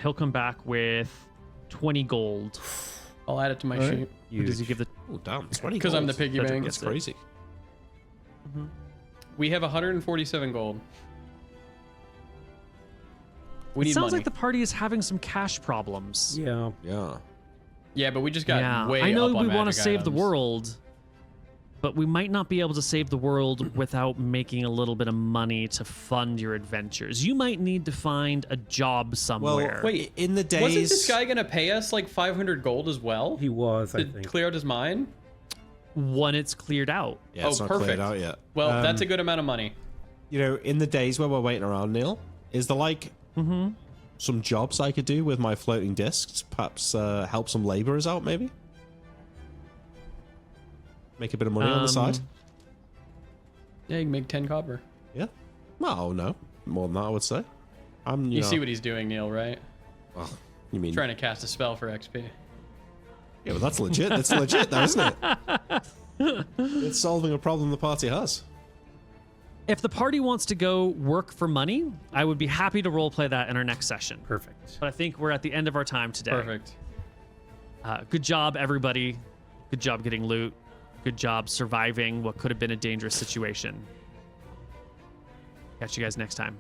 He'll come back with 20 gold. I'll add it to my Alright. sheet. Who does he give the? Oh, damn. 20 'Cause I'm gold. the piggy Cedric bank. That's gets it. crazy. We have 147 gold. We It need sounds money. like the party is having some cash problems. Yeah. Yeah. Yeah, but we just got way I know up on we want to magic save the items. world. but we might not be able to save the world without making a little bit of money to fund your adventures. You might need to find a job somewhere. Wait, in the days, wasn't this guy gonna pay us like 500 gold as well He was, I to think. clear out his mine? When it's cleared out. yeah, it's Oh, not cleared perfect. out yet. Well, that's a good amount of money. You know, in the days where we're waiting around, Neil, is there like some jobs I could do with my floating discs? Perhaps help some laborers out, maybe? Make a bit of money on the side? Yeah, you can make 10 copper. Yeah. Well, no. More than that, I would say. You know, see what he's doing, Neil, right? well, you mean... Trying to cast a spell for XP. Yeah, but that's legit. That's legit, though, isn't it? It's solving a problem the party has. If the party wants to go work for money, I would be happy to roleplay that in our next session. Perfect. But I think we're at the end of our time today. Perfect. Good job, everybody. Good job getting loot. Good job surviving what could have been a dangerous situation. Catch you guys next time.